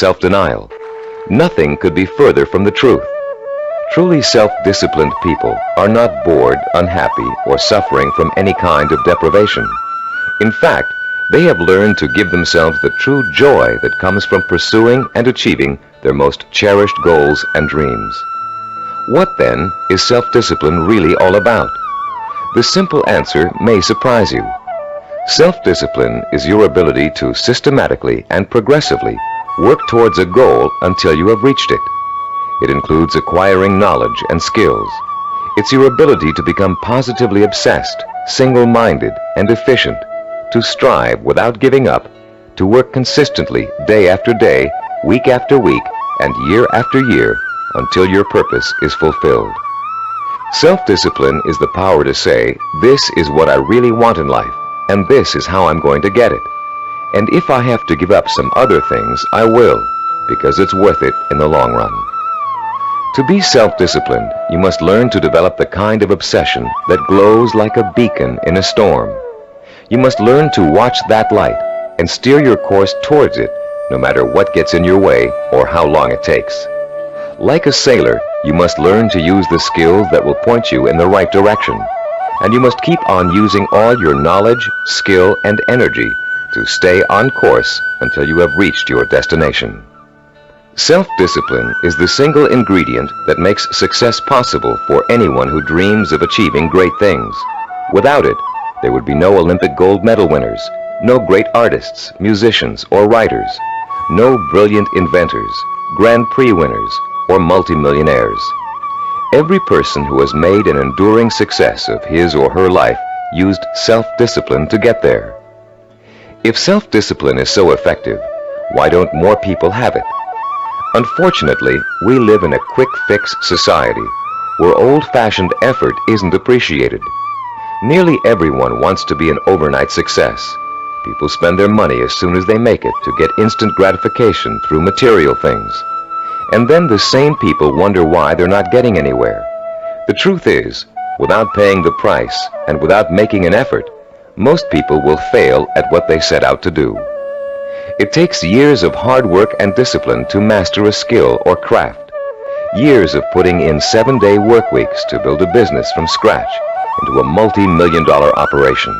self-denial. Nothing could be further from the truth. Truly self-disciplined people are not bored, unhappy, or suffering from any kind of deprivation. In fact, they have learned to give themselves the true joy that comes from pursuing and achieving their most cherished goals and dreams. What then is self-discipline really all about? The simple answer may surprise you. Self-discipline is your ability to systematically and progressively work towards a goal until you have reached it. It includes acquiring knowledge and skills. It's your ability to become positively obsessed, single-minded, and efficient, to strive without giving up, to work consistently day after day, week after week, and year after year until your purpose is fulfilled. Self-discipline is the power to say, this is what I really want in life, and this is how I'm going to get it. And if I have to give up some other things, I will, because it's worth it in the long run. To be self-disciplined, you must learn to develop the kind of obsession that glows like a beacon in a storm. You must learn to watch that light and steer your course towards it, no matter what gets in your way or how long it takes. Like a sailor, you must learn to use the skills that will point you in the right direction, and you must keep on using all your knowledge, skill, and energy to stay on course until you have reached your destination. Self-discipline is the single ingredient that makes success possible for anyone who dreams of achieving great things. Without it, there would be no Olympic gold medal winners, no great artists, musicians, or writers, no brilliant inventors, Grand Prix winners, or multimillionaires. Every person who has made an enduring success of his or her life used self-discipline to get there. If self-discipline is so effective, why don't more people have it? Unfortunately, we live in a quick-fix society where old-fashioned effort isn't appreciated. Nearly everyone wants to be an overnight success. People spend their money as soon as they make it to get instant gratification through material things. And then the same people wonder why they're not getting anywhere. The truth is, without paying the price and without making an effort, most people will fail at what they set out to do. It takes years of hard work and discipline to master a skill or craft. Years of putting in 7-day work weeks to build a business from scratch into a multi-million-dollar operation.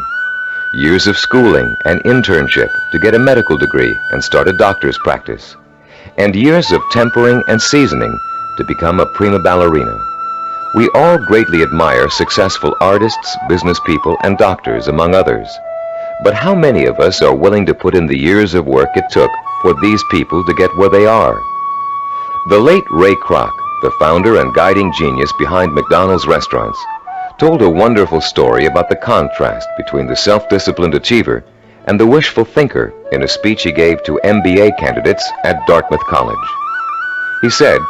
Years of schooling and internship to get a medical degree and start a doctor's practice. And years of tempering and seasoning to become a prima ballerina. We all greatly admire successful artists, business people, and doctors, among others. But how many of us are willing to put in the years of work it took for these people to get where they are? The late Ray Kroc, the founder and guiding genius behind McDonald's restaurants, told a wonderful story about the contrast between the self-disciplined achiever and the wishful thinker in a speech he gave to MBA candidates at Dartmouth College. He said,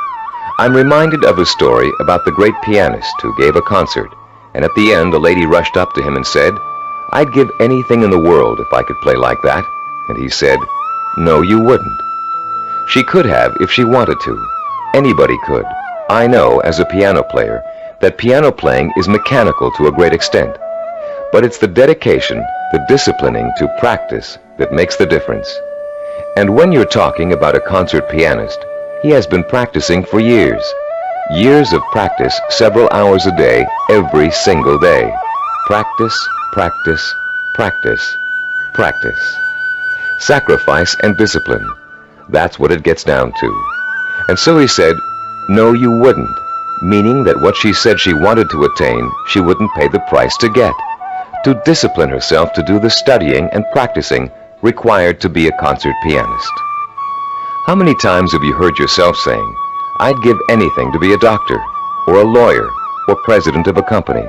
"I'm reminded of a story about the great pianist who gave a concert, and at the end a lady rushed up to him and said, 'I'd give anything in the world if I could play like that.' And he said, 'No, you wouldn't.' She could have if she wanted to. Anybody could. I know, as a piano player, that piano playing is mechanical to a great extent. But it's the dedication, the disciplining to practice that makes the difference. And when you're talking about a concert pianist, he has been practicing for years. Years of practice, several hours a day, every single day. Practice, practice, practice, practice. Sacrifice and discipline. That's what it gets down to. And so he said, 'No, you wouldn't,' meaning that what she said she wanted to attain, she wouldn't pay the price to get. To discipline herself to do the studying and practicing required to be a concert pianist. How many times have you heard yourself saying, 'I'd give anything to be a doctor, or a lawyer, or president of a company,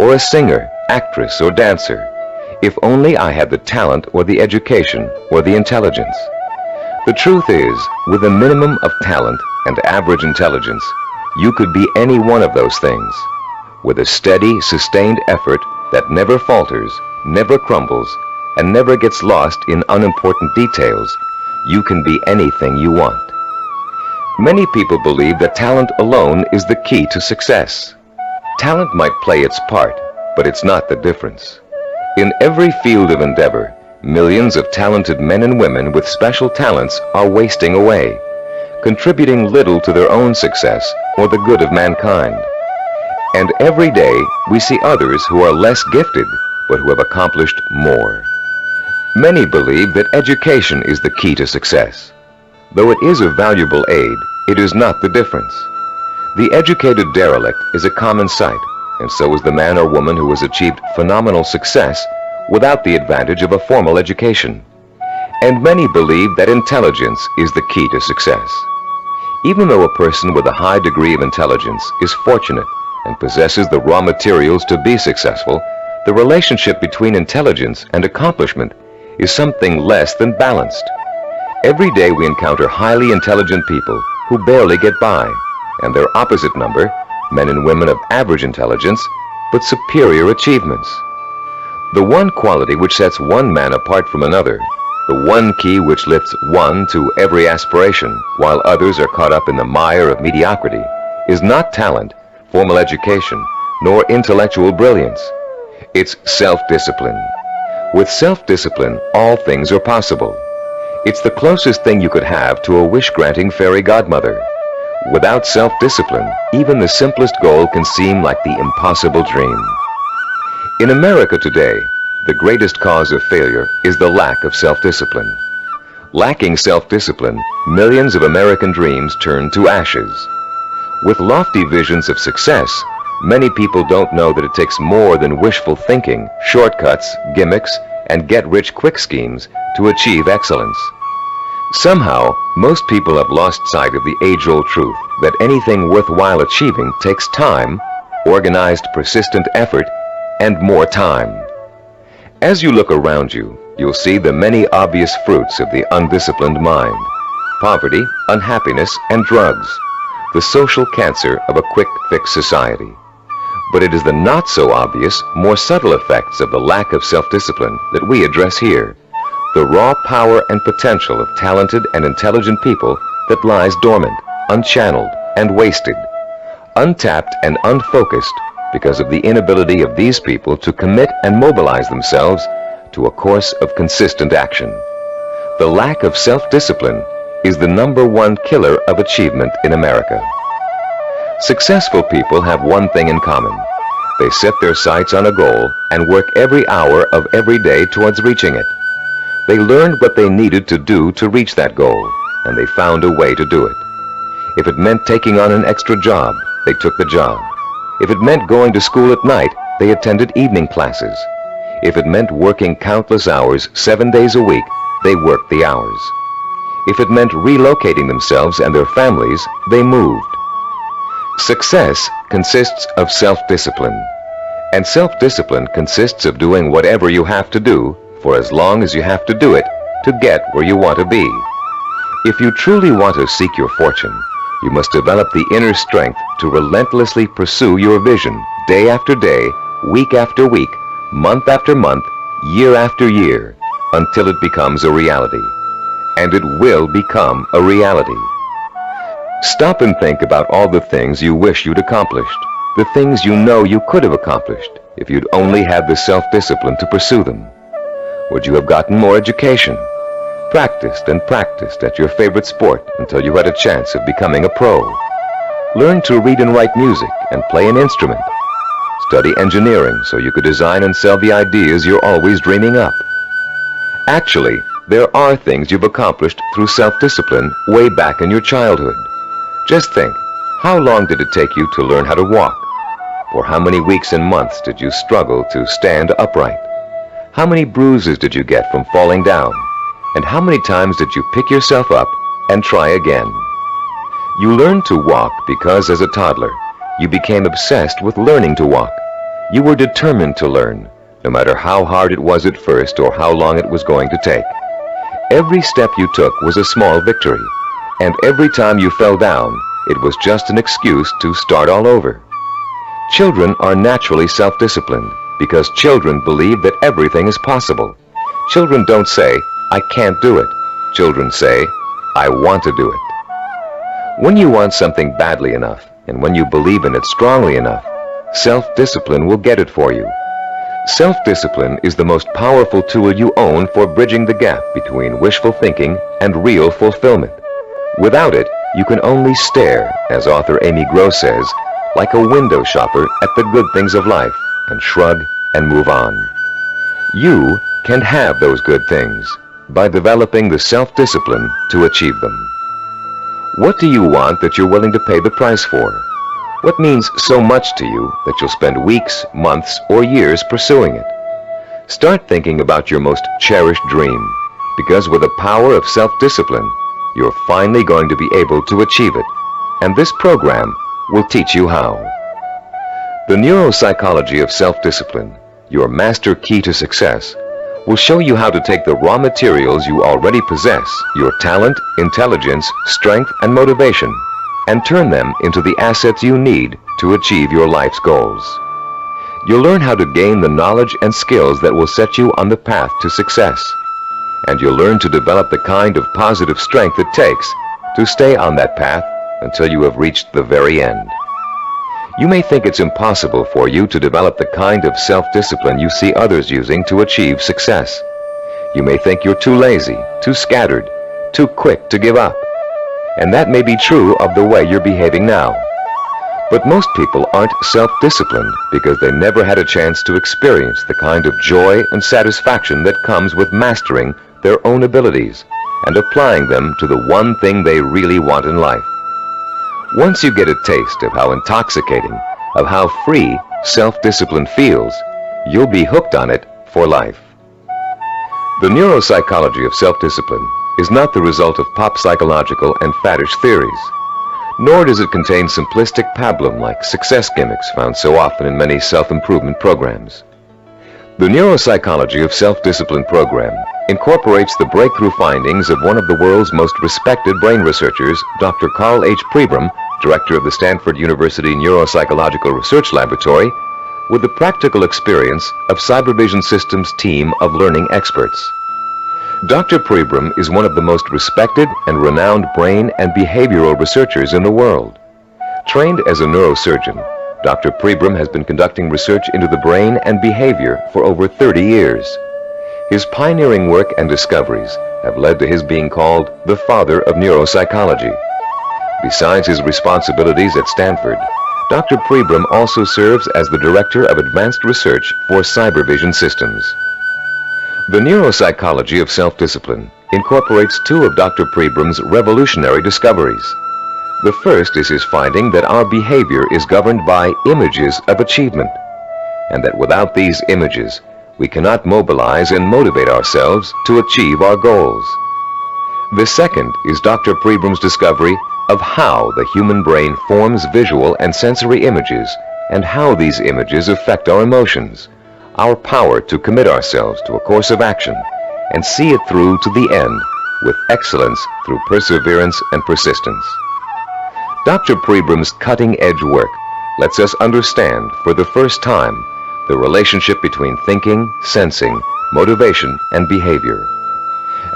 or a singer, actress, or dancer, if only I had the talent or the education or the intelligence?' The truth is, with a minimum of talent and average intelligence, you could be any one of those things. With a steady, sustained effort that never falters, never crumbles, and never gets lost in unimportant details, you can be anything you want. Many people believe that talent alone is the key to success. Talent might play its part, but it's not the difference. In every field of endeavor, millions of talented men and women with special talents are wasting away, contributing little to their own success or the good of mankind. And every day we see others who are less gifted but who have accomplished more. Many believe that education is the key to success. Though it is a valuable aid, it is not the difference. The educated derelict is a common sight, and so is the man or woman who has achieved phenomenal success without the advantage of a formal education. And many believe that intelligence is the key to success. Even though a person with a high degree of intelligence is fortunate and possesses the raw materials to be successful, the relationship between intelligence and accomplishment is something less than balanced. Every day we encounter highly intelligent people who barely get by, and their opposite number, men and women of average intelligence, but superior achievements. The one quality which sets one man apart from another, the one key which lifts one to every aspiration while others are caught up in the mire of mediocrity, is not talent, formal education, nor intellectual brilliance. It's self-discipline. With self-discipline, all things are possible. It's the closest thing you could have to a wish-granting fairy godmother. Without self-discipline, even the simplest goal can seem like the impossible dream. In America today, the greatest cause of failure is the lack of self-discipline. Lacking self-discipline, millions of American dreams turn to ashes. With lofty visions of success, many people don't know that it takes more than wishful thinking, shortcuts, gimmicks, and get-rich-quick schemes to achieve excellence. Somehow, most people have lost sight of the age-old truth that anything worthwhile achieving takes time, organized, persistent effort, and more time. As you look around you, you'll see the many obvious fruits of the undisciplined mind: poverty, unhappiness, and drugs, the social cancer of a quick-fix society. But it is the not-so-obvious, more subtle effects of the lack of self-discipline that we address here, the raw power and potential of talented and intelligent people that lies dormant, unchanneled, and wasted, untapped and unfocused because of the inability of these people to commit and mobilize themselves to a course of consistent action. The lack of self-discipline is the #1 killer of achievement in America. Successful people have one thing in common. They set their sights on a goal and work every hour of every day towards reaching it. They learned what they needed to do to reach that goal, and they found a way to do it. If it meant taking on an extra job, they took the job. If it meant going to school at night, they attended evening classes. If it meant working countless hours 7 days a week, they worked the hours. If it meant relocating themselves and their families, they moved. Success consists of self-discipline, and self-discipline consists of doing whatever you have to do for as long as you have to do it to get where you want to be. If you truly want to seek your fortune, you must develop the inner strength to relentlessly pursue your vision day after day, week after week, month after month, year after year, until it becomes a reality. And it will become a reality. Stop and think about all the things you wish you'd accomplished, the things you know you could have accomplished if you'd only had the self-discipline to pursue them. Would you have gotten more education? Practiced and practiced at your favorite sport until you had a chance of becoming a pro? Learn to read and write music and play an instrument? Study engineering so you could design and sell the ideas you're always dreaming up? Actually, there are things you've accomplished through self-discipline way back in your childhood. Just think, how long did it take you to learn how to walk? Or how many weeks and months did you struggle to stand upright? How many bruises did you get from falling down? And how many times did you pick yourself up and try again? You learned to walk because as a toddler, you became obsessed with learning to walk. You were determined to learn, no matter how hard it was at first or how long it was going to take. Every step you took was a small victory, and every time you fell down, it was just an excuse to start all over. Children are naturally self-disciplined because children believe that everything is possible. Children don't say, "I can't do it." Children say, "I want to do it." When you want something badly enough, and when you believe in it strongly enough, self-discipline will get it for you. Self-discipline is the most powerful tool you own for bridging the gap between wishful thinking and real fulfillment. Without it, you can only stare, as author Amy Gross says, like a window shopper at the good things of life and shrug and move on. You can have those good things by developing the self-discipline to achieve them. What do you want that you're willing to pay the price for? What means so much to you that you'll spend weeks, months, or years pursuing it? Start thinking about your most cherished dream, because with the power of self-discipline, you're finally going to be able to achieve it, and this program will teach you how. The Neuropsychology of Self-Discipline, your master key to success, will show you how to take the raw materials you already possess, your talent, intelligence, strength, and motivation, and turn them into the assets you need to achieve your life's goals. You'll learn how to gain the knowledge and skills that will set you on the path to success, and you'll learn to develop the kind of positive strength it takes to stay on that path until you have reached the very end. You may think it's impossible for you to develop the kind of self-discipline you see others using to achieve success. You may think you're too lazy, too scattered, too quick to give up. And that may be true of the way you're behaving now. But most people aren't self-disciplined because they never had a chance to experience the kind of joy and satisfaction that comes with mastering their own abilities and applying them to the one thing they really want in life. Once you get a taste of how intoxicating, of how free self-discipline feels, you'll be hooked on it for life. The neuropsychology of self-discipline is not the result of pop psychological and faddish theories, nor does it contain simplistic pablum-like success gimmicks found so often in many self-improvement programs. The Neuropsychology of Self-Discipline program incorporates the breakthrough findings of one of the world's most respected brain researchers, Dr. Carl H. Pribram, director of the Stanford University Neuropsychological Research Laboratory, with the practical experience of Cybervision Systems' team of learning experts. Dr. Pribram is one of the most respected and renowned brain and behavioral researchers in the world. Trained as a neurosurgeon, Dr. Pribram has been conducting research into the brain and behavior for over 30 years. His pioneering work and discoveries have led to his being called the father of neuropsychology. Besides his responsibilities at Stanford, Dr. Pribram also serves as the Director of Advanced Research for Cybervision Systems. The Neuropsychology of Self-Discipline incorporates two of Dr. Pribram's revolutionary discoveries. The first is his finding that our behavior is governed by images of achievement, and that without these images, we cannot mobilize and motivate ourselves to achieve our goals. The second is Dr. Pribram's discovery of how the human brain forms visual and sensory images and how these images affect our emotions, our power to commit ourselves to a course of action and see it through to the end with excellence through perseverance and persistence. Dr. Pribram's cutting-edge work lets us understand for the first time the relationship between thinking, sensing, motivation, and behavior.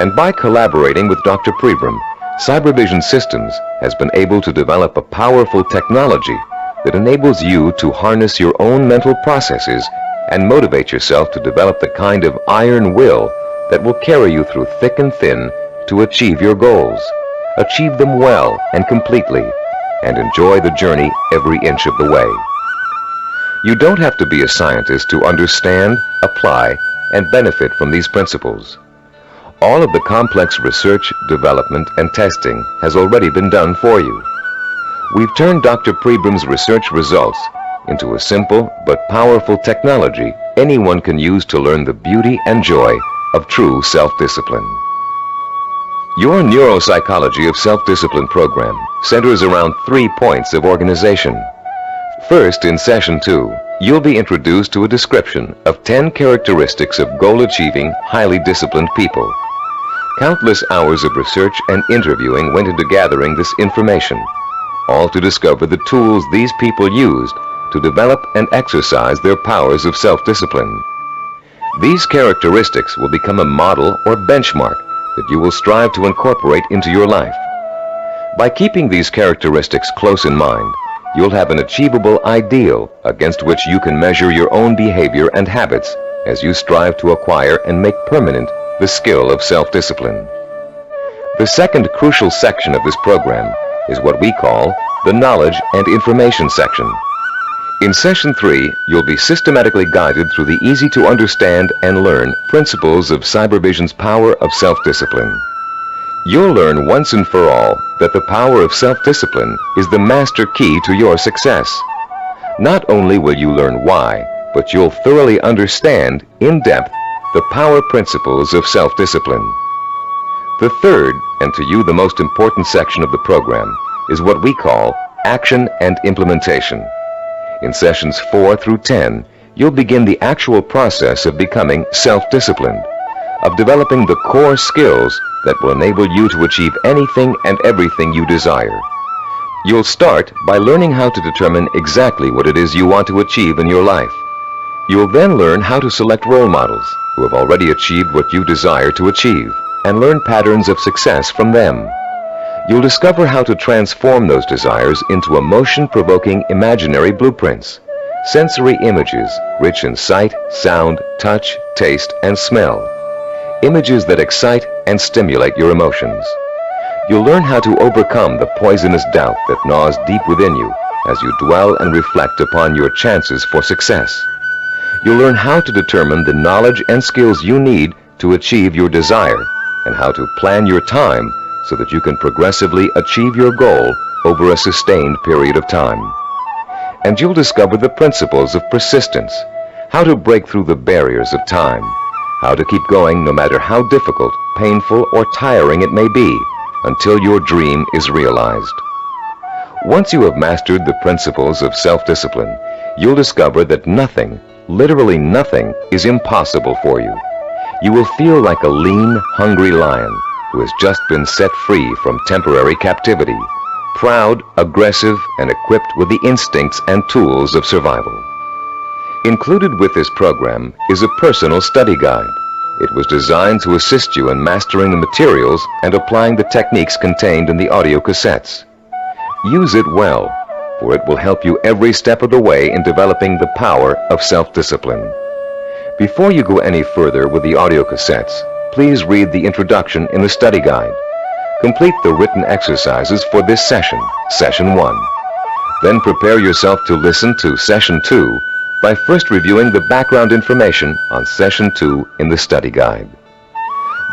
And by collaborating with Dr. Pribram, Cybervision Systems has been able to develop a powerful technology that enables you to harness your own mental processes and motivate yourself to develop the kind of iron will that will carry you through thick and thin to achieve your goals, achieve them well and completely, and enjoy the journey every inch of the way. You don't have to be a scientist to understand, apply, and benefit from these principles. All of the complex research, development, and testing has already been done for you. We've turned Dr. Pribram's research results into a simple but powerful technology anyone can use to learn the beauty and joy of true self-discipline. Your Neuropsychology of Self-Discipline program centers around 3 points of organization. First, in Session 2, you'll be introduced to a description of 10 characteristics of goal-achieving, highly disciplined people. Countless hours of research and interviewing went into gathering this information, all to discover the tools these people used to develop and exercise their powers of self-discipline. These characteristics will become a model or benchmark that you will strive to incorporate into your life. By keeping these characteristics close in mind, you'll have an achievable ideal against which you can measure your own behavior and habits as you strive to acquire and make permanent the skill of self-discipline. The second crucial section of this program is what we call the knowledge and information section. In Session 3, you'll be systematically guided through the easy-to-understand and learn principles of Cybervision's power of self-discipline. You'll learn once and for all that the power of self-discipline is the master key to your success. Not only will you learn why, but you'll thoroughly understand, in depth, the power principles of self-discipline. The third, and to you the most important section of the program, is what we call action and implementation. In Sessions 4 through 10, you'll begin the actual process of becoming self-disciplined, of developing the core skills that will enable you to achieve anything and everything you desire. You'll start by learning how to determine exactly what it is you want to achieve in your life. You'll then learn how to select role models who have already achieved what you desire to achieve, and learn patterns of success from them. You'll discover how to transform those desires into emotion-provoking imaginary blueprints, sensory images rich in sight, sound, touch, taste, and smell, images that excite and stimulate your emotions. You'll learn how to overcome the poisonous doubt that gnaws deep within you as you dwell and reflect upon your chances for success. You'll learn how to determine the knowledge and skills you need to achieve your desire, and how to plan your time so that you can progressively achieve your goal over a sustained period of time. And you'll discover the principles of persistence, how to break through the barriers of time, how to keep going no matter how difficult, painful, or tiring it may be, until your dream is realized. Once you have mastered the principles of self-discipline, you'll discover that nothing, literally nothing, is impossible for you. You will feel like a lean, hungry lion who has just been set free from temporary captivity, proud, aggressive, and equipped with the instincts and tools of survival. Included with this program is a personal study guide. It was designed to assist you in mastering the materials and applying the techniques contained in the audio cassettes. Use it well, for it will help you every step of the way in developing the power of self-discipline. Before you go any further with the audio cassettes, please read the introduction in the study guide. Complete the written exercises for this session, Session 1. Then prepare yourself to listen to Session 2 by first reviewing the background information on Session 2 in the study guide.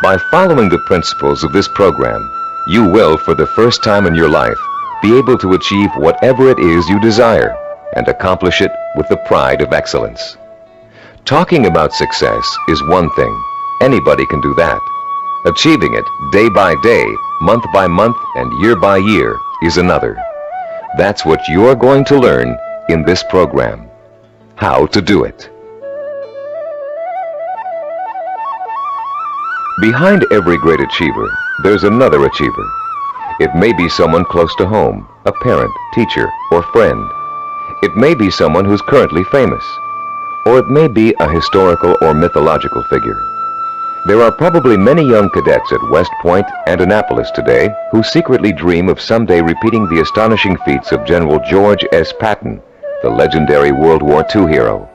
By following the principles of this program, you will, for the first time in your life, be able to achieve whatever it is you desire and accomplish it with the pride of excellence. Talking about success is one thing. Anybody can do that. Achieving it day by day, month by month, and year by year is another. That's what you're going to learn in this program. How to do it. Behind every great achiever, there's another achiever. It may be someone close to home, a parent, teacher, or friend. It may be someone who's currently famous, or it may be a historical or mythological figure. There are probably many young cadets at West Point and Annapolis today who secretly dream of someday repeating the astonishing feats of General George S. Patton, the legendary World War II hero.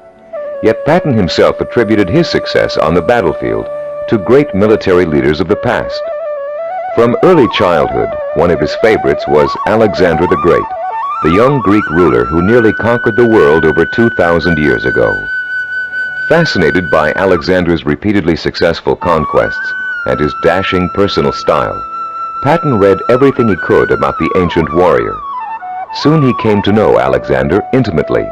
Yet Patton himself attributed his success on the battlefield to great military leaders of the past. From early childhood, one of his favorites was Alexander the Great, the young Greek ruler who nearly conquered the world over 2,000 years ago. Fascinated by Alexander's repeatedly successful conquests and his dashing personal style, Patton read everything he could about the ancient warrior. Soon he came to know Alexander intimately,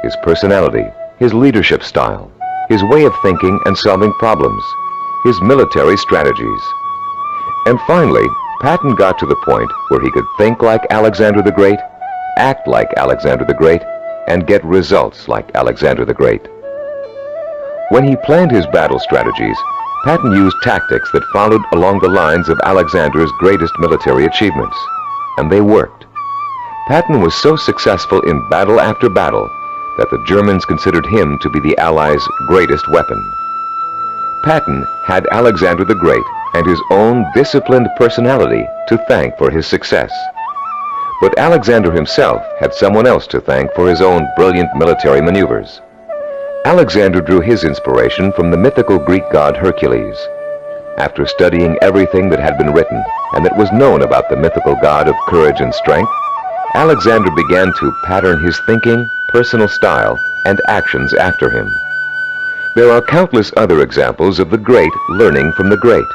his personality, his leadership style, his way of thinking and solving problems, his military strategies. And finally, Patton got to the point where he could think like Alexander the Great, act like Alexander the Great, and get results like Alexander the Great. When he planned his battle strategies, Patton used tactics that followed along the lines of Alexander's greatest military achievements, and they worked. Patton was so successful in battle after battle that the Germans considered him to be the Allies' greatest weapon. Patton had Alexander the Great and his own disciplined personality to thank for his success. But Alexander himself had someone else to thank for his own brilliant military maneuvers. Alexander drew his inspiration from the mythical Greek god Hercules. After studying everything that had been written and that was known about the mythical god of courage and strength, Alexander began to pattern his thinking, personal style, and actions after him. There are countless other examples of the great learning from the great.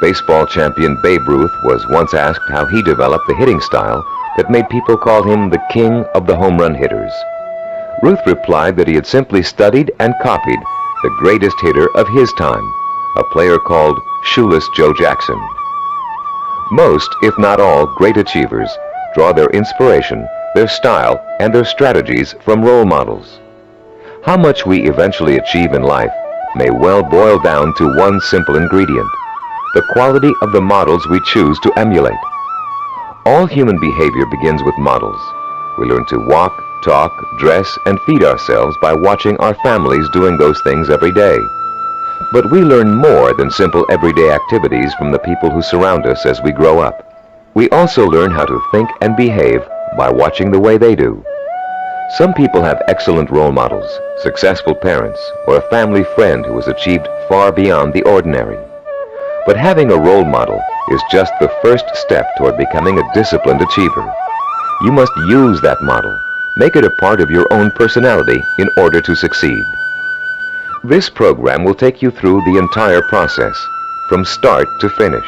Baseball champion Babe Ruth was once asked how he developed the hitting style that made people call him the king of the home run hitters. Ruth replied that he had simply studied and copied the greatest hitter of his time, a player called Shoeless Joe Jackson. Most, if not all, great achievers draw their inspiration, their style, and their strategies from role models. How much we eventually achieve in life may well boil down to one simple ingredient: the quality of the models we choose to emulate. All human behavior begins with models. We learn to walk, talk, dress, and feed ourselves by watching our families doing those things every day. But we learn more than simple everyday activities from the people who surround us as we grow up. We also learn how to think and behave by watching the way they do. Some people have excellent role models, successful parents, or a family friend who has achieved far beyond the ordinary. But having a role model is just the first step toward becoming a disciplined achiever. You must use that model, make it a part of your own personality in order to succeed. This program will take you through the entire process, from start to finish.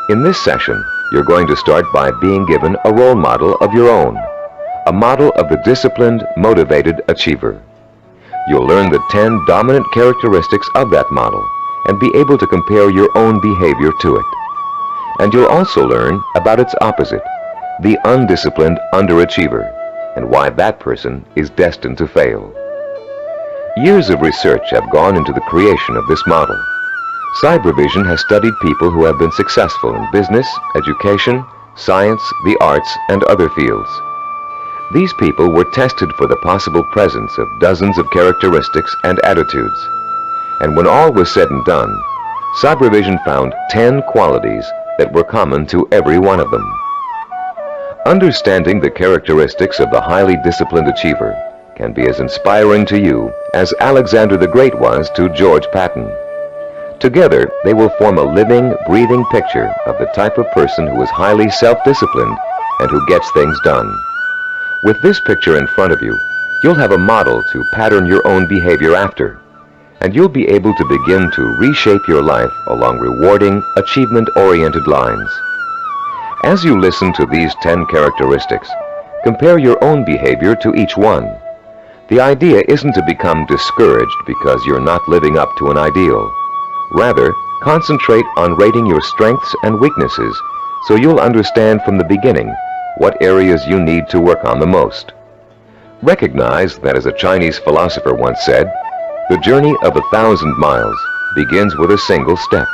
In this session, you're going to start by being given a role model of your own, a model of the disciplined, motivated achiever. You'll learn the 10 dominant characteristics of that model and be able to compare your own behavior to it. And you'll also learn about its opposite, the undisciplined underachiever, and why that person is destined to fail. Years of research have gone into the creation of this model. Cybervision has studied people who have been successful in business, education, science, the arts, and other fields. These people were tested for the possible presence of dozens of characteristics and attitudes. And when all was said and done, Cybervision found 10 qualities that were common to every one of them. Understanding the characteristics of the highly disciplined achiever can be as inspiring to you as Alexander the Great was to George Patton. Together, they will form a living, breathing picture of the type of person who is highly self-disciplined and who gets things done. With this picture in front of you, you'll have a model to pattern your own behavior after, and you'll be able to begin to reshape your life along rewarding, achievement-oriented lines. As you listen to these 10 characteristics, compare your own behavior to each one. The idea isn't to become discouraged because you're not living up to an ideal. Rather, concentrate on rating your strengths and weaknesses so you'll understand from the beginning what areas you need to work on the most. Recognize that, as a Chinese philosopher once said, the journey of 1,000 miles begins with a single step.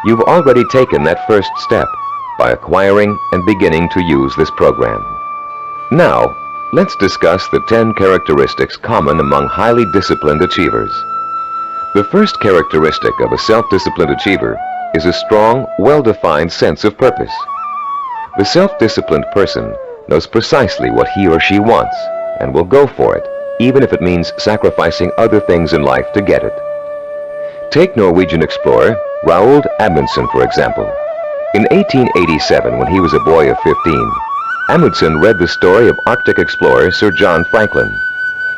You've already taken that first step by acquiring and beginning to use this program. Now, let's discuss the 10 characteristics common among highly disciplined achievers. The first characteristic of a self-disciplined achiever is a strong, well-defined sense of purpose. The self-disciplined person knows precisely what he or she wants and will go for it, even if it means sacrificing other things in life to get it. Take Norwegian explorer Roald Amundsen, for example. In 1887, when he was a boy of 15, Amundsen read the story of Arctic explorer Sir John Franklin.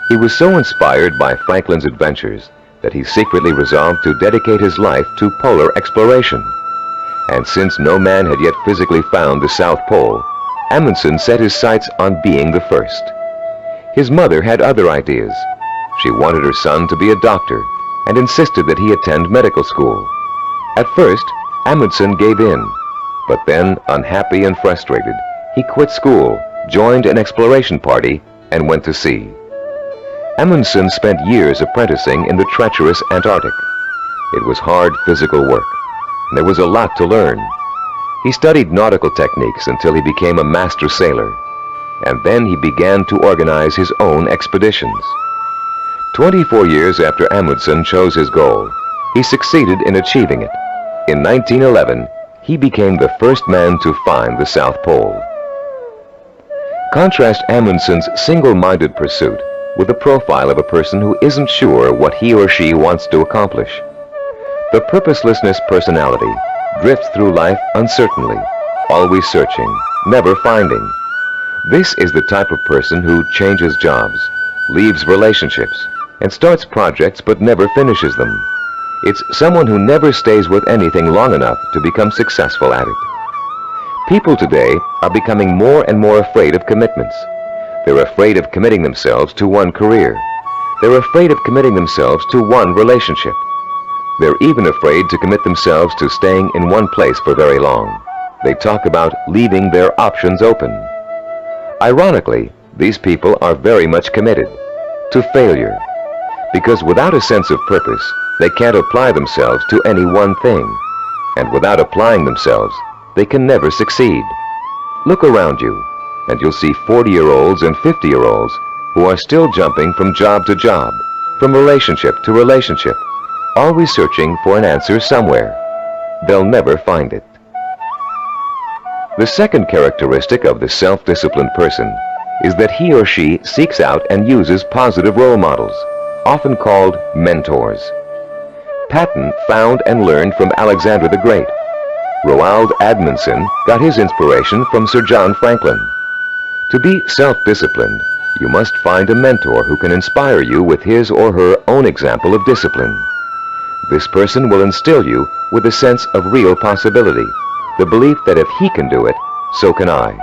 He was so inspired by Franklin's adventures that he secretly resolved to dedicate his life to polar exploration. And since no man had yet physically found the South Pole, Amundsen set his sights on being the first. His mother had other ideas. She wanted her son to be a doctor and insisted that he attend medical school. At first, Amundsen gave in, but then, unhappy and frustrated, he quit school, joined an exploration party, and went to sea. Amundsen spent years apprenticing in the treacherous Antarctic. It was hard physical work. There was a lot to learn. He studied nautical techniques until he became a master sailor, and then he began to organize his own expeditions. 24 years after Amundsen chose his goal, he succeeded in achieving it. In 1911, he became the first man to find the South Pole. Contrast Amundsen's single-minded pursuit with the profile of a person who isn't sure what he or she wants to accomplish. The purposelessness personality drifts through life uncertainly, always searching, never finding. This is the type of person who changes jobs, leaves relationships, and starts projects but never finishes them. It's someone who never stays with anything long enough to become successful at it. People today are becoming more and more afraid of commitments. They're afraid of committing themselves to one career. They're afraid of committing themselves to one relationship. They're even afraid to commit themselves to staying in one place for very long. They talk about leaving their options open. Ironically, these people are very much committed to failure, because without a sense of purpose, they can't apply themselves to any one thing, and without applying themselves, they can never succeed. Look around you, and you'll see 40-year-olds and 50-year-olds who are still jumping from job to job, from relationship to relationship, always searching for an answer somewhere. They'll never find it. The second characteristic of the self-disciplined person is that he or she seeks out and uses positive role models, often called mentors. Patton found and learned from Alexander the Great. Roald Amundsen got his inspiration from Sir John Franklin. To be self-disciplined, you must find a mentor who can inspire you with his or her own example of discipline. This person will instill you with a sense of real possibility, the belief that if he can do it, so can I.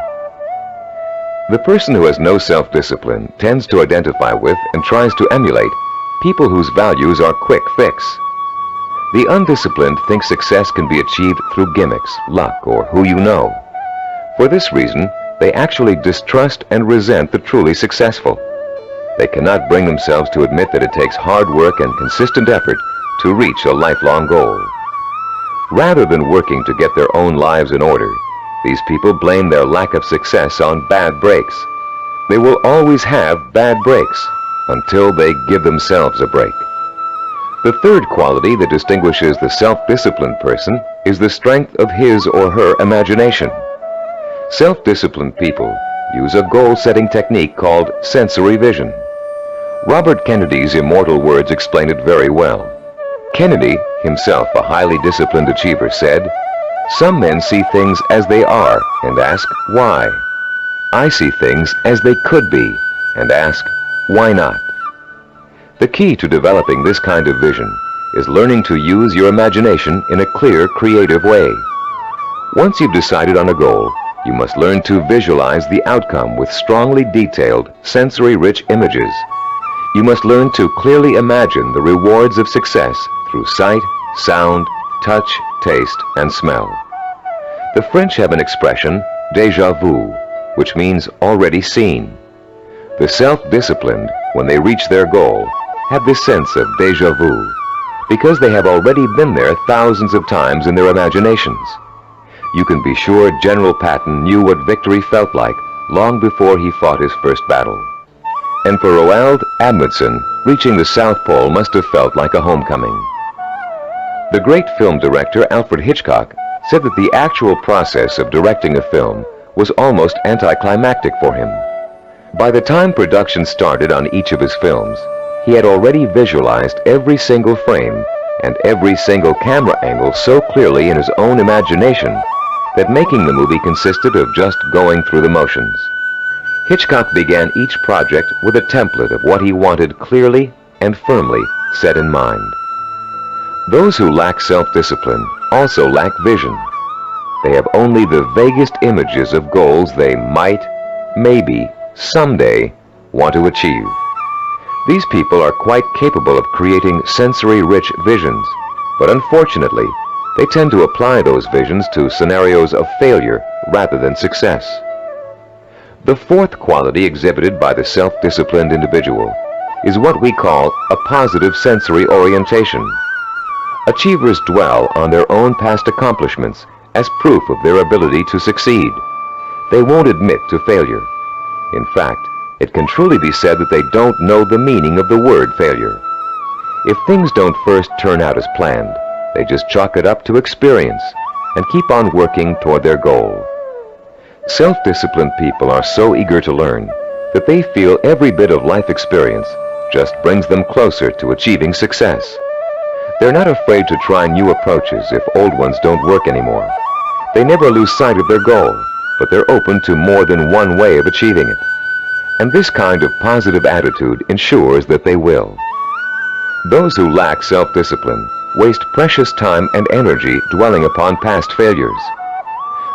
The person who has no self-discipline tends to identify with and tries to emulate people whose values are quick fix. The undisciplined think success can be achieved through gimmicks, luck, or who you know. For this reason, they actually distrust and resent the truly successful. They cannot bring themselves to admit that it takes hard work and consistent effort to reach a lifelong goal. Rather than working to get their own lives in order, these people blame their lack of success on bad breaks. They will always have bad breaks until they give themselves a break. The third quality that distinguishes the self-disciplined person is the strength of his or her imagination. Self-disciplined people use a goal-setting technique called sensory vision. Robert Kennedy's immortal words explain it very well. Kennedy, himself a highly disciplined achiever, said, "Some men see things as they are and ask, why? I see things as they could be and ask, why not?" The key to developing this kind of vision is learning to use your imagination in a clear, creative way. Once you've decided on a goal, you must learn to visualize the outcome with strongly detailed, sensory-rich images. You must learn to clearly imagine the rewards of success through sight, sound, touch, taste, and smell. The French have an expression, déjà vu, which means already seen. The self-disciplined, when they reach their goal, have this sense of déjà vu, because they have already been there thousands of times in their imaginations. You can be sure General Patton knew what victory felt like long before he fought his first battle. And for Roald Amundsen, reaching the South Pole must have felt like a homecoming. The great film director Alfred Hitchcock said that the actual process of directing a film was almost anticlimactic for him. By the time production started on each of his films, he had already visualized every single frame and every single camera angle so clearly in his own imagination that making the movie consisted of just going through the motions. Hitchcock began each project with a template of what he wanted clearly and firmly set in mind. Those who lack self-discipline also lack vision. They have only the vaguest images of goals they might, maybe, someday want to achieve. These people are quite capable of creating sensory-rich visions, but unfortunately, they tend to apply those visions to scenarios of failure rather than success. The fourth quality exhibited by the self-disciplined individual is what we call a positive sensory orientation. Achievers dwell on their own past accomplishments as proof of their ability to succeed. They won't admit to failure. In fact, it can truly be said that they don't know the meaning of the word failure. If things don't first turn out as planned, they just chalk it up to experience and keep on working toward their goal. Self-disciplined people are so eager to learn that they feel every bit of life experience just brings them closer to achieving success. They're not afraid to try new approaches if old ones don't work anymore. They never lose sight of their goal, but they're open to more than one way of achieving it. And this kind of positive attitude ensures that they will. Those who lack self-discipline waste precious time and energy dwelling upon past failures.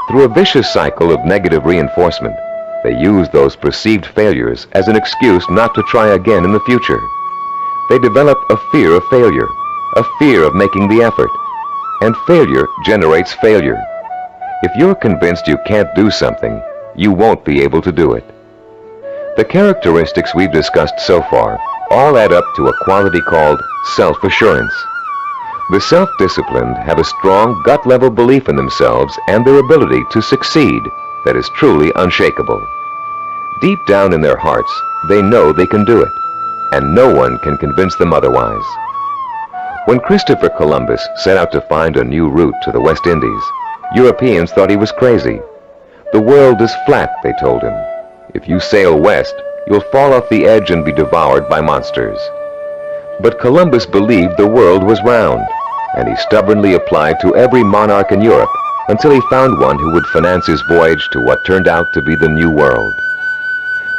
Through a vicious cycle of negative reinforcement, they use those perceived failures as an excuse not to try again in the future. They develop a fear of failure, a fear of making the effort, and failure generates failure. If you're convinced you can't do something, you won't be able to do it. The characteristics we've discussed so far all add up to a quality called self-assurance. The self-disciplined have a strong gut-level belief in themselves and their ability to succeed that is truly unshakable. Deep down in their hearts, they know they can do it, and no one can convince them otherwise. When Christopher Columbus set out to find a new route to the West Indies, Europeans thought he was crazy. The world is flat, they told him. If you sail west, you'll fall off the edge and be devoured by monsters. But Columbus believed the world was round, and he stubbornly applied to every monarch in Europe until he found one who would finance his voyage to what turned out to be the New World.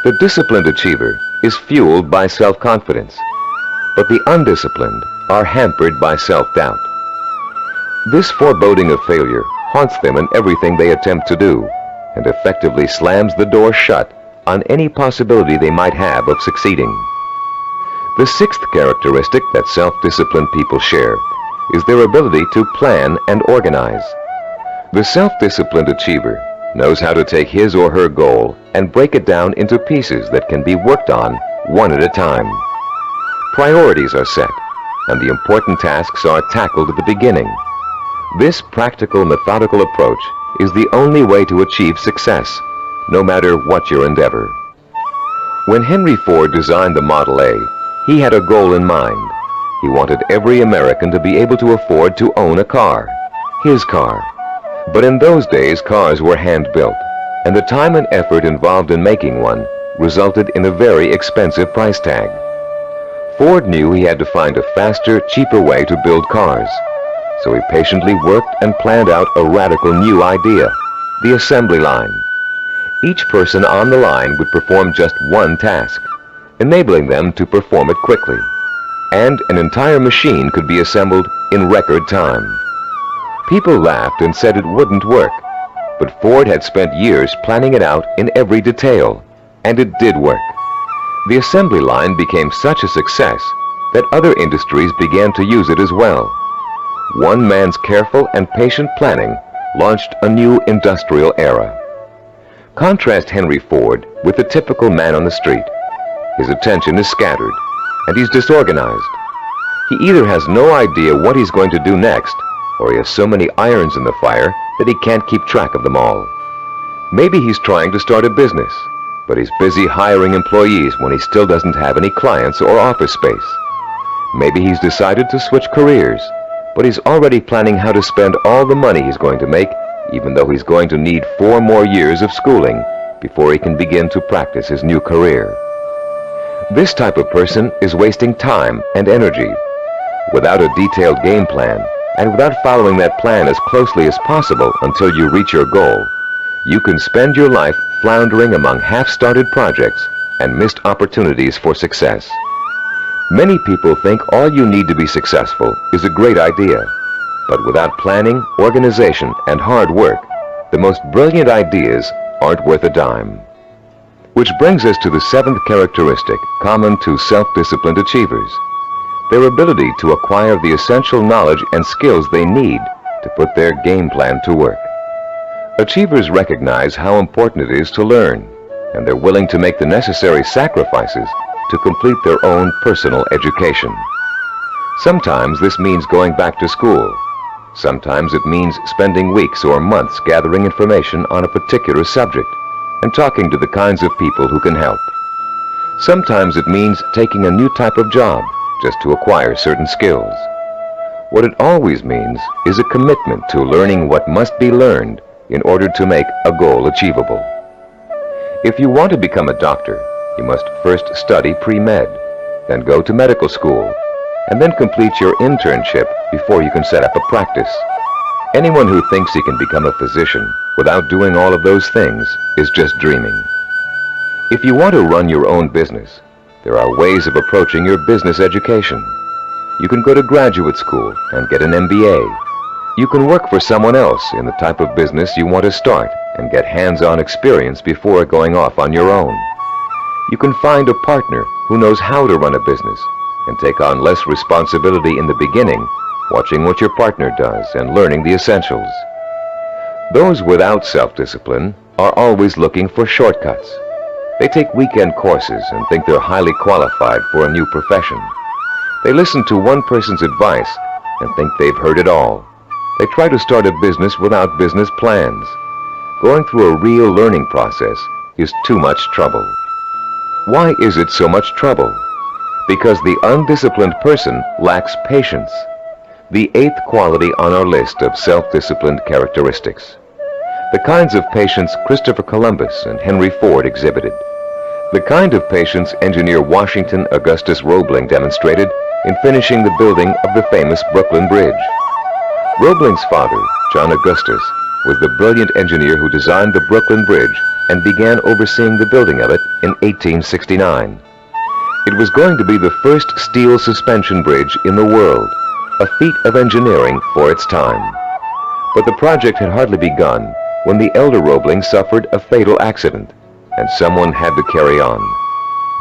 The disciplined achiever is fueled by self-confidence, but the undisciplined are hampered by self-doubt. This foreboding of failure haunts them in everything they attempt to do, and effectively slams the door shut on any possibility they might have of succeeding. The sixth characteristic that self-disciplined people share is their ability to plan and organize. The self-disciplined achiever knows how to take his or her goal and break it down into pieces that can be worked on one at a time. Priorities are set, and the important tasks are tackled at the beginning. This practical, methodical approach is the only way to achieve success, no matter what your endeavor. When Henry Ford designed the Model A, he had a goal in mind. He wanted every American to be able to afford to own a car, his car. But in those days, cars were hand-built, and the time and effort involved in making one resulted in a very expensive price tag. Ford knew he had to find a faster, cheaper way to build cars, so he patiently worked and planned out a radical new idea, the assembly line. Each person on the line would perform just one task, enabling them to perform it quickly, and an entire machine could be assembled in record time. People laughed and said it wouldn't work, but Ford had spent years planning it out in every detail, and it did work. The assembly line became such a success that other industries began to use it as well. One man's careful and patient planning launched a new industrial era. Contrast Henry Ford with the typical man on the street. His attention is scattered, and he's disorganized. He either has no idea what he's going to do next, or he has so many irons in the fire that he can't keep track of them all. Maybe he's trying to start a business, but he's busy hiring employees when he still doesn't have any clients or office space. Maybe he's decided to switch careers, but he's already planning how to spend all the money he's going to make, even though he's going to need 4 more years of schooling before he can begin to practice his new career. This type of person is wasting time and energy. Without a detailed game plan, and without following that plan as closely as possible until you reach your goal, you can spend your life floundering among half-started projects and missed opportunities for success. Many people think all you need to be successful is a great idea, but without planning, organization, and hard work, the most brilliant ideas aren't worth a dime. Which brings us to the seventh characteristic common to self-disciplined achievers: their ability to acquire the essential knowledge and skills they need to put their game plan to work. Achievers recognize how important it is to learn, and they're willing to make the necessary sacrifices to complete their own personal education. Sometimes this means going back to school. Sometimes it means spending weeks or months gathering information on a particular subject and talking to the kinds of people who can help. Sometimes it means taking a new type of job just to acquire certain skills. What it always means is a commitment to learning what must be learned in order to make a goal achievable. If you want to become a doctor, you must first study pre-med, then go to medical school, and then complete your internship before you can set up a practice. Anyone who thinks he can become a physician without doing all of those things is just dreaming. If you want to run your own business, there are ways of approaching your business education. You can go to graduate school and get an MBA. You can work for someone else in the type of business you want to start and get hands-on experience before going off on your own. You can find a partner who knows how to run a business and take on less responsibility in the beginning, watching what your partner does and learning the essentials. Those without self-discipline are always looking for shortcuts. They take weekend courses and think they're highly qualified for a new profession. They listen to one person's advice and think they've heard it all. They try to start a business without business plans. Going through a real learning process is too much trouble. Why is it so much trouble? Because the undisciplined person lacks patience, the 8th quality on our list of self-disciplined characteristics. The kinds of patience Christopher Columbus and Henry Ford exhibited. The kind of patience engineer Washington Augustus Roebling demonstrated in finishing the building of the famous Brooklyn Bridge. Roebling's father, John Augustus, was the brilliant engineer who designed the Brooklyn Bridge and began overseeing the building of it in 1869. It was going to be the first steel suspension bridge in the world, a feat of engineering for its time. But the project had hardly begun when the elder Roebling suffered a fatal accident, and someone had to carry on.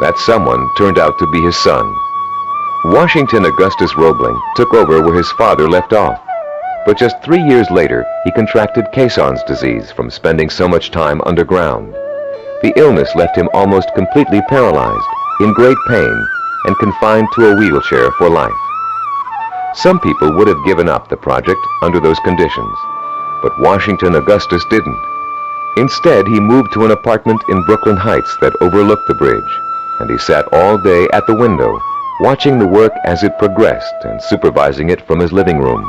That someone turned out to be his son. Washington Augustus Roebling took over where his father left off, but just 3 years later he contracted Caisson's disease from spending so much time underground. The illness left him almost completely paralyzed, in great pain, and confined to a wheelchair for life. Some people would have given up the project under those conditions, but Washington Augustus didn't. Instead, he moved to an apartment in Brooklyn Heights that overlooked the bridge, and he sat all day at the window, watching the work as it progressed and supervising it from his living room.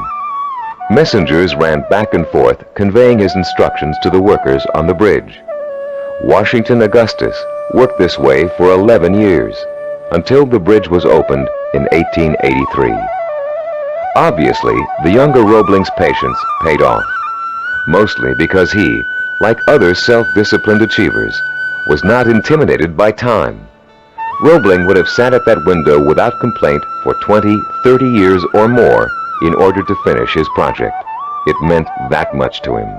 Messengers ran back and forth, conveying his instructions to the workers on the bridge. Washington Augustus worked this way for 11 years, until the bridge was opened in 1883. Obviously, the younger Roebling's patience paid off, mostly because he, like other self-disciplined achievers, was not intimidated by time. Roebling would have sat at that window without complaint for 20, 30 years or more in order to finish his project. It meant that much to him.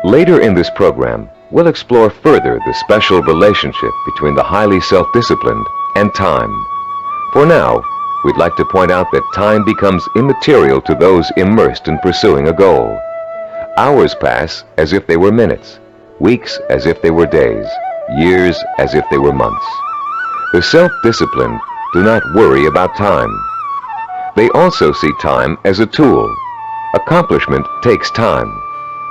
Later in this program, we'll explore further the special relationship between the highly self-disciplined and time. For now, we'd like to point out that time becomes immaterial to those immersed in pursuing a goal. Hours pass as if they were minutes, weeks as if they were days, years as if they were months. The self-disciplined do not worry about time. They also see time as a tool. Accomplishment takes time,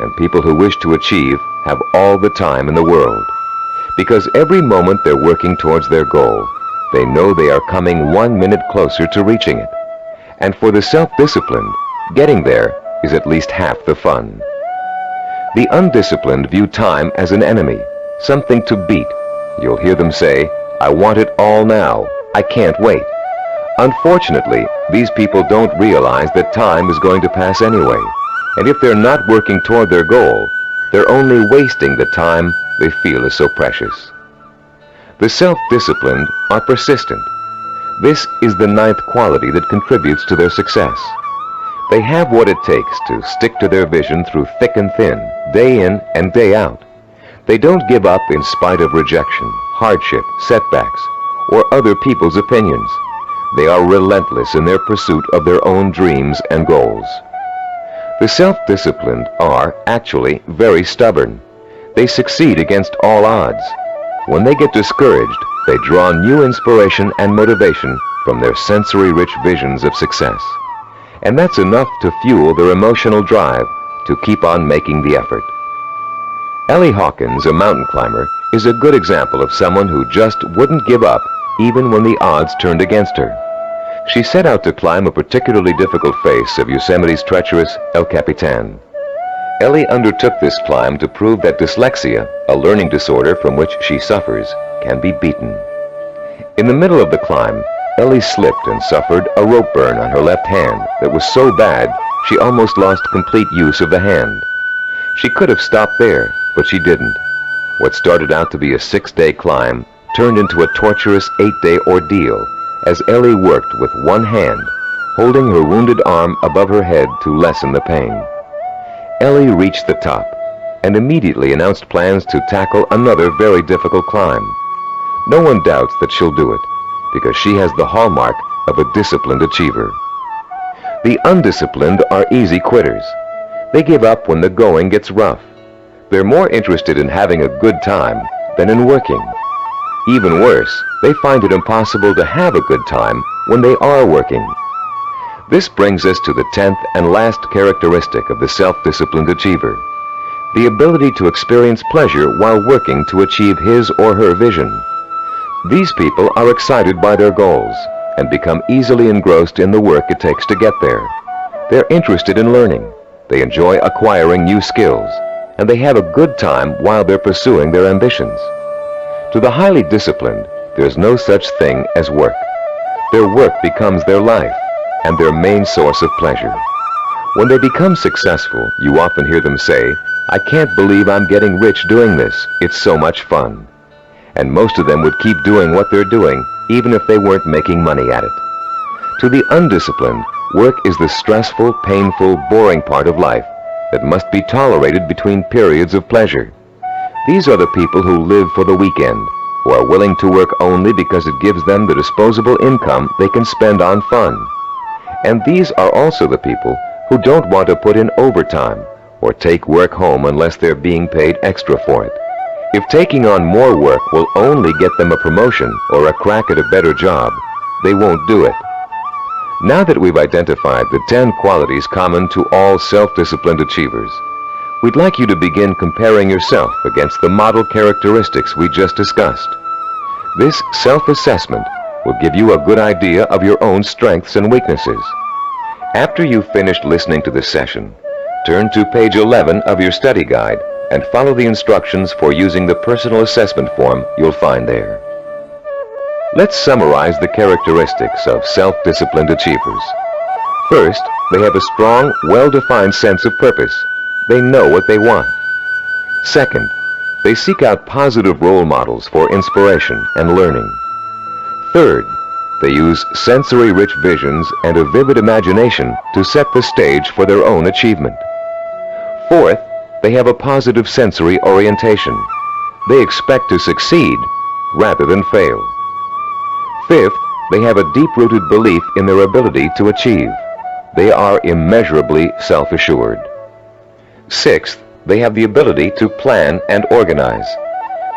and people who wish to achieve have all the time in the world. Because every moment they're working towards their goal, they know they are coming 1 minute closer to reaching it. And for the self-disciplined, getting there is at least half the fun. The undisciplined view time as an enemy, something to beat. You'll hear them say, "I want it all now. I can't wait." Unfortunately, these people don't realize that time is going to pass anyway, and if they're not working toward their goal, they're only wasting the time they feel is so precious. The self-disciplined are persistent. This is the 9th quality that contributes to their success. They have what it takes to stick to their vision through thick and thin, day in and day out. They don't give up in spite of rejection, hardship, setbacks, or other people's opinions. They are relentless in their pursuit of their own dreams and goals. The self-disciplined are actually very stubborn. They succeed against all odds. When they get discouraged, they draw new inspiration and motivation from their sensory-rich visions of success. And that's enough to fuel their emotional drive to keep on making the effort. Ellie Hawkins, a mountain climber, is a good example of someone who just wouldn't give up even when the odds turned against her. She set out to climb a particularly difficult face of Yosemite's treacherous El Capitan. Ellie undertook this climb to prove that dyslexia, a learning disorder from which she suffers, can be beaten. In the middle of the climb, Ellie slipped and suffered a rope burn on her left hand that was so bad she almost lost complete use of the hand. She could have stopped there, but she didn't. What started out to be a 6-day climb turned into a torturous 8-day ordeal as Ellie worked with one hand, holding her wounded arm above her head to lessen the pain. Ellie reached the top and immediately announced plans to tackle another very difficult climb. No one doubts that she'll do it, because she has the hallmark of a disciplined achiever. The undisciplined are easy quitters. They give up when the going gets rough. They're more interested in having a good time than in working. Even worse, they find it impossible to have a good time when they are working. This brings us to the 10th and last characteristic of the self-disciplined achiever, the ability to experience pleasure while working to achieve his or her vision. These people are excited by their goals and become easily engrossed in the work it takes to get there. They're interested in learning, they enjoy acquiring new skills, and they have a good time while they're pursuing their ambitions. To the highly disciplined, there's no such thing as work. Their work becomes their life and their main source of pleasure. When they become successful, you often hear them say, "I can't believe I'm getting rich doing this. It's so much fun." And most of them would keep doing what they're doing, even if they weren't making money at it. To the undisciplined, work is the stressful, painful, boring part of life that must be tolerated between periods of pleasure. These are the people who live for the weekend, who are willing to work only because it gives them the disposable income they can spend on fun. And these are also the people who don't want to put in overtime or take work home unless they're being paid extra for it. If taking on more work will only get them a promotion or a crack at a better job, they won't do it. Now that we've identified the 10 qualities common to all self-disciplined achievers, we'd like you to begin comparing yourself against the model characteristics we just discussed. This self-assessment will give you a good idea of your own strengths and weaknesses. After you've finished listening to this session, turn to page 11 of your study guide and follow the instructions for using the personal assessment form you'll find there. Let's summarize the characteristics of self-disciplined achievers. First, they have a strong, well-defined sense of purpose. They know what they want. Second, they seek out positive role models for inspiration and learning. Third, they use sensory-rich visions and a vivid imagination to set the stage for their own achievement. Fourth, they have a positive sensory orientation. They expect to succeed rather than fail. Fifth, they have a deep-rooted belief in their ability to achieve. They are immeasurably self-assured. Sixth, they have the ability to plan and organize.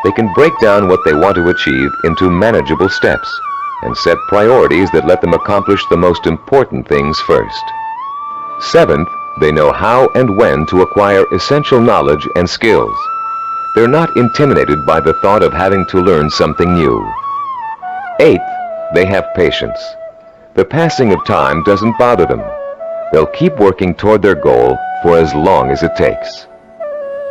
They can break down what they want to achieve into manageable steps and set priorities that let them accomplish the most important things first. Seventh, they know how and when to acquire essential knowledge and skills. They're not intimidated by the thought of having to learn something new. Eighth, they have patience. The passing of time doesn't bother them. They'll keep working toward their goal for as long as it takes.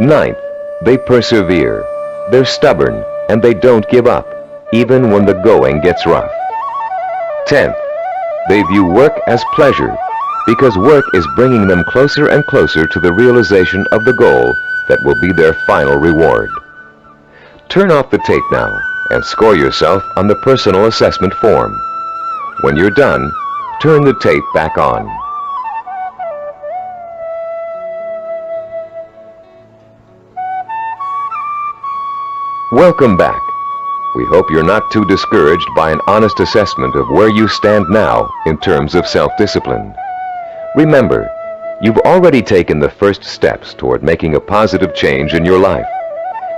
Ninth, they persevere. They're stubborn and they don't give up, even when the going gets rough. 10th, they view work as pleasure because work is bringing them closer and closer to the realization of the goal that will be their final reward. Turn off the tape now and score yourself on the personal assessment form. When you're done, turn the tape back on. Welcome back. We hope you're not too discouraged by an honest assessment of where you stand now in terms of self-discipline. Remember, you've already taken the first steps toward making a positive change in your life,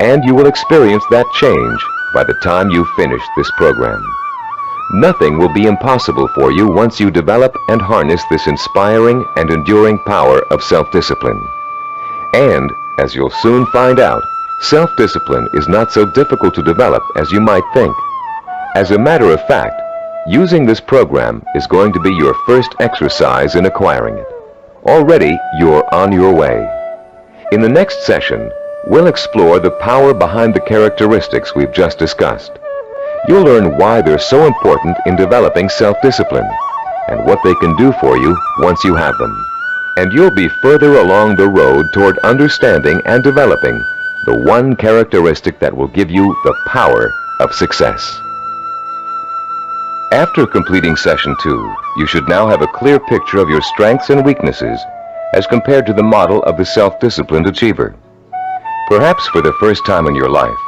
and you will experience that change by the time you finish this program. Nothing will be impossible for you once you develop and harness this inspiring and enduring power of self-discipline. And, as you'll soon find out, self-discipline is not so difficult to develop as you might think. As a matter of fact, using this program is going to be your first exercise in acquiring it. Already, you're on your way. In the next session, we'll explore the power behind the characteristics we've just discussed. You'll learn why they're so important in developing self-discipline and what they can do for you once you have them. And you'll be further along the road toward understanding and developing the one characteristic that will give you the power of success. After completing Session 2, you should now have a clear picture of your strengths and weaknesses as compared to the model of the self-disciplined achiever. Perhaps for the first time in your life,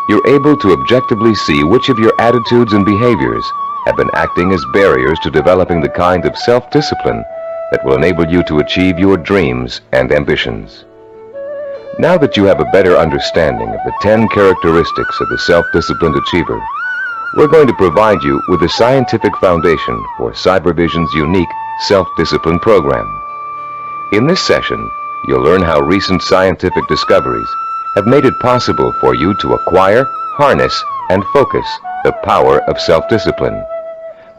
you're able to objectively see which of your attitudes and behaviors have been acting as barriers to developing the kind of self-discipline that will enable you to achieve your dreams and ambitions. Now that you have a better understanding of the 10 characteristics of the self-disciplined achiever, we're going to provide you with a scientific foundation for Cybervision's unique self-discipline program. In this session, you'll learn how recent scientific discoveries have made it possible for you to acquire, harness, and focus the power of self-discipline.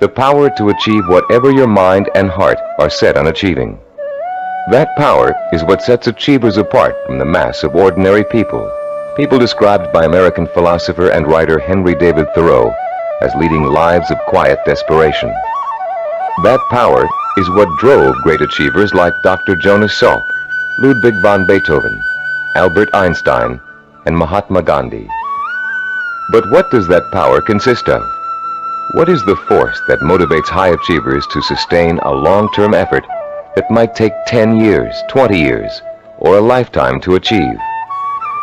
The power to achieve whatever your mind and heart are set on achieving. That power is what sets achievers apart from the mass of ordinary people, people described by American philosopher and writer Henry David Thoreau as leading lives of quiet desperation. That power is what drove great achievers like Dr. Jonas Salk, Ludwig von Beethoven, Albert Einstein, and Mahatma Gandhi. But what does that power consist of? What is the force that motivates high achievers to sustain a long-term effort that might take 10 years, 20 years, or a lifetime to achieve?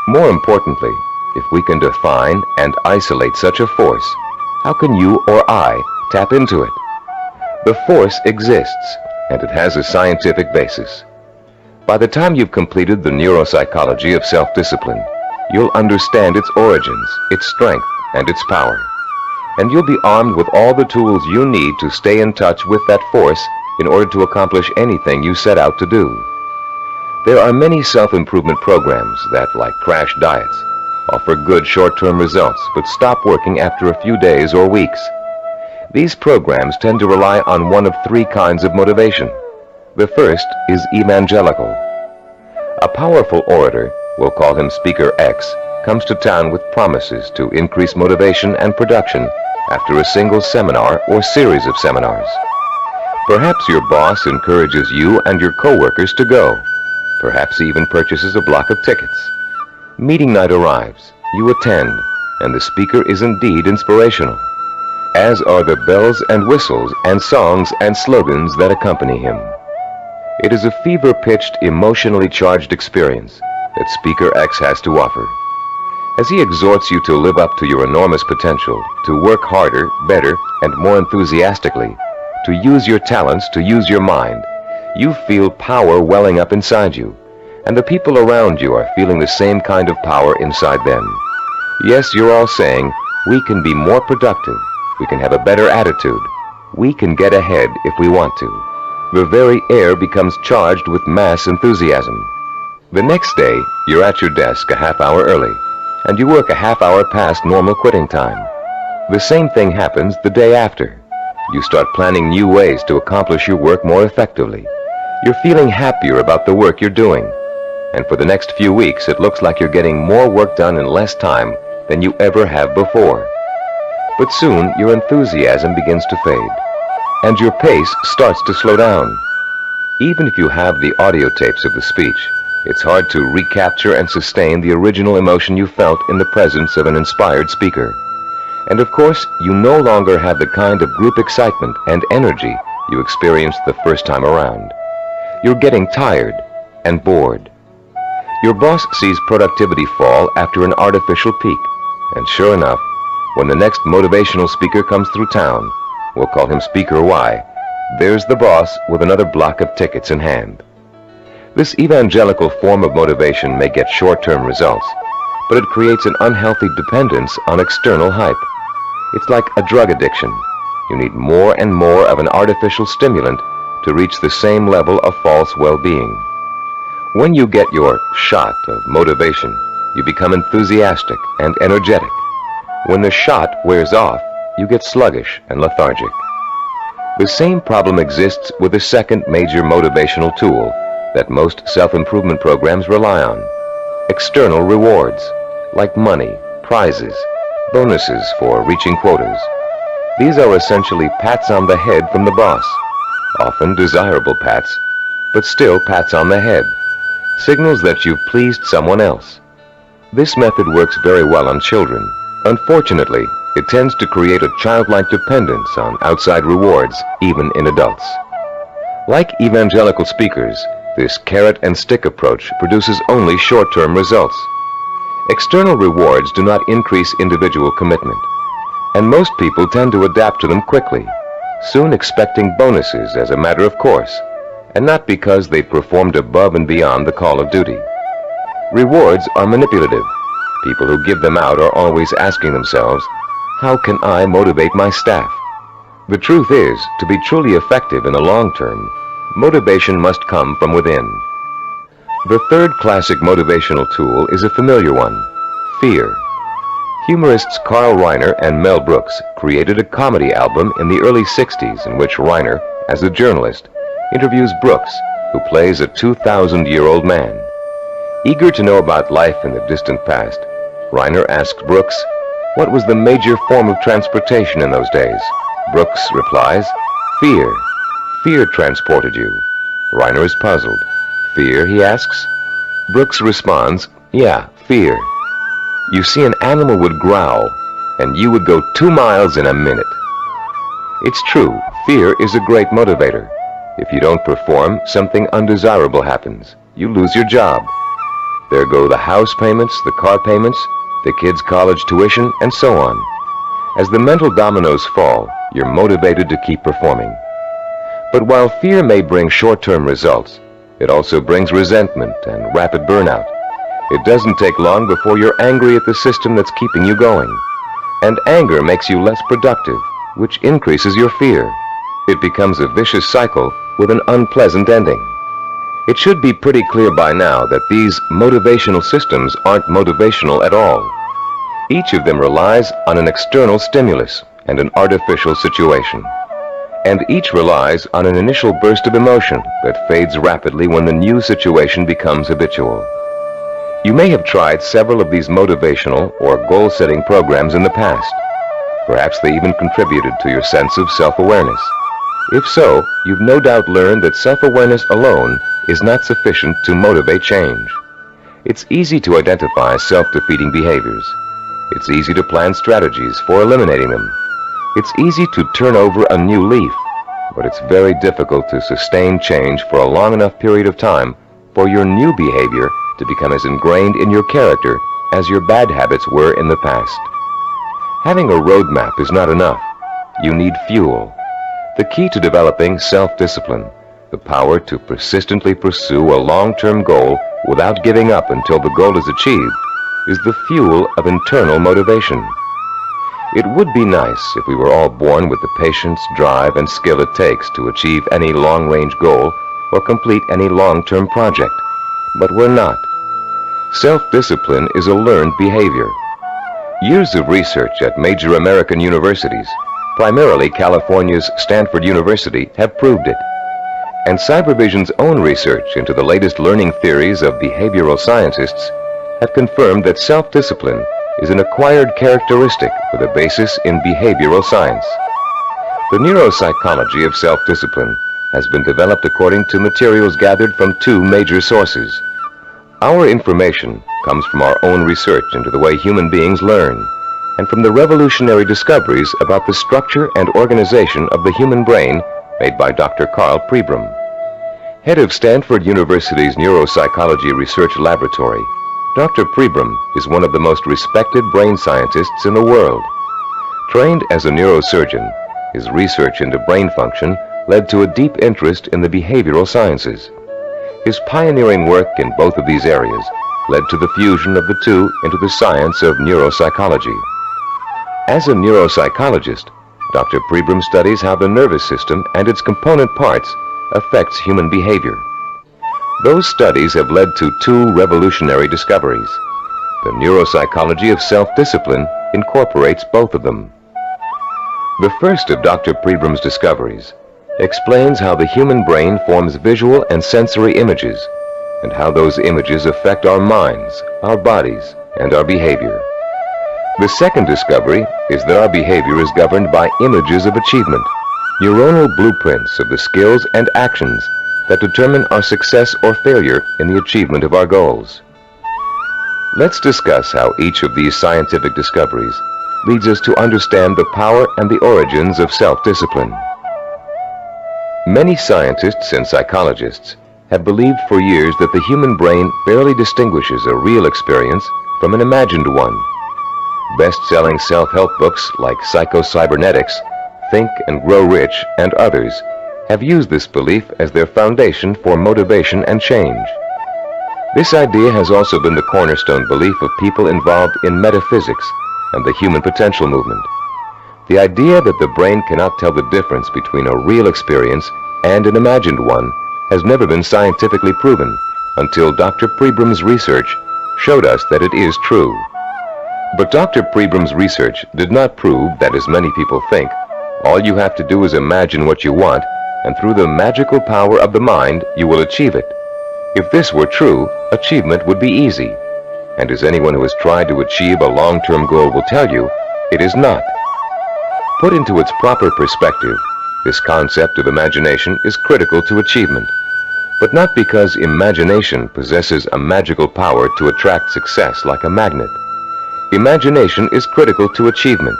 More importantly, if we can define and isolate such a force, how can you or I tap into it? The force exists, and it has a scientific basis. By the time you've completed the neuropsychology of self-discipline, you'll understand its origins, its strength, and its power. And you'll be armed with all the tools you need to stay in touch with that force in order to accomplish anything you set out to do. There are many self-improvement programs that, like crash diets, offer good short-term results but stop working after a few days or weeks. These programs tend to rely on one of three kinds of motivation. The first is evangelical. A powerful orator, we'll call him Speaker X, comes to town with promises to increase motivation and production after a single seminar or series of seminars. Perhaps your boss encourages you and your coworkers to go. Perhaps he even purchases a block of tickets. Meeting night arrives, you attend, and the speaker is indeed inspirational, as are the bells and whistles and songs and slogans that accompany him. It is a fever-pitched, emotionally charged experience that Speaker X has to offer. As he exhorts you to live up to your enormous potential, to work harder, better, and more enthusiastically, to use your talents, to use your mind, you feel power welling up inside you, and the people around you are feeling the same kind of power inside them. Yes, you're all saying, we can be more productive, we can have a better attitude, we can get ahead if we want to. The very air becomes charged with mass enthusiasm. The next day, you're at your desk a half hour early, and you work a half hour past normal quitting time. The same thing happens the day after. You start planning new ways to accomplish your work more effectively. You're feeling happier about the work you're doing. And for the next few weeks, it looks like you're getting more work done in less time than you ever have before. But soon, your enthusiasm begins to fade, and your pace starts to slow down. Even if you have the audio tapes of the speech, it's hard to recapture and sustain the original emotion you felt in the presence of an inspired speaker. And of course, you no longer have the kind of group excitement and energy you experienced the first time around. You're getting tired and bored. Your boss sees productivity fall after an artificial peak, and sure enough, when the next motivational speaker comes through town, we'll call him Speaker Y, there's the boss with another block of tickets in hand. This evangelical form of motivation may get short-term results, but it creates an unhealthy dependence on external hype. It's like a drug addiction. You need more and more of an artificial stimulant to reach the same level of false well-being. When you get your shot of motivation, you become enthusiastic and energetic. When the shot wears off, you get sluggish and lethargic. The same problem exists with the second major motivational tool, that most self-improvement programs rely on. External rewards, like money, prizes, bonuses for reaching quotas. These are essentially pats on the head from the boss, often desirable pats, but still pats on the head, signals that you've pleased someone else. This method works very well on children. Unfortunately, it tends to create a childlike dependence on outside rewards, even in adults. Like evangelical speakers, this carrot and stick approach produces only short-term results. External rewards do not increase individual commitment, and most people tend to adapt to them quickly, soon expecting bonuses as a matter of course, and not because they performed above and beyond the call of duty. Rewards are manipulative. People who give them out are always asking themselves, how can I motivate my staff? The truth is, to be truly effective in the long term, motivation must come from within. The third classic motivational tool is a familiar one, fear. Humorists Carl Reiner and Mel Brooks created a comedy album in the early 60s in which Reiner, as a journalist, interviews Brooks, who plays a 2,000-year-old man. Eager to know about life in the distant past, Reiner asks Brooks, what was the major form of transportation in those days? Brooks replies, fear. Fear transported you. Reiner is puzzled. Fear, he asks? Brooks responds, yeah, fear. You see, an animal would growl, and you would go 2 miles in a minute. It's true, fear is a great motivator. If you don't perform, something undesirable happens. You lose your job. There go the house payments, the car payments, the kids' college tuition, and so on. As the mental dominoes fall, you're motivated to keep performing. But while fear may bring short-term results, it also brings resentment and rapid burnout. It doesn't take long before you're angry at the system that's keeping you going. And anger makes you less productive, which increases your fear. It becomes a vicious cycle with an unpleasant ending. It should be pretty clear by now that these motivational systems aren't motivational at all. Each of them relies on an external stimulus and an artificial situation. And each relies on an initial burst of emotion that fades rapidly when the new situation becomes habitual. You may have tried several of these motivational or goal-setting programs in the past. Perhaps they even contributed to your sense of self-awareness. If so, you've no doubt learned that self-awareness alone is not sufficient to motivate change. It's easy to identify self-defeating behaviors. It's easy to plan strategies for eliminating them. It's easy to turn over a new leaf, but it's very difficult to sustain change for a long enough period of time for your new behavior to become as ingrained in your character as your bad habits were in the past. Having a roadmap is not enough. You need fuel. The key to developing self-discipline, the power to persistently pursue a long-term goal without giving up until the goal is achieved, is the fuel of internal motivation. It would be nice if we were all born with the patience, drive, and skill it takes to achieve any long-range goal or complete any long-term project, but we're not. Self-discipline is a learned behavior. Years of research at major American universities, primarily California's Stanford University, have proved it. And Cybervision's own research into the latest learning theories of behavioral scientists have confirmed that self-discipline is an acquired characteristic with a basis in behavioral science. The neuropsychology of self-discipline has been developed according to materials gathered from 2 major sources. Our information comes from our own research into the way human beings learn, and from the revolutionary discoveries about the structure and organization of the human brain made by Dr. Carl Pribram. Head of Stanford University's Neuropsychology Research Laboratory, Dr. Pribram is one of the most respected brain scientists in the world. Trained as a neurosurgeon, his research into brain function led to a deep interest in the behavioral sciences. His pioneering work in both of these areas led to the fusion of the two into the science of neuropsychology. As a neuropsychologist, Dr. Pribram studies how the nervous system and its component parts affects human behavior. Those studies have led to 2 revolutionary discoveries. The neuropsychology of self-discipline incorporates both of them. The first of Dr. Pribram's discoveries, explains how the human brain forms visual and sensory images, and how those images affect our minds, our bodies, and our behavior. The second discovery is that our behavior is governed by images of achievement, neuronal blueprints of the skills and actions that determine our success or failure in the achievement of our goals. Let's discuss how each of these scientific discoveries leads us to understand the power and the origins of self-discipline. Many scientists and psychologists have believed for years that the human brain barely distinguishes a real experience from an imagined one. Best-selling self-help books like Psycho-Cybernetics, Think and Grow Rich, and others have used this belief as their foundation for motivation and change. This idea has also been the cornerstone belief of people involved in metaphysics and the human potential movement. The idea that the brain cannot tell the difference between a real experience and an imagined one has never been scientifically proven until Dr. Pribram's research showed us that it is true. But Dr. Pribram's research did not prove that, as many people think, all you have to do is imagine what you want, and through the magical power of the mind, you will achieve it. If this were true, achievement would be easy. And as anyone who has tried to achieve a long-term goal will tell you, it is not. Put into its proper perspective, this concept of imagination is critical to achievement, but not because imagination possesses a magical power to attract success like a magnet. Imagination is critical to achievement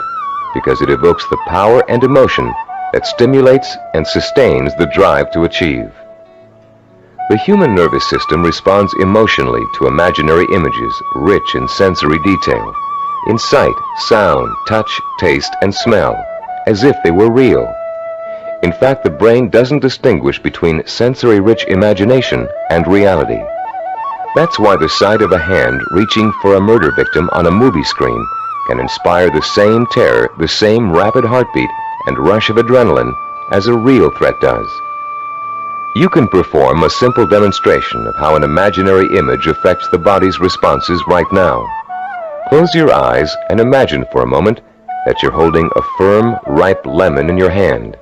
because it evokes the power and emotion that stimulates and sustains the drive to achieve. The human nervous system responds emotionally to imaginary images rich in sensory detail, in sight, sound, touch, taste, and smell, as if they were real. In fact, the brain doesn't distinguish between sensory-rich imagination and reality. That's why the sight of a hand reaching for a murder victim on a movie screen can inspire the same terror, the same rapid heartbeat, and rush of adrenaline as a real threat does. You can perform a simple demonstration of how an imaginary image affects the body's responses right now. Close your eyes and imagine for a moment that you're holding a firm, ripe lemon in your hand.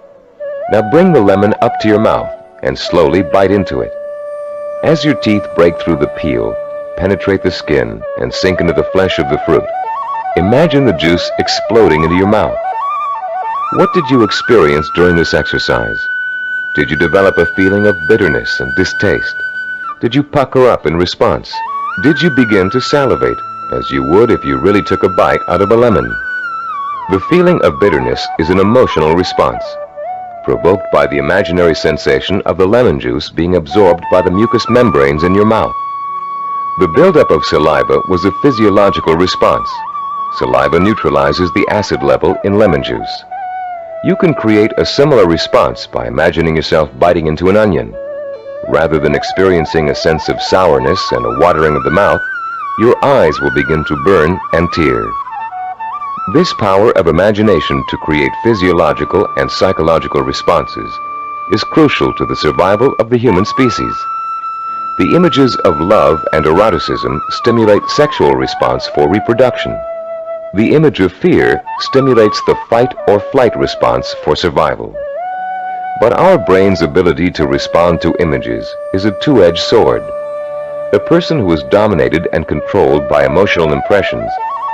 Now bring the lemon up to your mouth and slowly bite into it. As your teeth break through the peel, penetrate the skin, and sink into the flesh of the fruit, imagine the juice exploding into your mouth. What did you experience during this exercise? Did you develop a feeling of bitterness and distaste? Did you pucker up in response? Did you begin to salivate, as you would if you really took a bite out of a lemon? The feeling of bitterness is an emotional response, provoked by the imaginary sensation of the lemon juice being absorbed by the mucous membranes in your mouth. The buildup of saliva was a physiological response. Saliva neutralizes the acid level in lemon juice. You can create a similar response by imagining yourself biting into an onion. Rather than experiencing a sense of sourness and a watering of the mouth, your eyes will begin to burn and tear. This power of imagination to create physiological and psychological responses is crucial to the survival of the human species. The images of love and eroticism stimulate sexual response for reproduction. The image of fear stimulates the fight or flight response for survival. But our brain's ability to respond to images is a two-edged sword. The person who is dominated and controlled by emotional impressions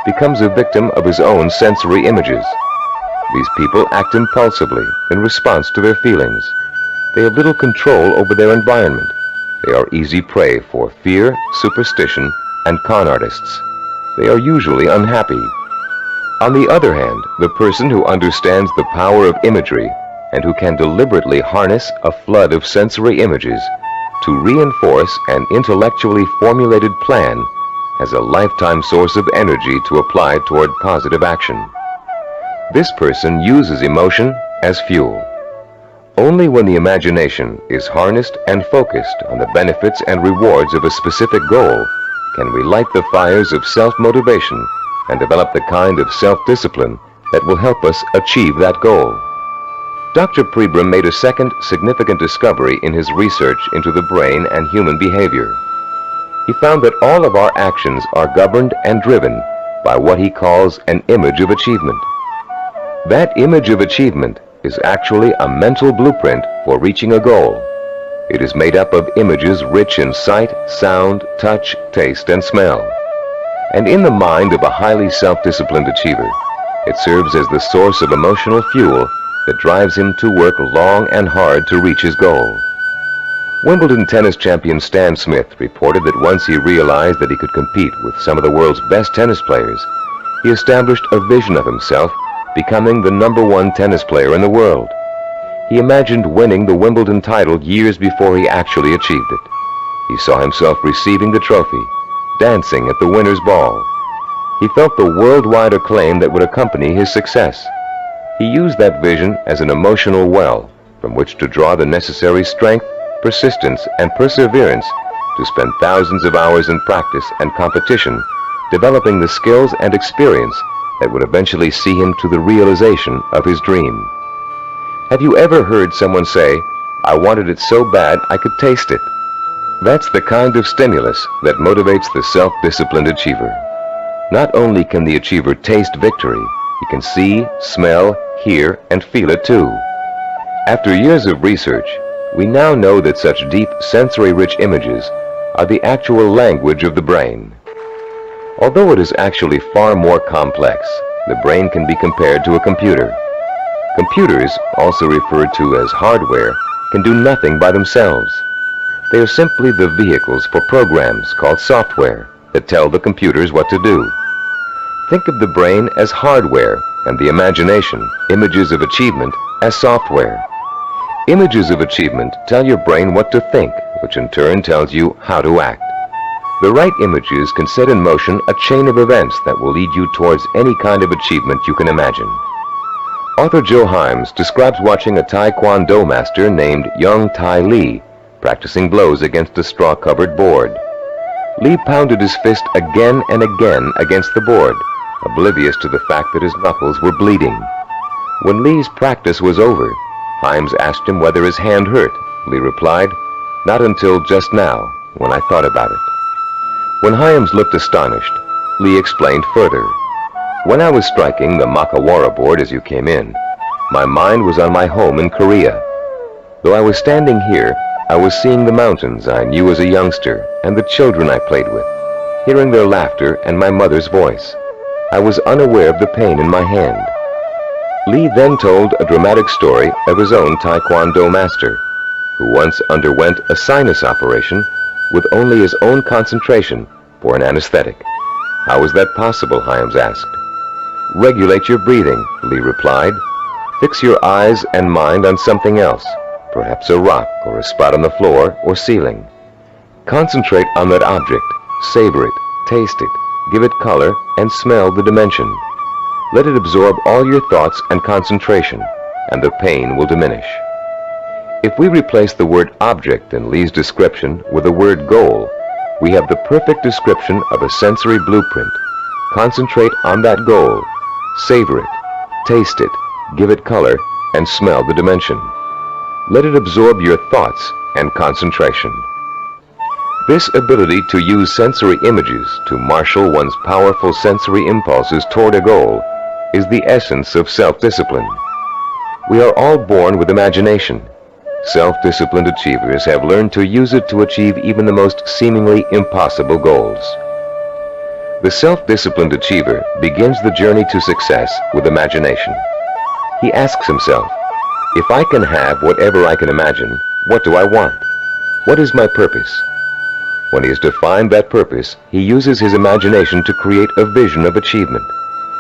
becomes a victim of his own sensory images. These people act impulsively in response to their feelings. They have little control over their environment. They are easy prey for fear, superstition, and con artists. They are usually unhappy. On the other hand, the person who understands the power of imagery and who can deliberately harness a flood of sensory images to reinforce an intellectually formulated plan has a lifetime source of energy to apply toward positive action. This person uses emotion as fuel. Only when the imagination is harnessed and focused on the benefits and rewards of a specific goal can we light the fires of self-motivation and develop the kind of self-discipline that will help us achieve that goal. Dr. Pribram made a second significant discovery in his research into the brain and human behavior. He found that all of our actions are governed and driven by what he calls an image of achievement. That image of achievement is actually a mental blueprint for reaching a goal. It is made up of images rich in sight, sound, touch, taste, and smell. And in the mind of a highly self-disciplined achiever, it serves as the source of emotional fuel that drives him to work long and hard to reach his goal. Wimbledon tennis champion Stan Smith reported that once he realized that he could compete with some of the world's best tennis players, he established a vision of himself becoming the #1 tennis player in the world. He imagined winning the Wimbledon title years before he actually achieved it. He saw himself receiving the trophy, dancing at the winner's ball. He felt the worldwide acclaim that would accompany his success. He used that vision as an emotional well from which to draw the necessary strength, persistence, and perseverance to spend thousands of hours in practice and competition, developing the skills and experience that would eventually see him to the realization of his dream. Have you ever heard someone say, "I wanted it so bad I could taste it"? That's the kind of stimulus that motivates the self-disciplined achiever. Not only can the achiever taste victory, he can see, smell, hear, and feel it too. After years of research, we now know that such deep, sensory-rich images are the actual language of the brain. Although it is actually far more complex, the brain can be compared to a computer. Computers, also referred to as hardware, can do nothing by themselves. They are simply the vehicles for programs called software that tell the computers what to do. Think of the brain as hardware and the imagination, images of achievement, as software. Images of achievement tell your brain what to think, which in turn tells you how to act. The right images can set in motion a chain of events that will lead you towards any kind of achievement you can imagine. Author Joe Himes describes watching a Taekwondo master named Young Tai Lee practicing blows against a straw-covered board. Lee pounded his fist again and again against the board, oblivious to the fact that his knuckles were bleeding. When Lee's practice was over, Himes asked him whether his hand hurt. Lee replied, "Not until just now, when I thought about it." When Himes looked astonished, Lee explained further, "When I was striking the Makawara board as you came in, my mind was on my home in Korea. Though I was standing here, I was seeing the mountains I knew as a youngster and the children I played with, hearing their laughter and my mother's voice. I was unaware of the pain in my hand." Lee then told a dramatic story of his own Taekwondo master, who once underwent a sinus operation with only his own concentration for an anesthetic. "How was that possible?" Himes asked. "Regulate your breathing," Lee replied. "Fix your eyes and mind on something else, perhaps a rock or a spot on the floor or ceiling. Concentrate on that object, savor it, taste it, give it color, and smell the dimension. Let it absorb all your thoughts and concentration, and the pain will diminish." If we replace the word object in Lee's description with the word goal, we have the perfect description of a sensory blueprint. Concentrate on that goal, savor it, taste it, give it color, and smell the dimension. Let it absorb your thoughts and concentration. This ability to use sensory images to marshal one's powerful sensory impulses toward a goal is the essence of self-discipline. We are all born with imagination. Self-disciplined achievers have learned to use it to achieve even the most seemingly impossible goals. The self-disciplined achiever begins the journey to success with imagination. He asks himself, "If I can have whatever I can imagine, what do I want? What is my purpose?" When he has defined that purpose, he uses his imagination to create a vision of achievement,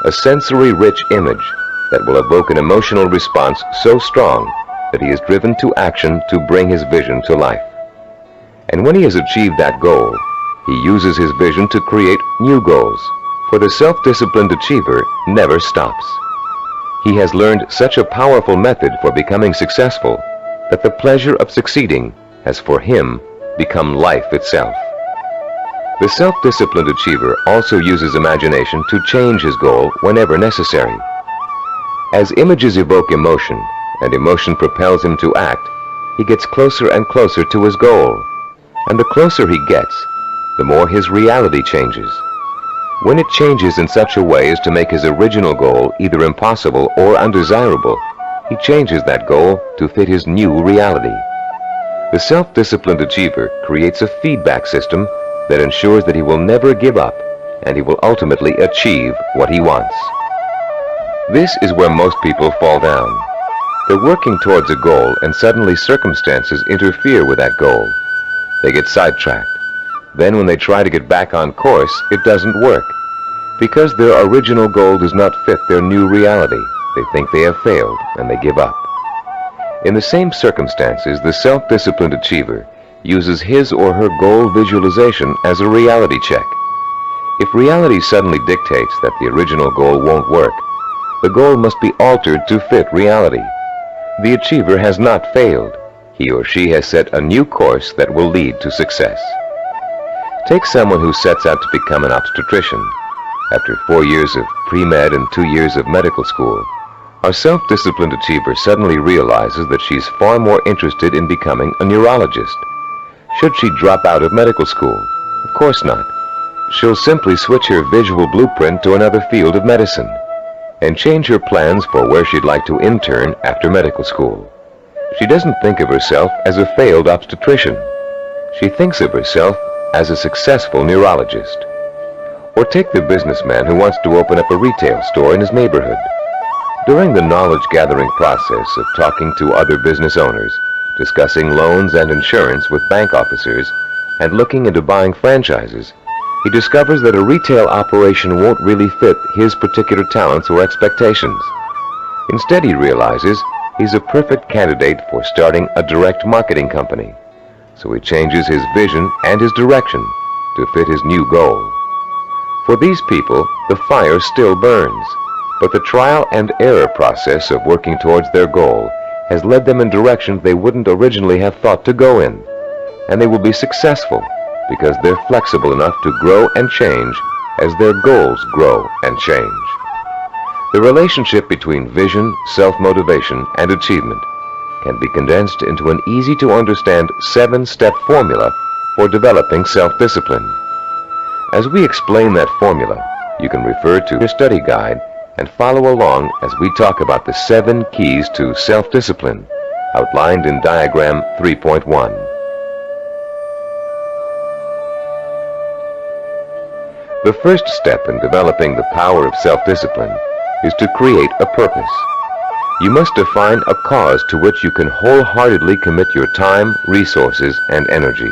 a sensory-rich image that will evoke an emotional response so strong that he is driven to action to bring his vision to life. And when he has achieved that goal, he uses his vision to create new goals, for the self-disciplined achiever never stops. He has learned such a powerful method for becoming successful that the pleasure of succeeding has for him become life itself. The self-disciplined achiever also uses imagination to change his goal whenever necessary. As images evoke emotion, and emotion propels him to act, he gets closer and closer to his goal. And the closer he gets, the more his reality changes. When it changes in such a way as to make his original goal either impossible or undesirable, he changes that goal to fit his new reality. The self-disciplined achiever creates a feedback system that ensures that he will never give up and he will ultimately achieve what he wants. This is where most people fall down. They're working towards a goal and suddenly circumstances interfere with that goal. They get sidetracked. Then when they try to get back on course, it doesn't work. Because their original goal does not fit their new reality, they think they have failed and they give up. In the same circumstances, the self-disciplined achiever uses his or her goal visualization as a reality check. If reality suddenly dictates that the original goal won't work, the goal must be altered to fit reality. The achiever has not failed. He or she has set a new course that will lead to success. Take someone who sets out to become an obstetrician. After 4 years of pre-med and 2 years of medical school, our self-disciplined achiever suddenly realizes that she's far more interested in becoming a neurologist. Should she drop out of medical school? Of course not. She'll simply switch her visual blueprint to another field of medicine and change her plans for where she'd like to intern after medical school. She doesn't think of herself as a failed obstetrician. She thinks of herself as a successful neurologist. Or take the businessman who wants to open up a retail store in his neighborhood. During the knowledge-gathering process of talking to other business owners, discussing loans and insurance with bank officers, and looking into buying franchises, he discovers that a retail operation won't really fit his particular talents or expectations. Instead, he realizes he's a perfect candidate for starting a direct marketing company. So he changes his vision and his direction to fit his new goal. For these people, the fire still burns, but the trial and error process of working towards their goal has led them in directions they wouldn't originally have thought to go in, and they will be successful because they're flexible enough to grow and change as their goals grow and change. The relationship between vision, self-motivation, and achievement can be condensed into an easy-to-understand 7-step formula for developing self-discipline. As we explain that formula, you can refer to your study guide and follow along as we talk about the 7 keys to self-discipline outlined in diagram 3.1. The first step in developing the power of self-discipline is to create a purpose. You must define a cause to which you can wholeheartedly commit your time, resources, and energy.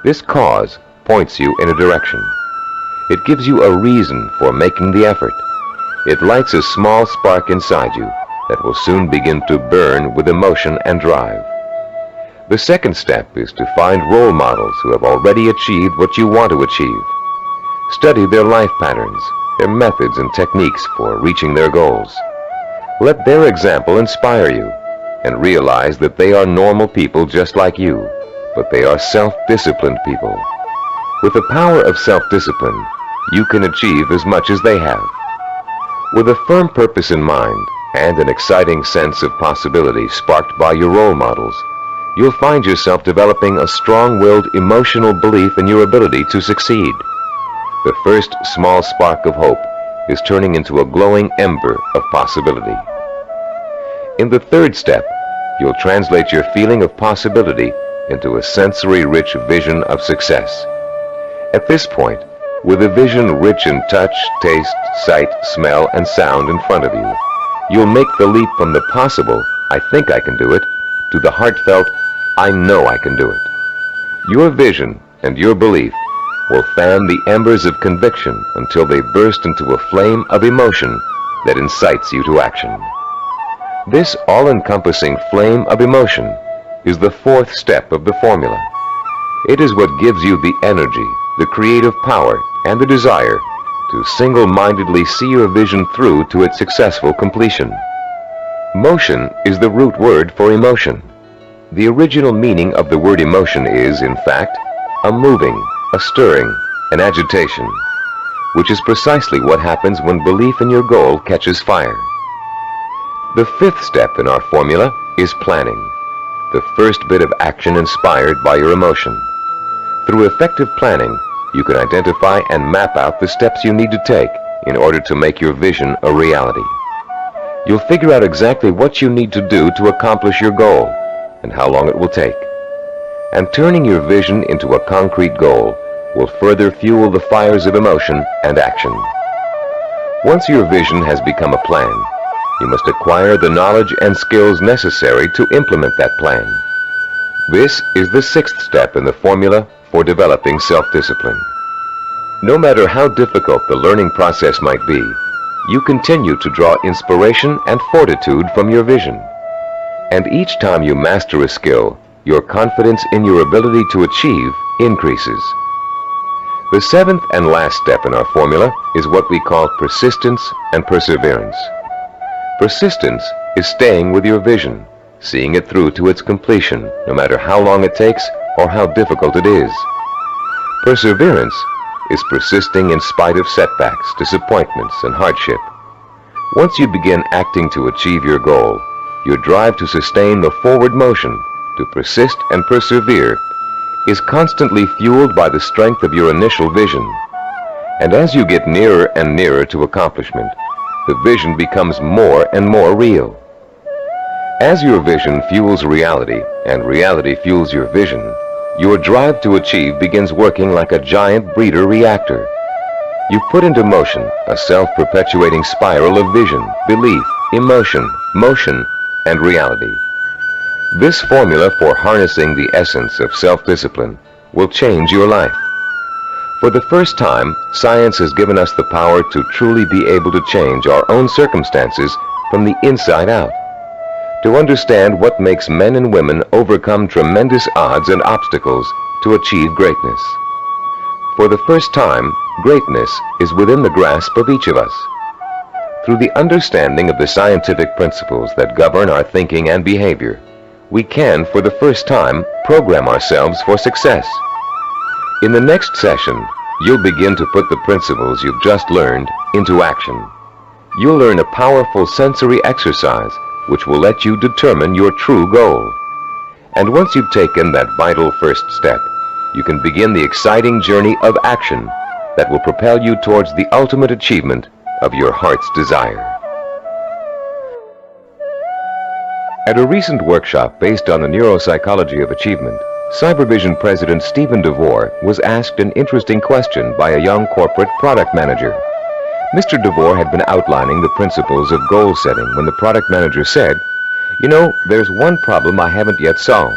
This cause points you in a direction. It gives you a reason for making the effort. It lights a small spark inside you that will soon begin to burn with emotion and drive. The second step is to find role models who have already achieved what you want to achieve. Study their life patterns, their methods and techniques for reaching their goals. Let their example inspire you, and realize that they are normal people just like you, but they are self-disciplined people. With the power of self-discipline, you can achieve as much as they have. With a firm purpose in mind and an exciting sense of possibility sparked by your role models, you'll find yourself developing a strong-willed emotional belief in your ability to succeed. The first small spark of hope is turning into a glowing ember of possibility. In the third step, you'll translate your feeling of possibility into a sensory-rich vision of success. At this point, with a vision rich in touch, taste, sight, smell, and sound in front of you, you'll make the leap from the possible, I think I can do it, to the heartfelt, I know I can do it. Your vision and your belief will fan the embers of conviction until they burst into a flame of emotion that incites you to action. This all-encompassing flame of emotion is the fourth step of the formula. It is what gives you the energy, the creative power, and the desire to single-mindedly see your vision through to its successful completion. Motion is the root word for emotion. The original meaning of the word emotion is, in fact, a moving, a stirring, an agitation, which is precisely what happens when belief in your goal catches fire. The fifth step in our formula is planning, the first bit of action inspired by your emotion. Through effective planning, you can identify and map out the steps you need to take in order to make your vision a reality. You'll figure out exactly what you need to do to accomplish your goal and how long it will take. And turning your vision into a concrete goal will further fuel the fires of emotion and action. Once your vision has become a plan, you must acquire the knowledge and skills necessary to implement that plan. This is the 6th step in the formula for developing self-discipline. No matter how difficult the learning process might be, you continue to draw inspiration and fortitude from your vision. And each time you master a skill, your confidence in your ability to achieve increases. The 7th and last step in our formula is what we call persistence and perseverance. Persistence is staying with your vision, seeing it through to its completion, no matter how long it takes or how difficult it is. Perseverance is persisting in spite of setbacks, disappointments, and hardship. Once you begin acting to achieve your goal, your drive to sustain the forward motion, to persist and persevere, is constantly fueled by the strength of your initial vision. And as you get nearer and nearer to accomplishment, the vision becomes more and more real. As your vision fuels reality, and reality fuels your vision, your drive to achieve begins working like a giant breeder reactor. You put into motion a self-perpetuating spiral of vision, belief, emotion, motion, and reality. This formula for harnessing the essence of self-discipline will change your life. For the first time, science has given us the power to truly be able to change our own circumstances from the inside out. To understand what makes men and women overcome tremendous odds and obstacles to achieve greatness. For the first time, greatness is within the grasp of each of us. Through the understanding of the scientific principles that govern our thinking and behavior, we can, for the first time, program ourselves for success. In the next session, you'll begin to put the principles you've just learned into action. You'll learn a powerful sensory exercise which will let you determine your true goal. And once you've taken that vital first step, you can begin the exciting journey of action that will propel you towards the ultimate achievement of your heart's desire. At a recent workshop based on the neuropsychology of achievement, Cybervision President Stephen DeVore was asked an interesting question by a young corporate product manager. Mr. DeVore had been outlining the principles of goal setting when the product manager said, "You know, there's one problem I haven't yet solved.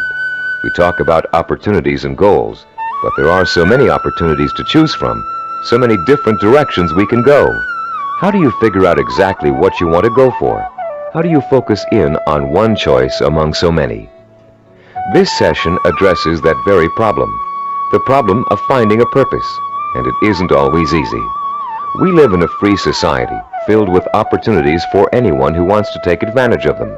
We talk about opportunities and goals, but there are so many opportunities to choose from, so many different directions we can go. How do you figure out exactly what you want to go for? How do you focus in on one choice among so many?" This session addresses that very problem, the problem of finding a purpose, and it isn't always easy. We live in a free society filled with opportunities for anyone who wants to take advantage of them.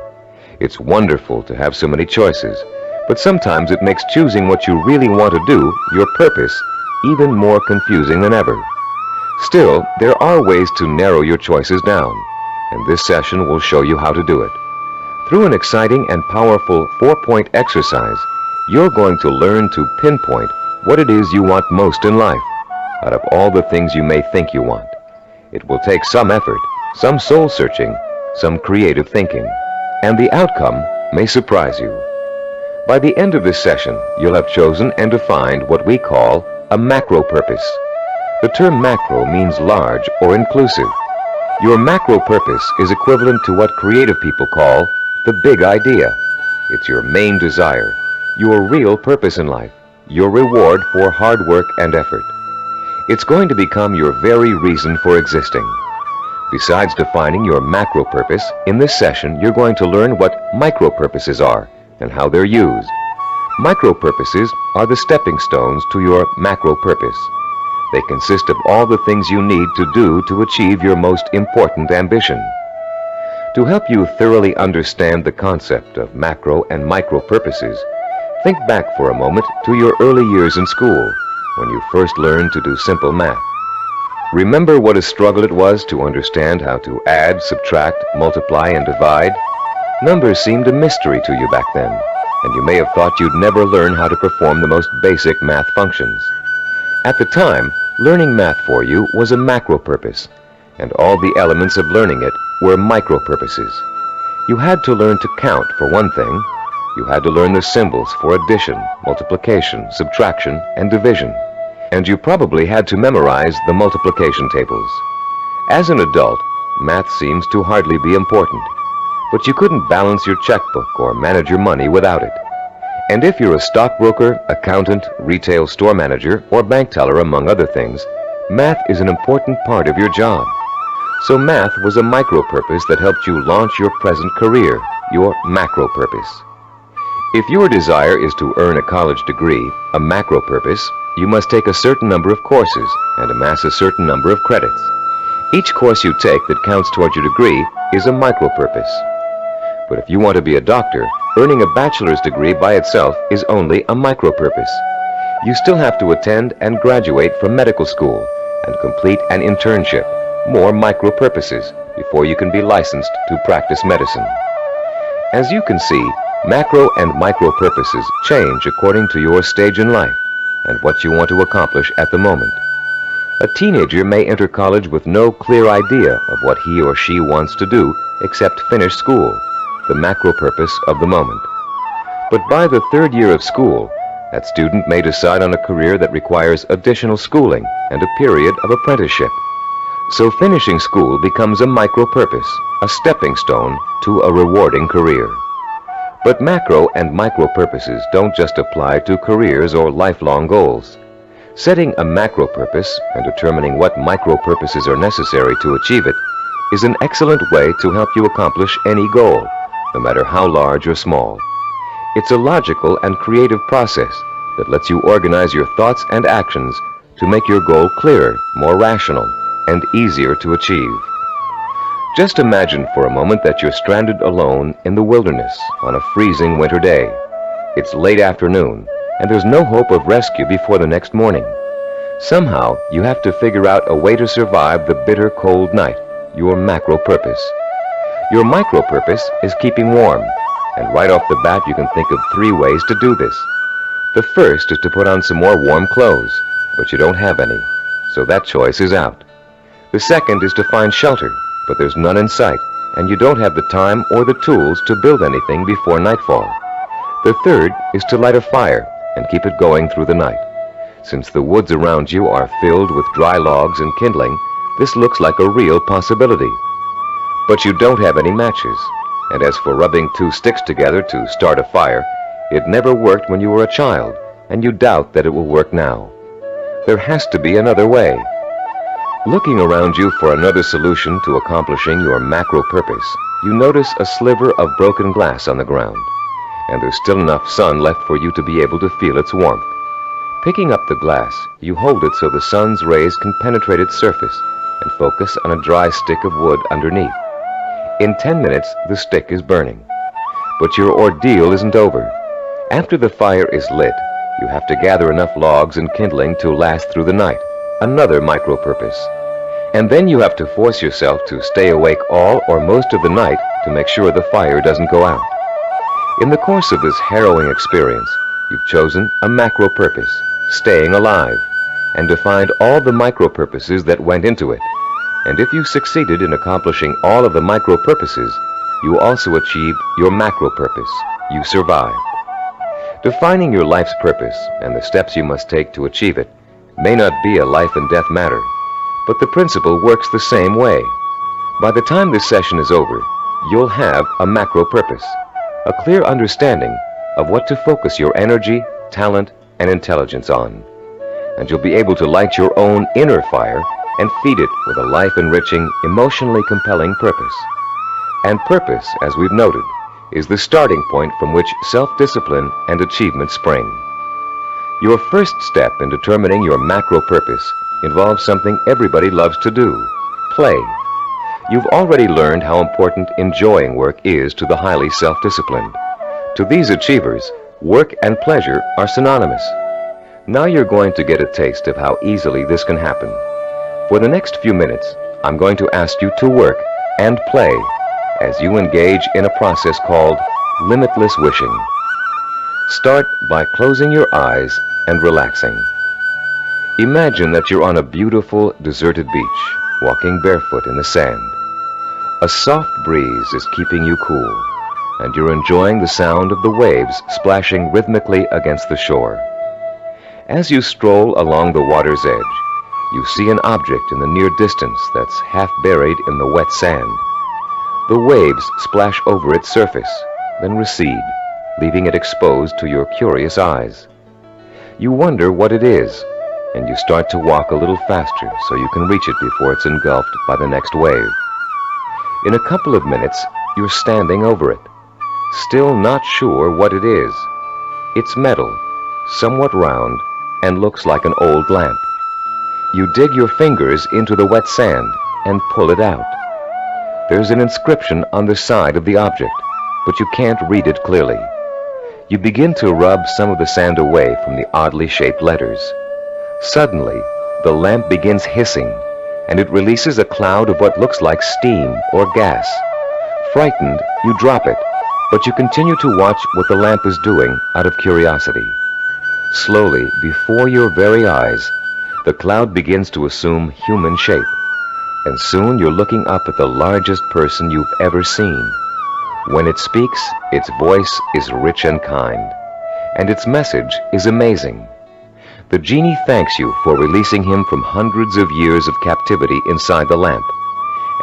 It's wonderful to have so many choices, but sometimes it makes choosing what you really want to do, your purpose, even more confusing than ever. Still, there are ways to narrow your choices down, and this session will show you how to do it. Through an exciting and powerful 4-point exercise, you're going to learn to pinpoint what it is you want most in life, out of all the things you may think you want. It will take some effort, some soul-searching, some creative thinking, and the outcome may surprise you. By the end of this session, you'll have chosen and defined what we call a macro purpose. The term macro means large or inclusive. Your macro purpose is equivalent to what creative people call the big idea. It's your main desire, your real purpose in life, your reward for hard work and effort. It's going to become your very reason for existing. Besides defining your macro purpose, in this session you're going to learn what micro purposes are and how they're used. Micro purposes are the stepping stones to your macro purpose. They consist of all the things you need to do to achieve your most important ambition. To help you thoroughly understand the concept of macro and micro purposes, think back for a moment to your early years in school, when you first learned to do simple math. Remember what a struggle it was to understand how to add, subtract, multiply, and divide? Numbers seemed a mystery to you back then, and you may have thought you'd never learn how to perform the most basic math functions. At the time, learning math for you was a macro purpose. and all the elements of learning it were micro-purposes. You had to learn to count, for one thing. You had to learn the symbols for addition, multiplication, subtraction, and division. And you probably had to memorize the multiplication tables. As an adult, math seems to hardly be important, but you couldn't balance your checkbook or manage your money without it. And if you're a stockbroker, accountant, retail store manager, or bank teller, among other things, math is an important part of your job. So math was a micro-purpose that helped you launch your present career, your macro-purpose. If your desire is to earn a college degree, a macro-purpose, you must take a certain number of courses and amass a certain number of credits. Each course you take that counts towards your degree is a micro-purpose. But if you want to be a doctor, earning a bachelor's degree by itself is only a micro-purpose. You still have to attend and graduate from medical school and complete an internship, more micro-purposes, before you can be licensed to practice medicine. As you can see, macro and micro-purposes change according to your stage in life and what you want to accomplish at the moment. A teenager may enter college with no clear idea of what he or she wants to do except finish school, the macro-purpose of the moment. But by the third year of school, that student may decide on a career that requires additional schooling and a period of apprenticeship. So finishing school becomes a micro-purpose, a stepping stone to a rewarding career. But macro and micro-purposes don't just apply to careers or lifelong goals. Setting a macro-purpose and determining what micro-purposes are necessary to achieve it is an excellent way to help you accomplish any goal, no matter how large or small. It's a logical and creative process that lets you organize your thoughts and actions to make your goal clearer, more rational, and easier to achieve. Just imagine for a moment that you're stranded alone in the wilderness on a freezing winter day. It's late afternoon, and there's no hope of rescue before the next morning. Somehow, you have to figure out a way to survive the bitter cold night, your macro-purpose. Your micro-purpose is keeping warm, and right off the bat you can think of 3 ways to do this. The first is to put on some more warm clothes, but you don't have any, so that choice is out. The second is to find shelter, but there's none in sight, and you don't have the time or the tools to build anything before nightfall. The third is to light a fire and keep it going through the night. Since the woods around you are filled with dry logs and kindling, this looks like a real possibility. But you don't have any matches, and as for rubbing 2 sticks together to start a fire, it never worked when you were a child, and you doubt that it will work now. There has to be another way. Looking around you for another solution to accomplishing your macro purpose, you notice a sliver of broken glass on the ground, and there's still enough sun left for you to be able to feel its warmth. Picking up the glass, you hold it so the sun's rays can penetrate its surface and focus on a dry stick of wood underneath. In 10 minutes, the stick is burning. But your ordeal isn't over. After the fire is lit, you have to gather enough logs and kindling to last through the night, another micro-purpose. And then you have to force yourself to stay awake all or most of the night to make sure the fire doesn't go out. In the course of this harrowing experience, you've chosen a macro-purpose, staying alive, and defined all the micro-purposes that went into it. And if you succeeded in accomplishing all of the micro-purposes, you also achieved your macro-purpose. You survived. Defining your life's purpose and the steps you must take to achieve it may not be a life and death matter, but the principle works the same way. By the time this session is over, you'll have a macro-purpose, a clear understanding of what to focus your energy, talent, and intelligence on. And you'll be able to light your own inner fire and feed it with a life-enriching, emotionally compelling purpose. And purpose, as we've noted, is the starting point from which self-discipline and achievement spring. Your first step in determining your macro purpose involves something everybody loves to do: play. You've already learned how important enjoying work is to the highly self-disciplined. To these achievers, work and pleasure are synonymous. Now you're going to get a taste of how easily this can happen. For the next few minutes, I'm going to ask you to work and play as you engage in a process called limitless wishing. Start by closing your eyes and relaxing. Imagine that you're on a beautiful, deserted beach. walking barefoot in the sand. A soft breeze is keeping you cool, and you're enjoying the sound of the waves splashing rhythmically against the shore. As you stroll along the water's edge, you see an object in the near distance that's half buried in the wet sand. The waves splash over its surface, then recede, leaving it exposed to your curious eyes. You wonder what it is, and you start to walk a little faster so you can reach it before it's engulfed by the next wave. In a couple of minutes, you're standing over it, still not sure what it is. It's metal, somewhat round, and looks like an old lamp. You dig your fingers into the wet sand and pull it out. There's an inscription on the side of the object, but you can't read it clearly. You begin to rub some of the sand away from the oddly shaped letters. Suddenly, the lamp begins hissing, and it releases a cloud of what looks like steam or gas. Frightened, you drop it, but you continue to watch what the lamp is doing out of curiosity. Slowly, before your very eyes, the cloud begins to assume human shape, and soon you're looking up at the largest person you've ever seen. When it speaks, its voice is rich and kind, and its message is amazing. The genie thanks you for releasing him from hundreds of years of captivity inside the lamp,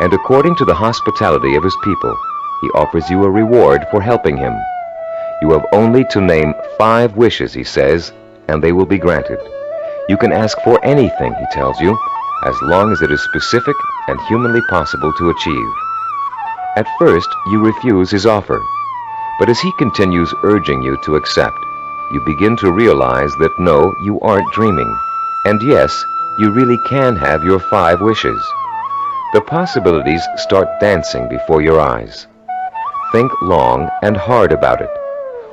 and according to the hospitality of his people, he offers you a reward for helping him. You have only to name 5 wishes, he says, and they will be granted. You can ask for anything, he tells you, as long as it is specific and humanly possible to achieve. At first, you refuse his offer, but as he continues urging you to accept, you begin to realize that no, you aren't dreaming, and yes, you really can have your 5 wishes. The possibilities start dancing before your eyes. Think long and hard about it.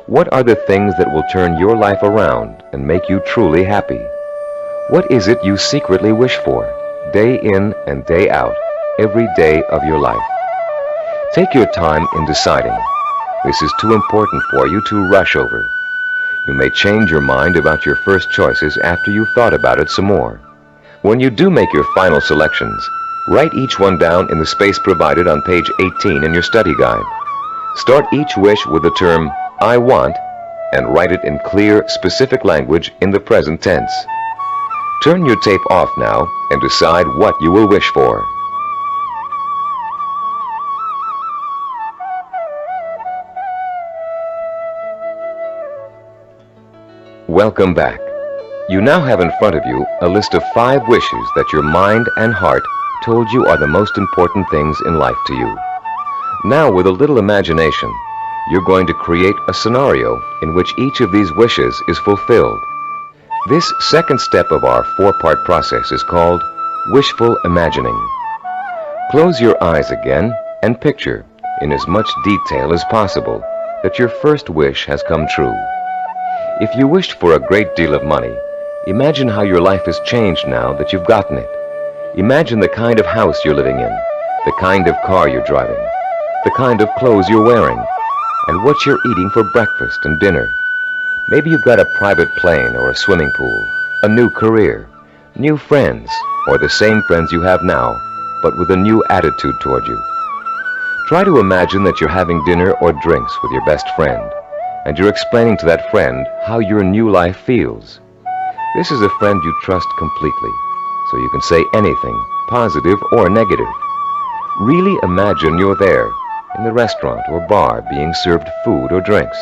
What are the things that will turn your life around and make you truly happy? What is it you secretly wish for, day in and day out, every day of your life? Take your time in deciding. This is too important for you to rush over. You may change your mind about your first choices after you've thought about it some more. When you do make your final selections, write each one down in the space provided on page 18 in your study guide. Start each wish with the term, I want, and write it in clear, specific language in the present tense. Turn your tape off now and decide what you will wish for. Welcome back. You now have in front of you a list of 5 wishes that your mind and heart told you are the most important things in life to you. Now, with a little imagination, you're going to create a scenario in which each of these wishes is fulfilled. This second step of our 4-part process is called wishful imagining. Close your eyes again and picture, in as much detail as possible, that your first wish has come true. If you wished for a great deal of money, imagine how your life has changed now that you've gotten it. Imagine the kind of house you're living in, the kind of car you're driving, the kind of clothes you're wearing, and what you're eating for breakfast and dinner. Maybe you've got a private plane or a swimming pool, a new career, new friends, or the same friends you have now, but with a new attitude toward you. Try to imagine that you're having dinner or drinks with your best friend, and you're explaining to that friend how your new life feels. This is a friend you trust completely, so you can say anything, positive or negative. Really imagine you're there, in the restaurant or bar being served food or drinks,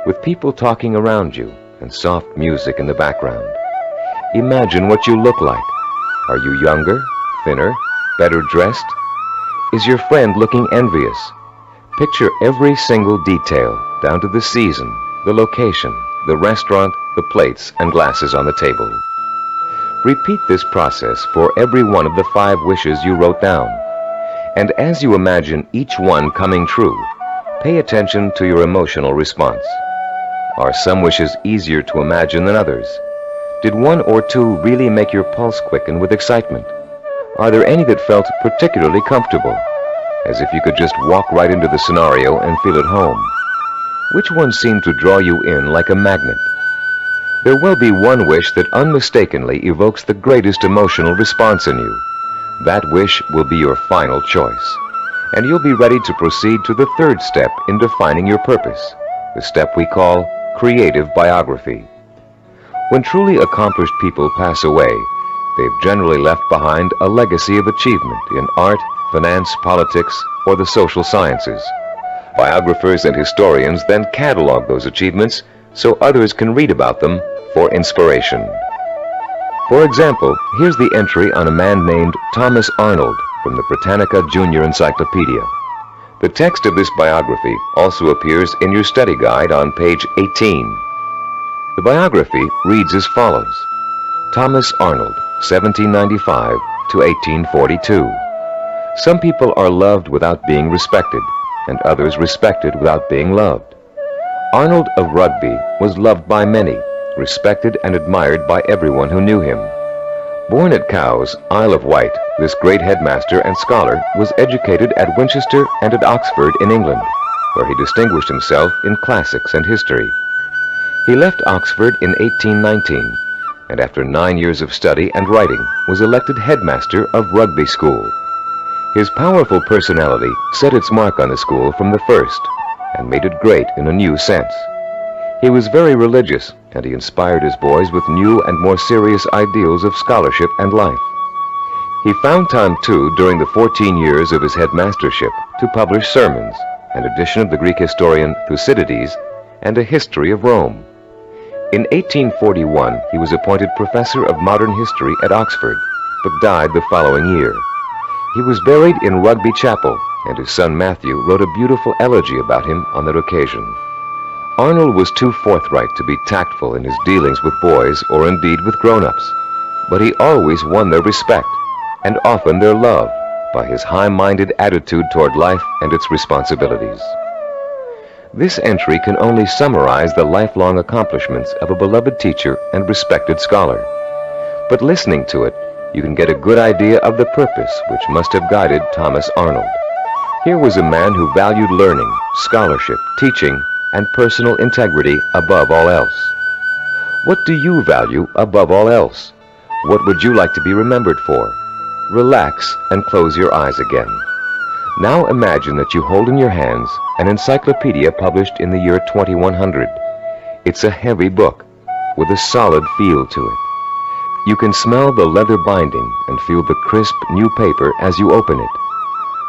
with people talking around you and soft music in the background. Imagine what you look like. Are you younger, thinner, better dressed? Is your friend looking envious? Picture every single detail, down to the season, the location, the restaurant, the plates and glasses on the table. Repeat this process for every one of the 5 wishes you wrote down. And as you imagine each one coming true, pay attention to your emotional response. Are some wishes easier to imagine than others? Did 1 or 2 really make your pulse quicken with excitement? Are there any that felt particularly comfortable, as if you could just walk right into the scenario and feel at home? Which one seemed to draw you in like a magnet? There will be one wish that unmistakably evokes the greatest emotional response in you. that wish will be your final choice, and you'll be ready to proceed to the third step in defining your purpose, the step we call creative biography. When truly accomplished people pass away, they've generally left behind a legacy of achievement in art, finance, politics, or the social sciences. Biographers and historians then catalog those achievements so others can read about them for inspiration. For example, here's the entry on a man named Thomas Arnold from the Britannica Junior Encyclopedia. The text of this biography also appears in your study guide on page 18. The biography reads as follows: Thomas Arnold, 1795 to 1842. Some people are loved without being respected, and others respected without being loved. Arnold of Rugby was loved by many, respected and admired by everyone who knew him. Born at Cowes, Isle of Wight, this great headmaster and scholar was educated at Winchester and at Oxford in England, where he distinguished himself in classics and history. He left Oxford in 1819, and after 9 years of study and writing, was elected headmaster of Rugby School. His powerful personality set its mark on the school from the first, and made it great in a new sense. He was very religious, and he inspired his boys with new and more serious ideals of scholarship and life. He found time, too, during the 14 years of his headmastership, to publish sermons, an edition of the Greek historian Thucydides, and a history of Rome. In 1841, he was appointed professor of modern history at Oxford, but died the following year. He was buried in Rugby Chapel, and his son Matthew wrote a beautiful elegy about him on that occasion. Arnold was too forthright to be tactful in his dealings with boys or indeed with grown-ups, but he always won their respect, and often their love, by his high-minded attitude toward life and its responsibilities. This entry can only summarize the lifelong accomplishments of a beloved teacher and respected scholar. But listening to it, you can get a good idea of the purpose which must have guided Thomas Arnold. Here was a man who valued learning, scholarship, teaching, and personal integrity above all else. What do you value above all else? What would you like to be remembered for? Relax and close your eyes again. Now imagine that you hold in your hands an encyclopedia published in the year 2100. It's a heavy book with a solid feel to it. You can smell the leather binding and feel the crisp new paper as you open it.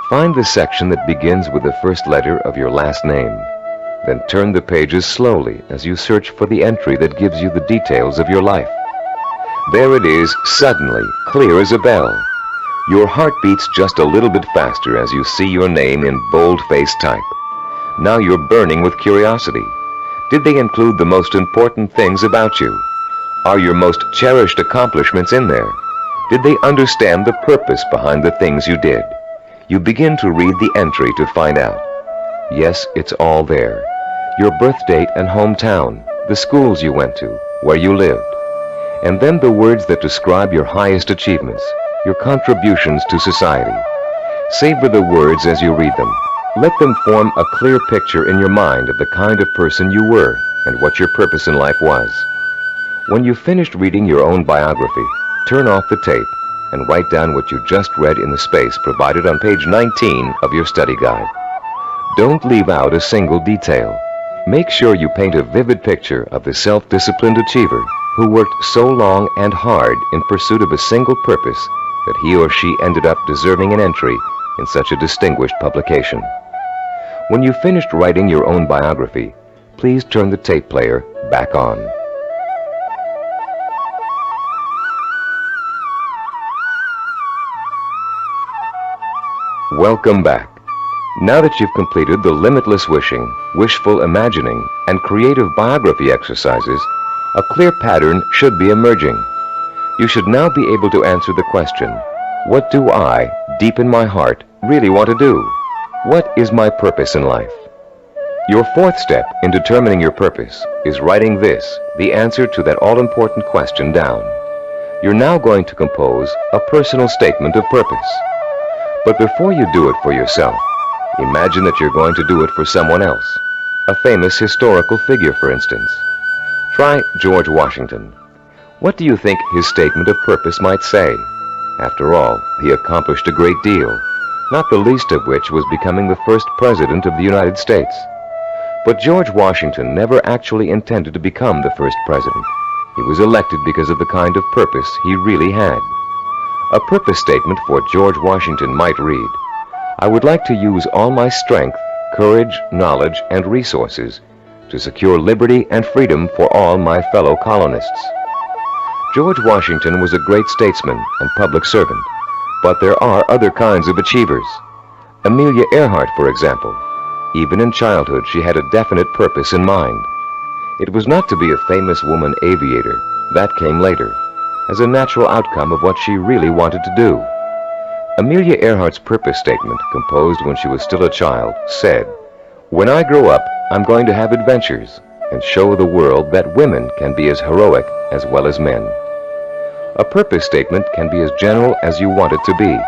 Find the section that begins with the first letter of your last name. Then turn the pages slowly as you search for the entry that gives you the details of your life. There it is, suddenly, clear as a bell. Your heart beats just a little bit faster as you see your name in bold-faced type. Now you're burning with curiosity. Did they include the most important things about you? Are your most cherished accomplishments in there? Did they understand the purpose behind the things you did? You begin to read the entry to find out. Yes, it's all there. Your birth date and hometown, the schools you went to, where you lived. And then the words that describe your highest achievements, your contributions to society. Savor the words as you read them. Let them form a clear picture in your mind of the kind of person you were and what your purpose in life was. When you've finished reading your own biography, turn off the tape and write down what you just read in the space provided on page 19 of your study guide. Don't leave out a single detail. Make sure you paint a vivid picture of the self-disciplined achiever who worked so long and hard in pursuit of a single purpose that he or she ended up deserving an entry in such a distinguished publication. When you've finished writing your own biography, please turn the tape player back on. Welcome back. Now that you've completed the limitless wishing, wishful imagining, and creative biography exercises, a clear pattern should be emerging. You should now be able to answer the question, what do I, deep in my heart, really want to do? What is my purpose in life? Your fourth step in determining your purpose is writing this, the answer to that all-important question, down. You're now going to compose a personal statement of purpose. But before you do it for yourself, imagine that you're going to do it for someone else, a famous historical figure, for instance. Try George Washington. What do you think his statement of purpose might say? After all, he accomplished a great deal, not the least of which was becoming the first president of the United States. But George Washington never actually intended to become the first president. He was elected because of the kind of purpose he really had. A purpose statement for George Washington might read, "I would like to use all my strength, courage, knowledge, and resources to secure liberty and freedom for all my fellow colonists." George Washington was a great statesman and public servant, but there are other kinds of achievers. Amelia Earhart, for example. Even in childhood, she had a definite purpose in mind. It was not to be a famous woman aviator. That came later, as a natural outcome of what she really wanted to do. Amelia Earhart's purpose statement, composed when she was still a child, said, "When I grow up, I'm going to have adventures and show the world that women can be as heroic as well as men." A purpose statement can be as general as you want it to be.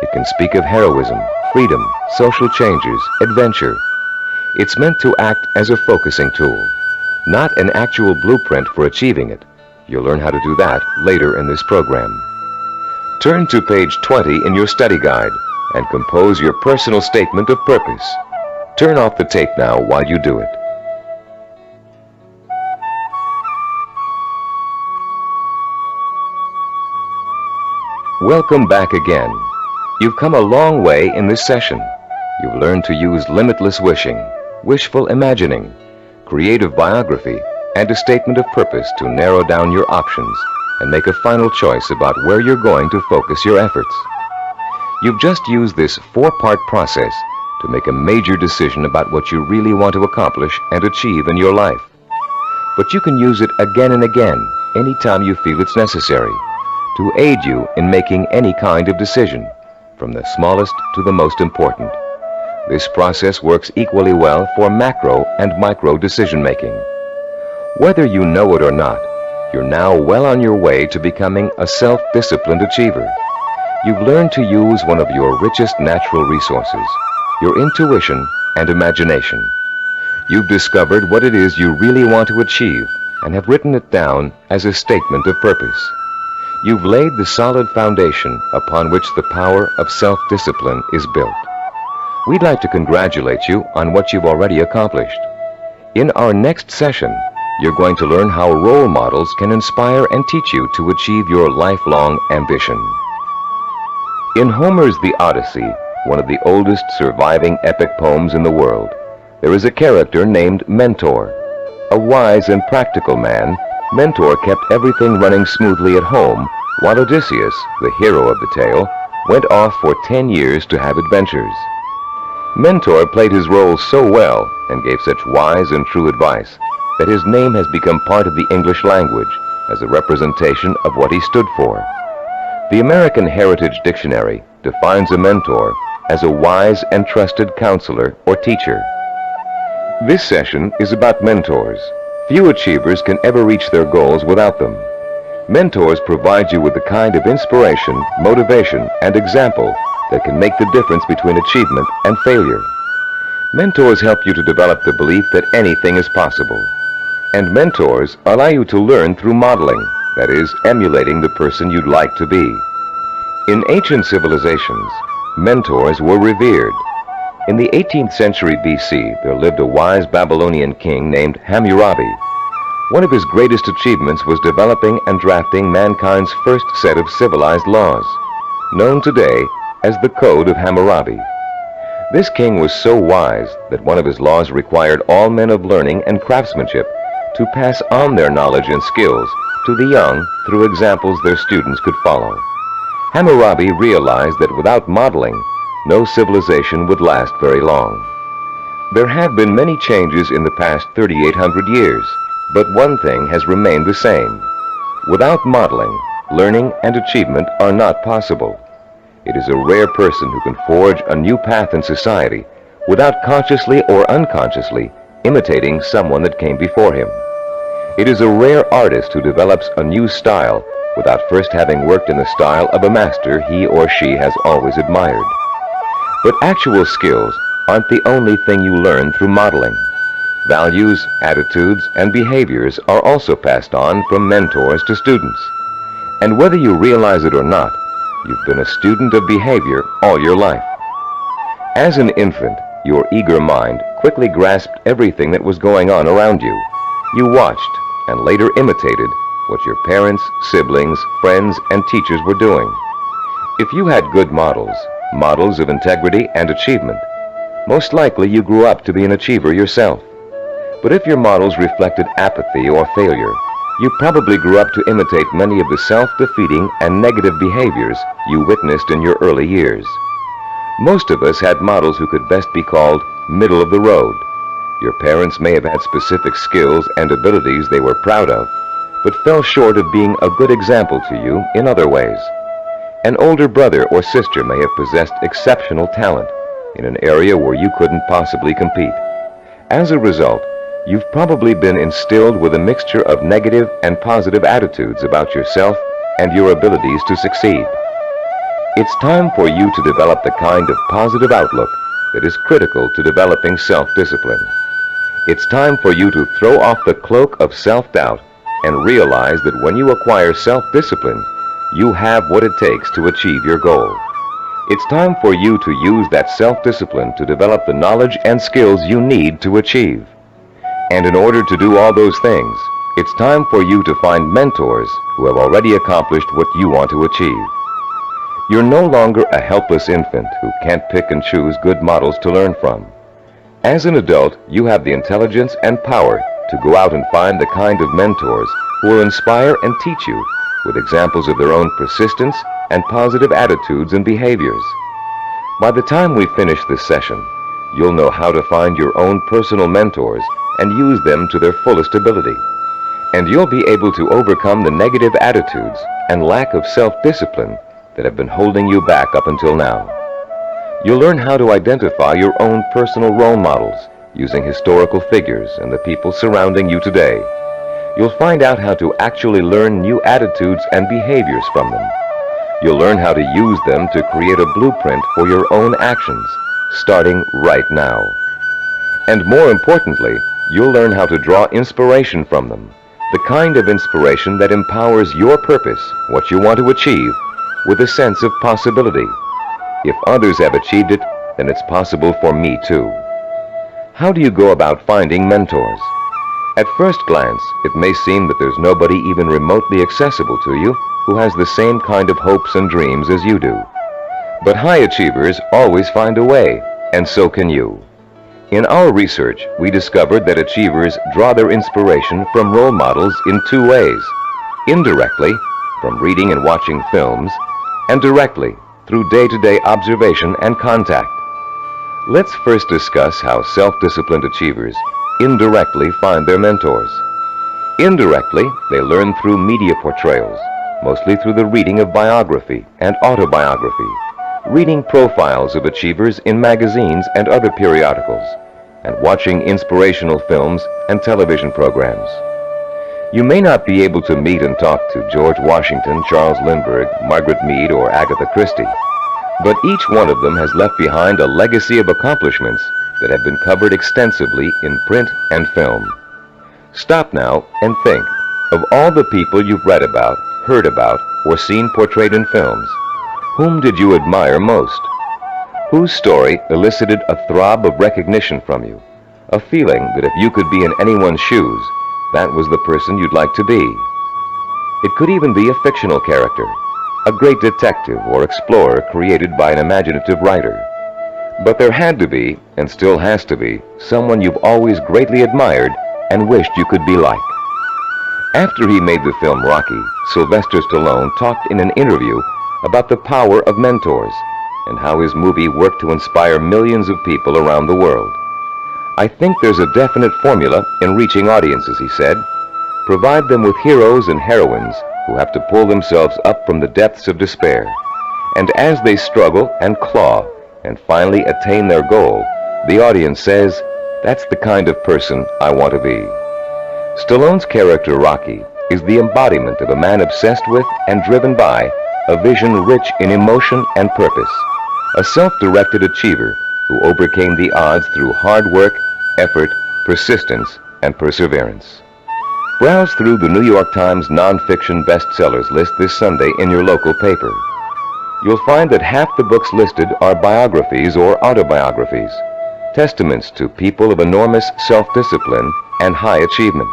It can speak of heroism, freedom, social changes, adventure. It's meant to act as a focusing tool, not an actual blueprint for achieving it. You'll learn how to do that later in this program. Turn to page 20 in your study guide and compose your personal statement of purpose. Turn off the tape now while you do it. Welcome back again. You've come a long way in this session. You've learned to use limitless wishing, wishful imagining, creative biography, and a statement of purpose to narrow down your options and make a final choice about where you're going to focus your efforts. You've just used this four-part process to make a major decision about what you really want to accomplish and achieve in your life. But you can use it again and again, anytime you feel it's necessary, to aid you in making any kind of decision, from the smallest to the most important. This process works equally well for macro and micro decision-making. Whether you know it or not, you're now well on your way to becoming a self-disciplined achiever. You've learned to use one of your richest natural resources, your intuition and imagination. You've discovered what it is you really want to achieve and have written it down as a statement of purpose. You've laid the solid foundation upon which the power of self-discipline is built. We'd like to congratulate you on what you've already accomplished. In our next session, you're going to learn how role models can inspire and teach you to achieve your lifelong ambition. In Homer's The Odyssey, one of the oldest surviving epic poems in the world, there is a character named Mentor. A wise and practical man, Mentor kept everything running smoothly at home, while Odysseus, the hero of the tale, went off for 10 years to have adventures. Mentor played his role so well and gave such wise and true advice that his name has become part of the English language as a representation of what he stood for. The American Heritage Dictionary defines a mentor as a wise and trusted counselor or teacher. This session is about mentors. Few achievers can ever reach their goals without them. Mentors provide you with the kind of inspiration, motivation, and example that can make the difference between achievement and failure. Mentors help you to develop the belief that anything is possible. And mentors allow you to learn through modeling, that is, emulating the person you'd like to be. In ancient civilizations, mentors were revered. In the 18th century BC, there lived a wise Babylonian king named Hammurabi. One of his greatest achievements was developing and drafting mankind's first set of civilized laws, known today as the Code of Hammurabi. This king was so wise that one of his laws required all men of learning and craftsmanship to pass on their knowledge and skills to the young through examples their students could follow. Hammurabi realized that without modeling, no civilization would last very long. There have been many changes in the past 3,800 years, but one thing has remained the same. Without modeling, learning and achievement are not possible. It is a rare person who can forge a new path in society without consciously or unconsciously imitating someone that came before him. It is a rare artist who develops a new style without first having worked in the style of a master he or she has always admired. But actual skills aren't the only thing you learn through modeling. Values, attitudes, and behaviors are also passed on from mentors to students. And whether you realize it or not, You've been a student of behavior all your life. As an infant, your eager mind quickly grasped everything that was going on around you. You watched and later imitated what your parents, siblings, friends, and teachers were doing. If you had good models, models of integrity and achievement, most likely you grew up to be an achiever yourself. But if your models reflected apathy or failure, you probably grew up to imitate many of the self-defeating and negative behaviors you witnessed in your early years. Most of us had models who could best be called middle of the road. Your parents may have had specific skills and abilities they were proud of, but fell short of being a good example to you in other ways. An older brother or sister may have possessed exceptional talent in an area where you couldn't possibly compete. As a result, you've probably been instilled with a mixture of negative and positive attitudes about yourself and your abilities to succeed. It's time for you to develop the kind of positive outlook that is critical to developing self-discipline. It's time for you to throw off the cloak of self-doubt and realize that when you acquire self-discipline, you have what it takes to achieve your goal. It's time for you to use that self-discipline to develop the knowledge and skills you need to achieve. And in order to do all those things, it's time for you to find mentors who have already accomplished what you want to achieve. You're no longer a helpless infant who can't pick and choose good models to learn from. As an adult, you have the intelligence and power to go out and find the kind of mentors who will inspire and teach you with examples of their own persistence and positive attitudes and behaviors. By the time we finish this session, you'll know how to find your own personal mentors and use them to their fullest ability. And you'll be able to overcome the negative attitudes and lack of self-discipline that have been holding you back up until now. You'll learn how to identify your own personal role models using historical figures and the people surrounding you today. You'll find out how to actually learn new attitudes and behaviors from them. You'll learn how to use them to create a blueprint for your own actions, starting right now. And more importantly, you'll learn how to draw inspiration from them, the kind of inspiration that empowers your purpose, what you want to achieve, with a sense of possibility. If others have achieved it, then it's possible for me too. How do you go about finding mentors? At first glance, it may seem that there's nobody even remotely accessible to you who has the same kind of hopes and dreams as you do. But high achievers always find a way, and so can you. In our research, we discovered that achievers draw their inspiration from role models in two ways: indirectly, from reading and watching films, and directly, through day-to-day observation and contact. Let's first discuss how self-disciplined achievers indirectly find their mentors. Indirectly, they learn through media portrayals, mostly through the reading of biography and autobiography, reading profiles of achievers in magazines and other periodicals, and watching inspirational films and television programs. You may not be able to meet and talk to George Washington, Charles Lindbergh, Margaret Mead, or Agatha Christie, but each one of them has left behind a legacy of accomplishments that have been covered extensively in print and film. Stop now and think of all the people you've read about, heard about, or seen portrayed in films. Whom did you admire most? Whose story elicited a throb of recognition from you, a feeling that if you could be in anyone's shoes, that was the person you'd like to be? It could even be a fictional character, a great detective or explorer created by an imaginative writer. But there had to be, and still has to be, someone you've always greatly admired and wished you could be like. After he made the film Rocky, Sylvester Stallone talked in an interview about the power of mentors and how his movie worked to inspire millions of people around the world. "I think there's a definite formula in reaching audiences," he said. "Provide them with heroes and heroines who have to pull themselves up from the depths of despair. And as they struggle and claw and finally attain their goal, the audience says, 'That's the kind of person I want to be.'" Stallone's character Rocky is the embodiment of a man obsessed with and driven by a vision rich in emotion and purpose, a self-directed achiever who overcame the odds through hard work, effort, persistence, and perseverance. Browse through the New York Times nonfiction bestsellers list this Sunday in your local paper. you'll find that half the books listed are biographies or autobiographies, testaments to people of enormous self-discipline and high achievement.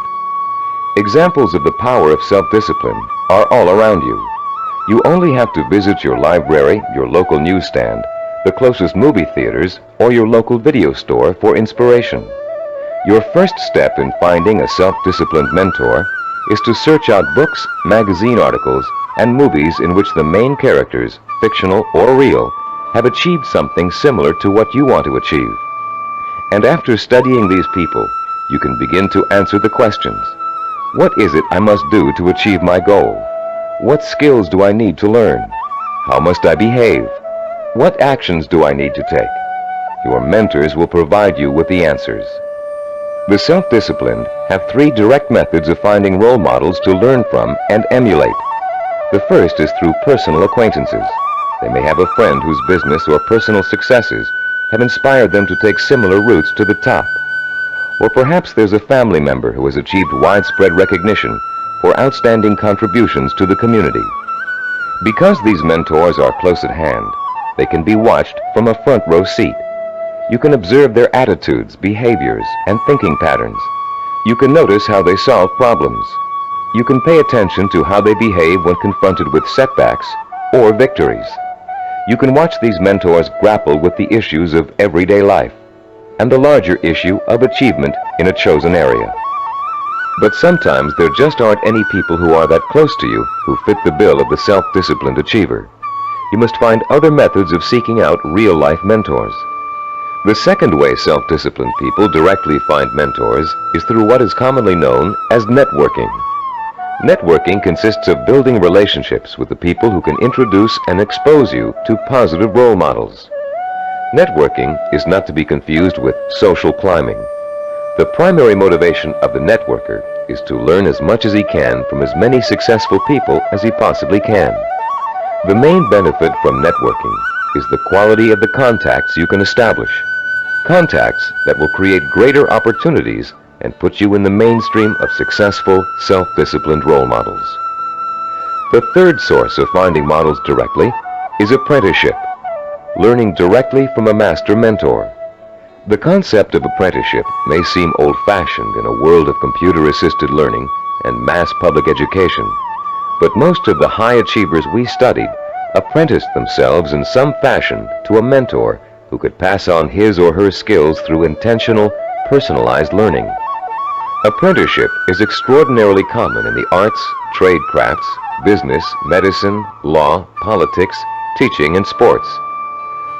Examples of the power of self-discipline are all around you. You only have to visit your library, your local newsstand, the closest movie theaters, or your local video store for inspiration. Your first step in finding a self-disciplined mentor is to search out books, magazine articles, and movies in which the main characters, fictional or real, have achieved something similar to what you want to achieve. And after studying these people, you can begin to answer the questions. What is it I must do to achieve my goal? What skills do I need to learn? How must I behave? What actions do I need to take? Your mentors will provide you with the answers. The self-disciplined have 3 direct methods of finding role models to learn from and emulate. The first is through personal acquaintances. They may have a friend whose business or personal successes have inspired them to take similar routes to the top. Or perhaps there's a family member who has achieved widespread recognition for outstanding contributions to the community. Because these mentors are close at hand, they can be watched from a front row seat. You can observe their attitudes, behaviors, and thinking patterns. You can notice how they solve problems. You can pay attention to how they behave when confronted with setbacks or victories. You can watch these mentors grapple with the issues of everyday life and the larger issue of achievement in a chosen area. But sometimes there just aren't any people who are that close to you who fit the bill of the self-disciplined achiever. You must find other methods of seeking out real-life mentors. The second way self-disciplined people directly find mentors is through what is commonly known as networking. Networking consists of building relationships with the people who can introduce and expose you to positive role models. Networking is not to be confused with social climbing. The primary motivation of the networker is to learn as much as he can from as many successful people as he possibly can. The main benefit from networking is the quality of the contacts you can establish. Contacts that will create greater opportunities and put you in the mainstream of successful, self-disciplined role models. The third source of finding models directly is apprenticeship, learning directly from a master mentor. The concept of apprenticeship may seem old-fashioned in a world of computer-assisted learning and mass public education, but most of the high achievers we studied apprenticed themselves in some fashion to a mentor who could pass on his or her skills through intentional, personalized learning. Apprenticeship is extraordinarily common in the arts, trade crafts, business, medicine, law, politics, teaching, and sports.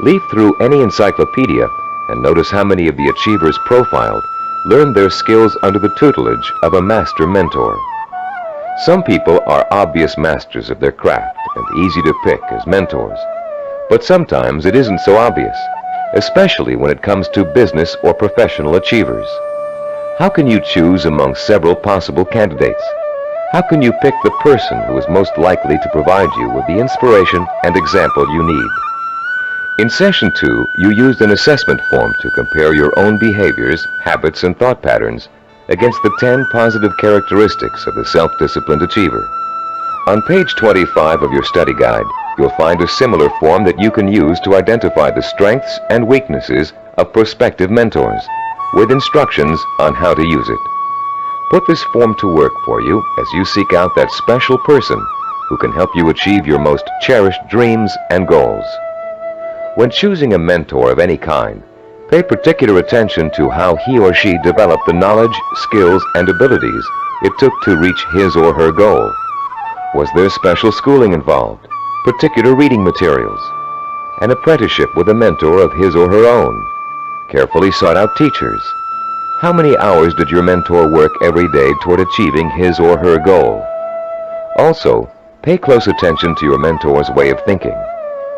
Leaf through any encyclopedia and notice how many of the achievers profiled learned their skills under the tutelage of a master mentor. Some people are obvious masters of their craft and easy to pick as mentors, but sometimes it isn't so obvious, especially when it comes to business or professional achievers. How can you choose among several possible candidates? How can you pick the person who is most likely to provide you with the inspiration and example you need? In Session 2, you used an assessment form to compare your own behaviors, habits, and thought patterns against the 10 positive characteristics of the self-disciplined achiever. On page 25 of your study guide, you'll find a similar form that you can use to identify the strengths and weaknesses of prospective mentors, with instructions on how to use it. Put this form to work for you as you seek out that special person who can help you achieve your most cherished dreams and goals. When choosing a mentor of any kind, pay particular attention to how he or she developed the knowledge, skills, and abilities it took to reach his or her goal. Was there special schooling involved, particular reading materials, an apprenticeship with a mentor of his or her own, carefully sought-out teachers? How many hours did your mentor work every day toward achieving his or her goal? Also, pay close attention to your mentor's way of thinking.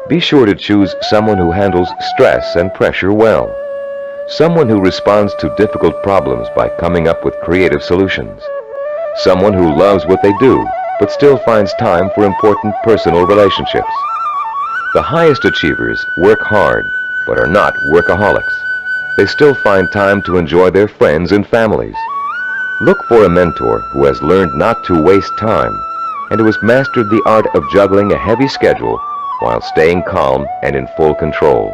Be sure to choose someone who handles stress and pressure well, someone who responds to difficult problems by coming up with creative solutions, someone who loves what they do but still finds time for important personal relationships. The highest achievers work hard but are not workaholics. They still find time to enjoy their friends and families. Look for a mentor who has learned not to waste time and who has mastered the art of juggling a heavy schedule while staying calm and in full control.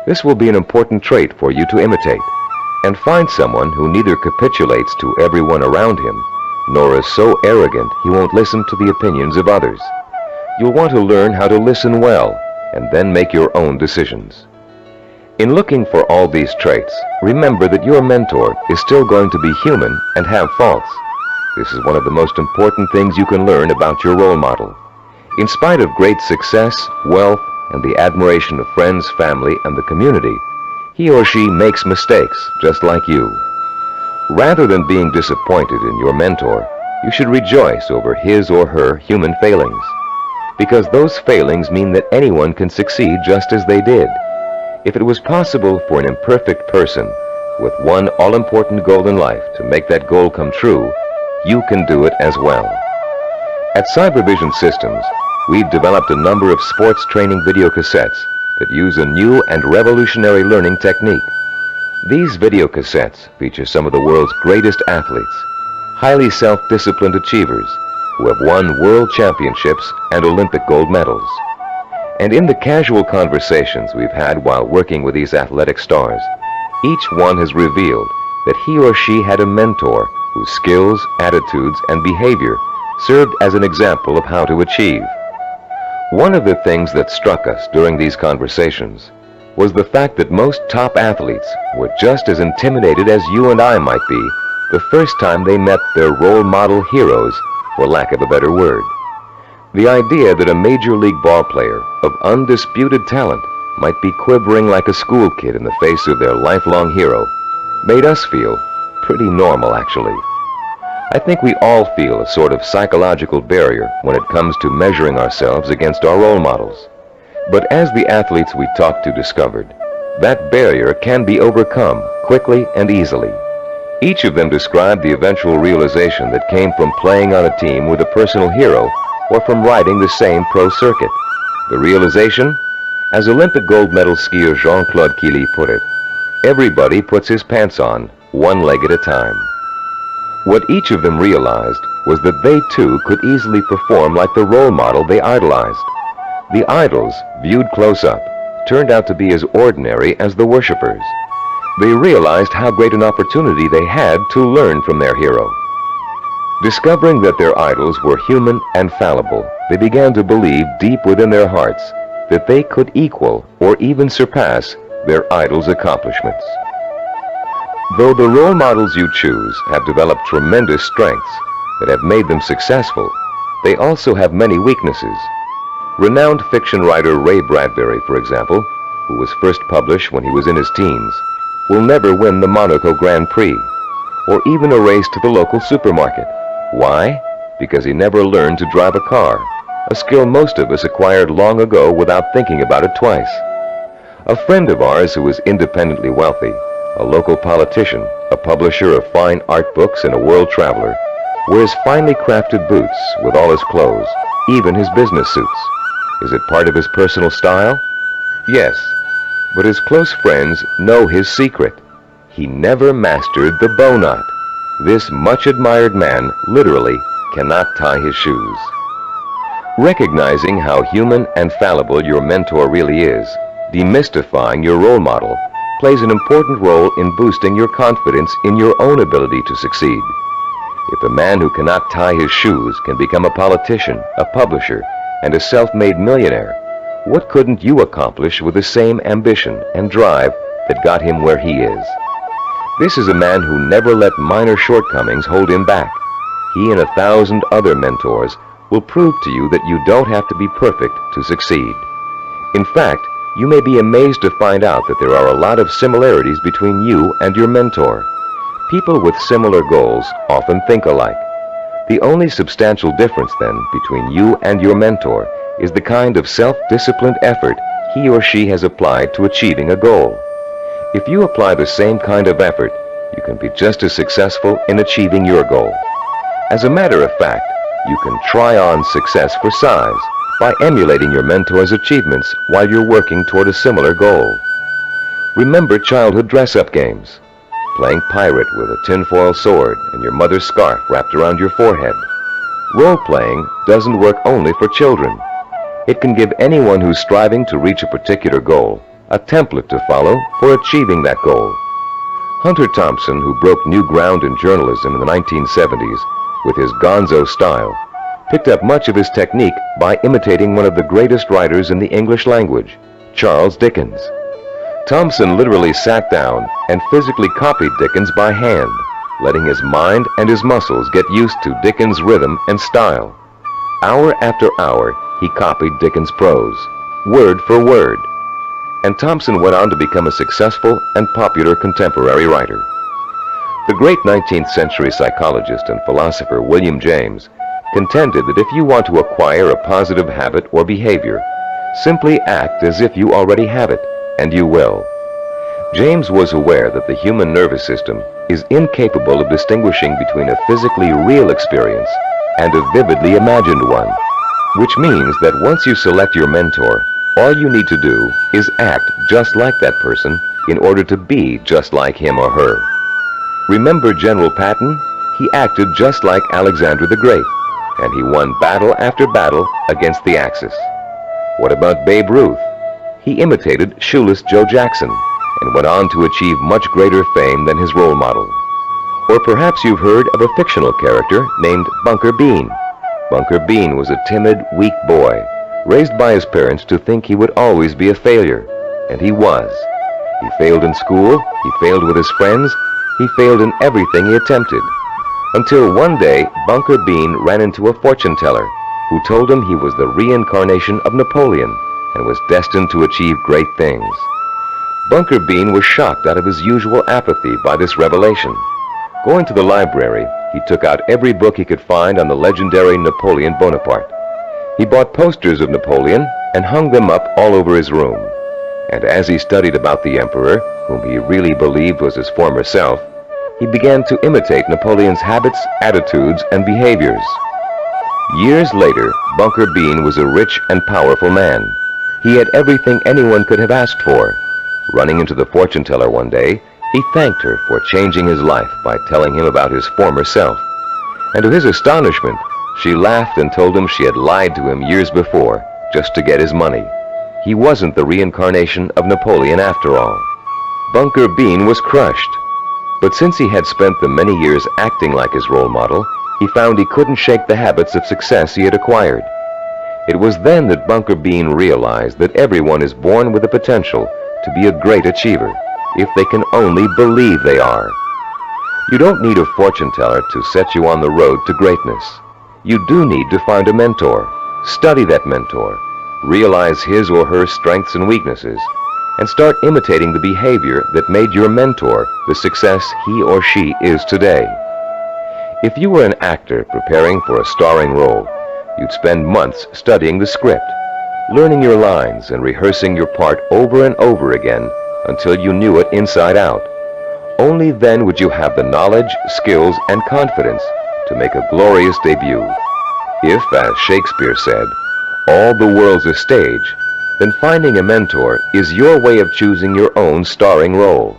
This will be an important trait for you to imitate, and find someone who neither capitulates to everyone around him, nor is so arrogant he won't listen to the opinions of others. You'll want to learn how to listen well, and then make your own decisions. In looking for all these traits, remember that your mentor is still going to be human and have faults. This is one of the most important things you can learn about your role model. In spite of great success, wealth, and the admiration of friends, family, and the community, he or she makes mistakes just like you. Rather than being disappointed in your mentor, you should rejoice over his or her human failings, because those failings mean that anyone can succeed just as they did. If it was possible for an imperfect person with one all-important goal in life to make that goal come true, you can do it as well. At Cybervision Systems, we've developed a number of sports training video cassettes that use a new and revolutionary learning technique. These video cassettes feature some of the world's greatest athletes, highly self-disciplined achievers who have won world championships and Olympic gold medals. And in the casual conversations we've had while working with these athletic stars, each one has revealed that he or she had a mentor whose skills, attitudes, and behavior served as an example of how to achieve. One of the things that struck us during these conversations was the fact that most top athletes were just as intimidated as you and I might be the first time they met their role model heroes, for lack of a better word. The idea that a major league ball player of undisputed talent might be quivering like a school kid in the face of their lifelong hero made us feel pretty normal, actually. I think we all feel a sort of psychological barrier when it comes to measuring ourselves against our role models. But as the athletes we talked to discovered, that barrier can be overcome quickly and easily. Each of them described the eventual realization that came from playing on a team with a personal hero or from riding the same pro circuit. The realization? As Olympic gold medal skier Jean-Claude Killy put it, everybody puts his pants on, one leg at a time. What each of them realized was that they too could easily perform like the role model they idolized. The idols, viewed close up, turned out to be as ordinary as the worshippers. They realized how great an opportunity they had to learn from their hero. Discovering that their idols were human and fallible, they began to believe deep within their hearts that they could equal or even surpass their idols' accomplishments. Though the role models you choose have developed tremendous strengths that have made them successful, they also have many weaknesses. Renowned fiction writer Ray Bradbury, for example, who was first published when he was in his teens, will never win the Monaco Grand Prix, or even a race to the local supermarket. Why? Because he never learned to drive a car, a skill most of us acquired long ago without thinking about it twice. A friend of ours who was independently wealthy, a local politician, a publisher of fine art books, and a world traveler, wears finely crafted boots with all his clothes, even his business suits. Is it part of his personal style? Yes, but his close friends know his secret. He never mastered the bow knot. This much-admired man literally cannot tie his shoes. Recognizing how human and fallible your mentor really is, demystifying your role model, plays an important role in boosting your confidence in your own ability to succeed. If a man who cannot tie his shoes can become a politician, a publisher, and a self-made millionaire, what couldn't you accomplish with the same ambition and drive that got him where he is? This is a man who never let minor shortcomings hold him back. He and 1,000 other mentors will prove to you that you don't have to be perfect to succeed. In fact, you may be amazed to find out that there are a lot of similarities between you and your mentor. People with similar goals often think alike. The only substantial difference, then, between you and your mentor is the kind of self-disciplined effort he or she has applied to achieving a goal. If you apply the same kind of effort, you can be just as successful in achieving your goal. As a matter of fact, you can try on success for size by emulating your mentor's achievements while you're working toward a similar goal. Remember childhood dress-up games, playing pirate with a tinfoil sword and your mother's scarf wrapped around your forehead. Role-playing doesn't work only for children. It can give anyone who's striving to reach a particular goal a template to follow for achieving that goal. Hunter Thompson, who broke new ground in journalism in the 1970s with his gonzo style, picked up much of his technique by imitating one of the greatest writers in the English language, Charles Dickens. Thompson literally sat down and physically copied Dickens by hand, letting his mind and his muscles get used to Dickens' rhythm and style. Hour after hour, he copied Dickens' prose, word for word. And Thompson went on to become a successful and popular contemporary writer. The great 19th century psychologist and philosopher William James contended that if you want to acquire a positive habit or behavior, simply act as if you already have it, and you will. James was aware that the human nervous system is incapable of distinguishing between a physically real experience and a vividly imagined one, which means that once you select your mentor, all you need to do is act just like that person in order to be just like him or her. Remember General Patton? He acted just like Alexander the Great, and he won battle after battle against the Axis. What about Babe Ruth? He imitated Shoeless Joe Jackson and went on to achieve much greater fame than his role model. Or perhaps you've heard of a fictional character named Bunker Bean. Bunker Bean was a timid, weak boy, raised by his parents to think he would always be a failure, and he was. He failed in school, he failed with his friends, he failed in everything he attempted, until one day Bunker Bean ran into a fortune teller who told him he was the reincarnation of Napoleon and was destined to achieve great things. Bunker Bean was shocked out of his usual apathy by this revelation. Going to the library, he took out every book he could find on the legendary Napoleon Bonaparte. He bought posters of Napoleon and hung them up all over his room. And as he studied about the emperor, whom he really believed was his former self, he began to imitate Napoleon's habits, attitudes, and behaviors. Years later, Bunker Bean was a rich and powerful man. He had everything anyone could have asked for. Running into the fortune teller one day, he thanked her for changing his life by telling him about his former self. And to his astonishment, she laughed and told him she had lied to him years before, just to get his money. He wasn't the reincarnation of Napoleon after all. Bunker Bean was crushed. But since he had spent the many years acting like his role model, he found he couldn't shake the habits of success he had acquired. It was then that Bunker Bean realized that everyone is born with the potential to be a great achiever, if they can only believe they are. You don't need a fortune teller to set you on the road to greatness. You do need to find a mentor, study that mentor, realize his or her strengths and weaknesses, and start imitating the behavior that made your mentor the success he or she is today. If you were an actor preparing for a starring role, you'd spend months studying the script, learning your lines and rehearsing your part over and over again until you knew it inside out. Only then would you have the knowledge, skills, and confidence to make a glorious debut. If, as Shakespeare said, all the world's a stage, then finding a mentor is your way of choosing your own starring role.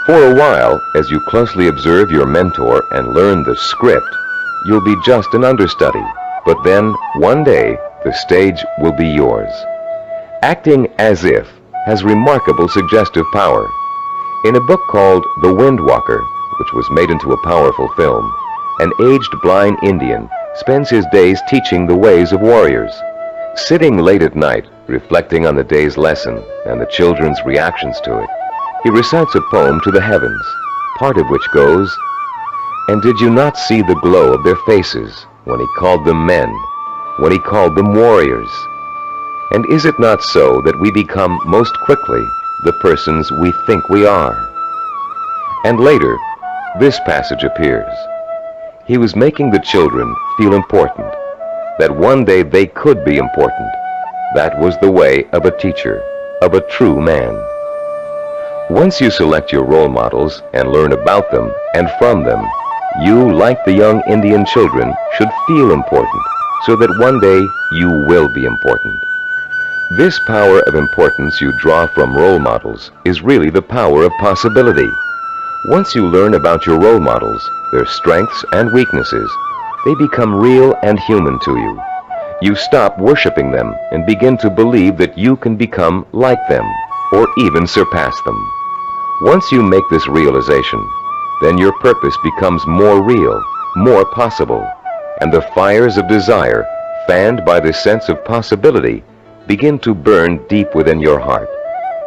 For a while, as you closely observe your mentor and learn the script, you'll be just an understudy. But then, one day, the stage will be yours. Acting as if has remarkable suggestive power. In a book called The Wind Walker, which was made into a powerful film, an aged blind Indian spends his days teaching the ways of warriors. Sitting late at night, reflecting on the day's lesson and the children's reactions to it, he recites a poem to the heavens, part of which goes, "And did you not see the glow of their faces when he called them men, when he called them warriors? And is it not so that we become most quickly the persons we think we are?" And later, this passage appears. He was making the children feel important, that one day they could be important. That was the way of a teacher, of a true man. Once you select your role models and learn about them and from them, you, like the young Indian children, should feel important, so that one day you will be important. This power of importance you draw from role models is really the power of possibility. Once you learn about your role models, their strengths and weaknesses, they become real and human to you. you stop worshiping them and begin to believe that you can become like them or even surpass them. Once you make this realization, then your purpose becomes more real, more possible, and the fires of desire, fanned by the sense of possibility, begin to burn deep within your heart.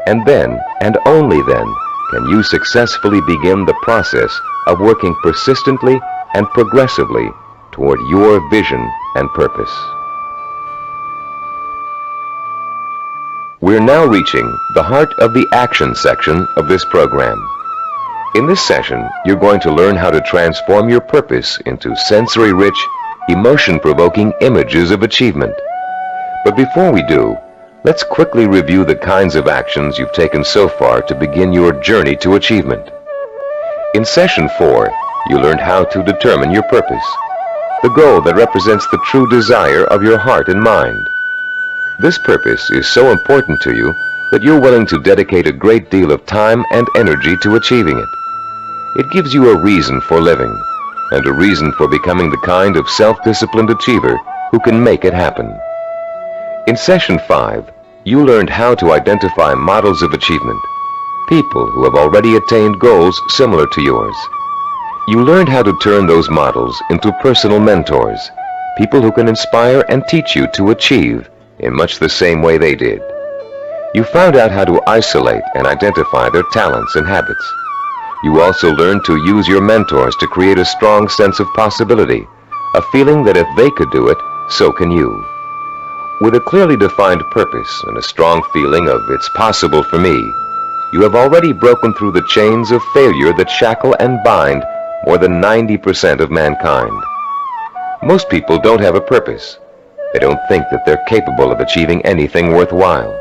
And then, and only then, can you successfully begin the process of working persistently and progressively toward your vision and purpose. We're now reaching the heart of the action section of this program. In this session, you're going to learn how to transform your purpose into sensory-rich, emotion-provoking images of achievement. But before we do, let's quickly review the kinds of actions you've taken so far to begin your journey to achievement. In Session 4, you learned how to determine your purpose, the goal that represents the true desire of your heart and mind. This purpose is so important to you that you're willing to dedicate a great deal of time and energy to achieving it. It gives you a reason for living, and a reason for becoming the kind of self-disciplined achiever who can make it happen. In Session 5, you learned how to identify models of achievement, people who have already attained goals similar to yours. You learned how to turn those models into personal mentors, people who can inspire and teach you to achieve in much the same way they did. You found out how to isolate and identify their talents and habits. You also learned to use your mentors to create a strong sense of possibility, a feeling that if they could do it, so can you. With a clearly defined purpose and a strong feeling of "it's possible for me," you have already broken through the chains of failure that shackle and bind more than 90% of mankind. Most people don't have a purpose. They don't think that they're capable of achieving anything worthwhile.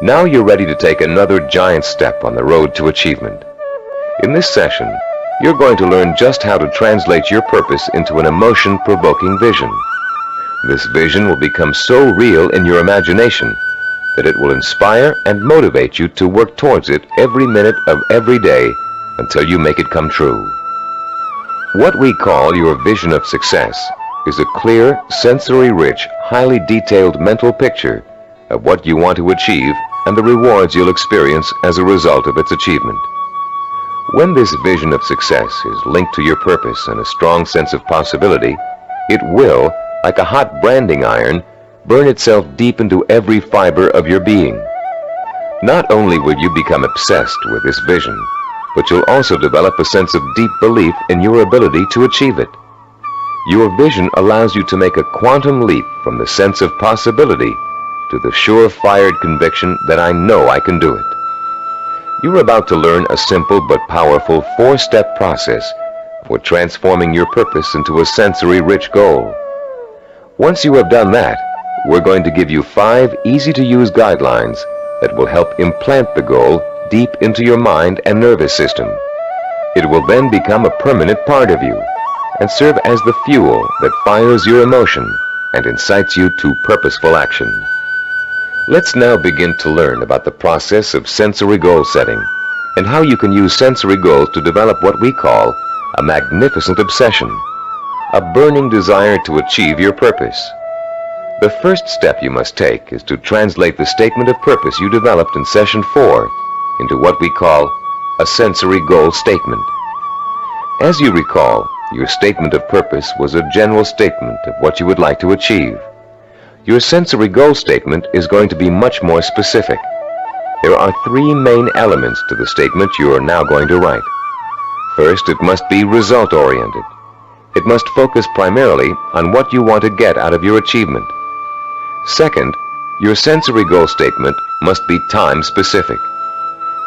Now you're ready to take another giant step on the road to achievement. In this session, you're going to learn just how to translate your purpose into an emotion-provoking vision. This vision will become so real in your imagination that it will inspire and motivate you to work towards it every minute of every day until you make it come true. What we call your vision of success is a clear, sensory-rich, highly detailed mental picture of what you want to achieve and the rewards you'll experience as a result of its achievement. When this vision of success is linked to your purpose and a strong sense of possibility, it will, like a hot branding iron, burn itself deep into every fiber of your being. Not only will you become obsessed with this vision, but you'll also develop a sense of deep belief in your ability to achieve it. Your vision allows you to make a quantum leap from the sense of possibility to the sure-fired conviction that I know I can do it. You're about to learn a simple but powerful 4-step process for transforming your purpose into a sensory-rich goal. Once you have done that, we're going to give you 5 easy-to-use guidelines that will help implant the goal deep into your mind and nervous system. It will then become a permanent part of you and serve as the fuel that fires your emotion and incites you to purposeful action. Let's now begin to learn about the process of sensory goal setting and how you can use sensory goals to develop what we call a magnificent obsession, a burning desire to achieve your purpose. The first step you must take is to translate the statement of purpose you developed in Session 4 into what we call a sensory goal statement. As you recall, your statement of purpose was a general statement of what you would like to achieve. Your sensory goal statement is going to be much more specific. There are 3 main elements to the statement you are now going to write. First, it must be result-oriented. It must focus primarily on what you want to get out of your achievement. Second, your sensory goal statement must be time-specific.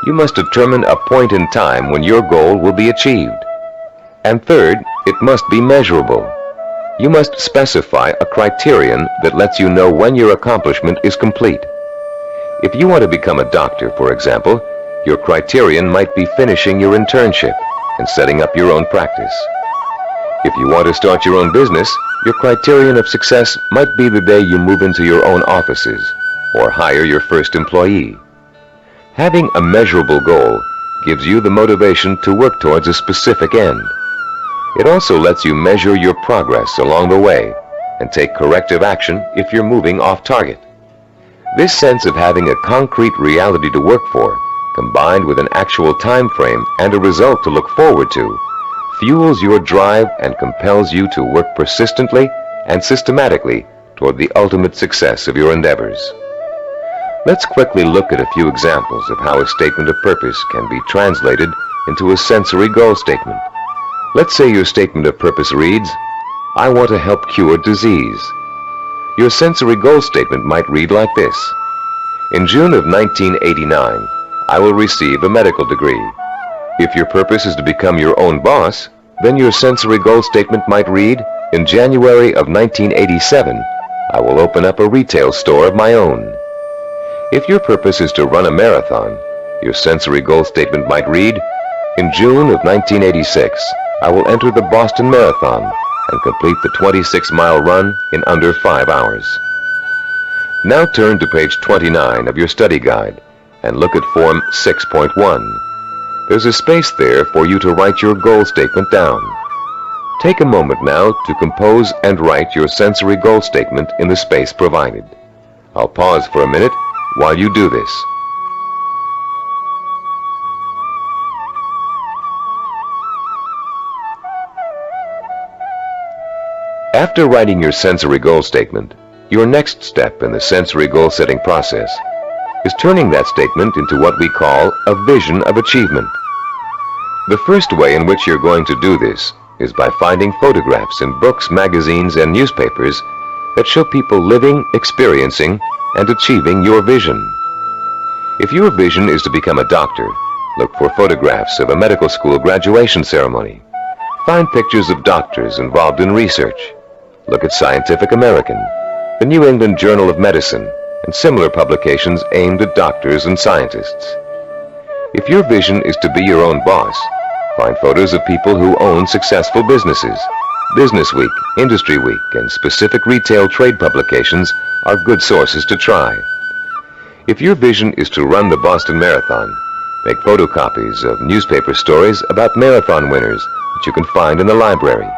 You must determine a point in time when your goal will be achieved. And third, it must be measurable. You must specify a criterion that lets you know when your accomplishment is complete. If you want to become a doctor, for example, your criterion might be finishing your internship and setting up your own practice. If you want to start your own business, your criterion of success might be the day you move into your own offices or hire your first employee. Having a measurable goal gives you the motivation to work towards a specific end. It also lets you measure your progress along the way and take corrective action if you're moving off target. This sense of having a concrete reality to work for, combined with an actual time frame and a result to look forward to, fuels your drive and compels you to work persistently and systematically toward the ultimate success of your endeavors. Let's quickly look at a few examples of how a statement of purpose can be translated into a sensory goal statement. Let's say your statement of purpose reads, "I want to help cure disease." Your sensory goal statement might read like this: "In June of 1989, I will receive a medical degree." If your purpose is to become your own boss, then your sensory goal statement might read, "In January of 1987, I will open up a retail store of my own." If your purpose is to run a marathon, your sensory goal statement might read, "In June of 1986, I will enter the Boston Marathon and complete the 26-mile run in under 5 hours." Now turn to page 29 of your study guide and look at Form 6.1. There's a space there for you to write your goal statement down. Take a moment now to compose and write your sensory goal statement in the space provided. I'll pause for a minute while you do this. After writing your sensory goal statement, your next step in the sensory goal setting process is turning that statement into what we call a vision of achievement. The first way in which you're going to do this is by finding photographs in books, magazines, and newspapers that show people living, experiencing, and achieving your vision. If your vision is to become a doctor, look for photographs of a medical school graduation ceremony. Find pictures of doctors involved in research. Look at Scientific American, the New England Journal of Medicine, and similar publications aimed at doctors and scientists. If your vision is to be your own boss, find photos of people who own successful businesses. Business Week, Industry Week, and specific retail trade publications are good sources to try. If your vision is to run the Boston Marathon, make photocopies of newspaper stories about marathon winners that you can find in the library,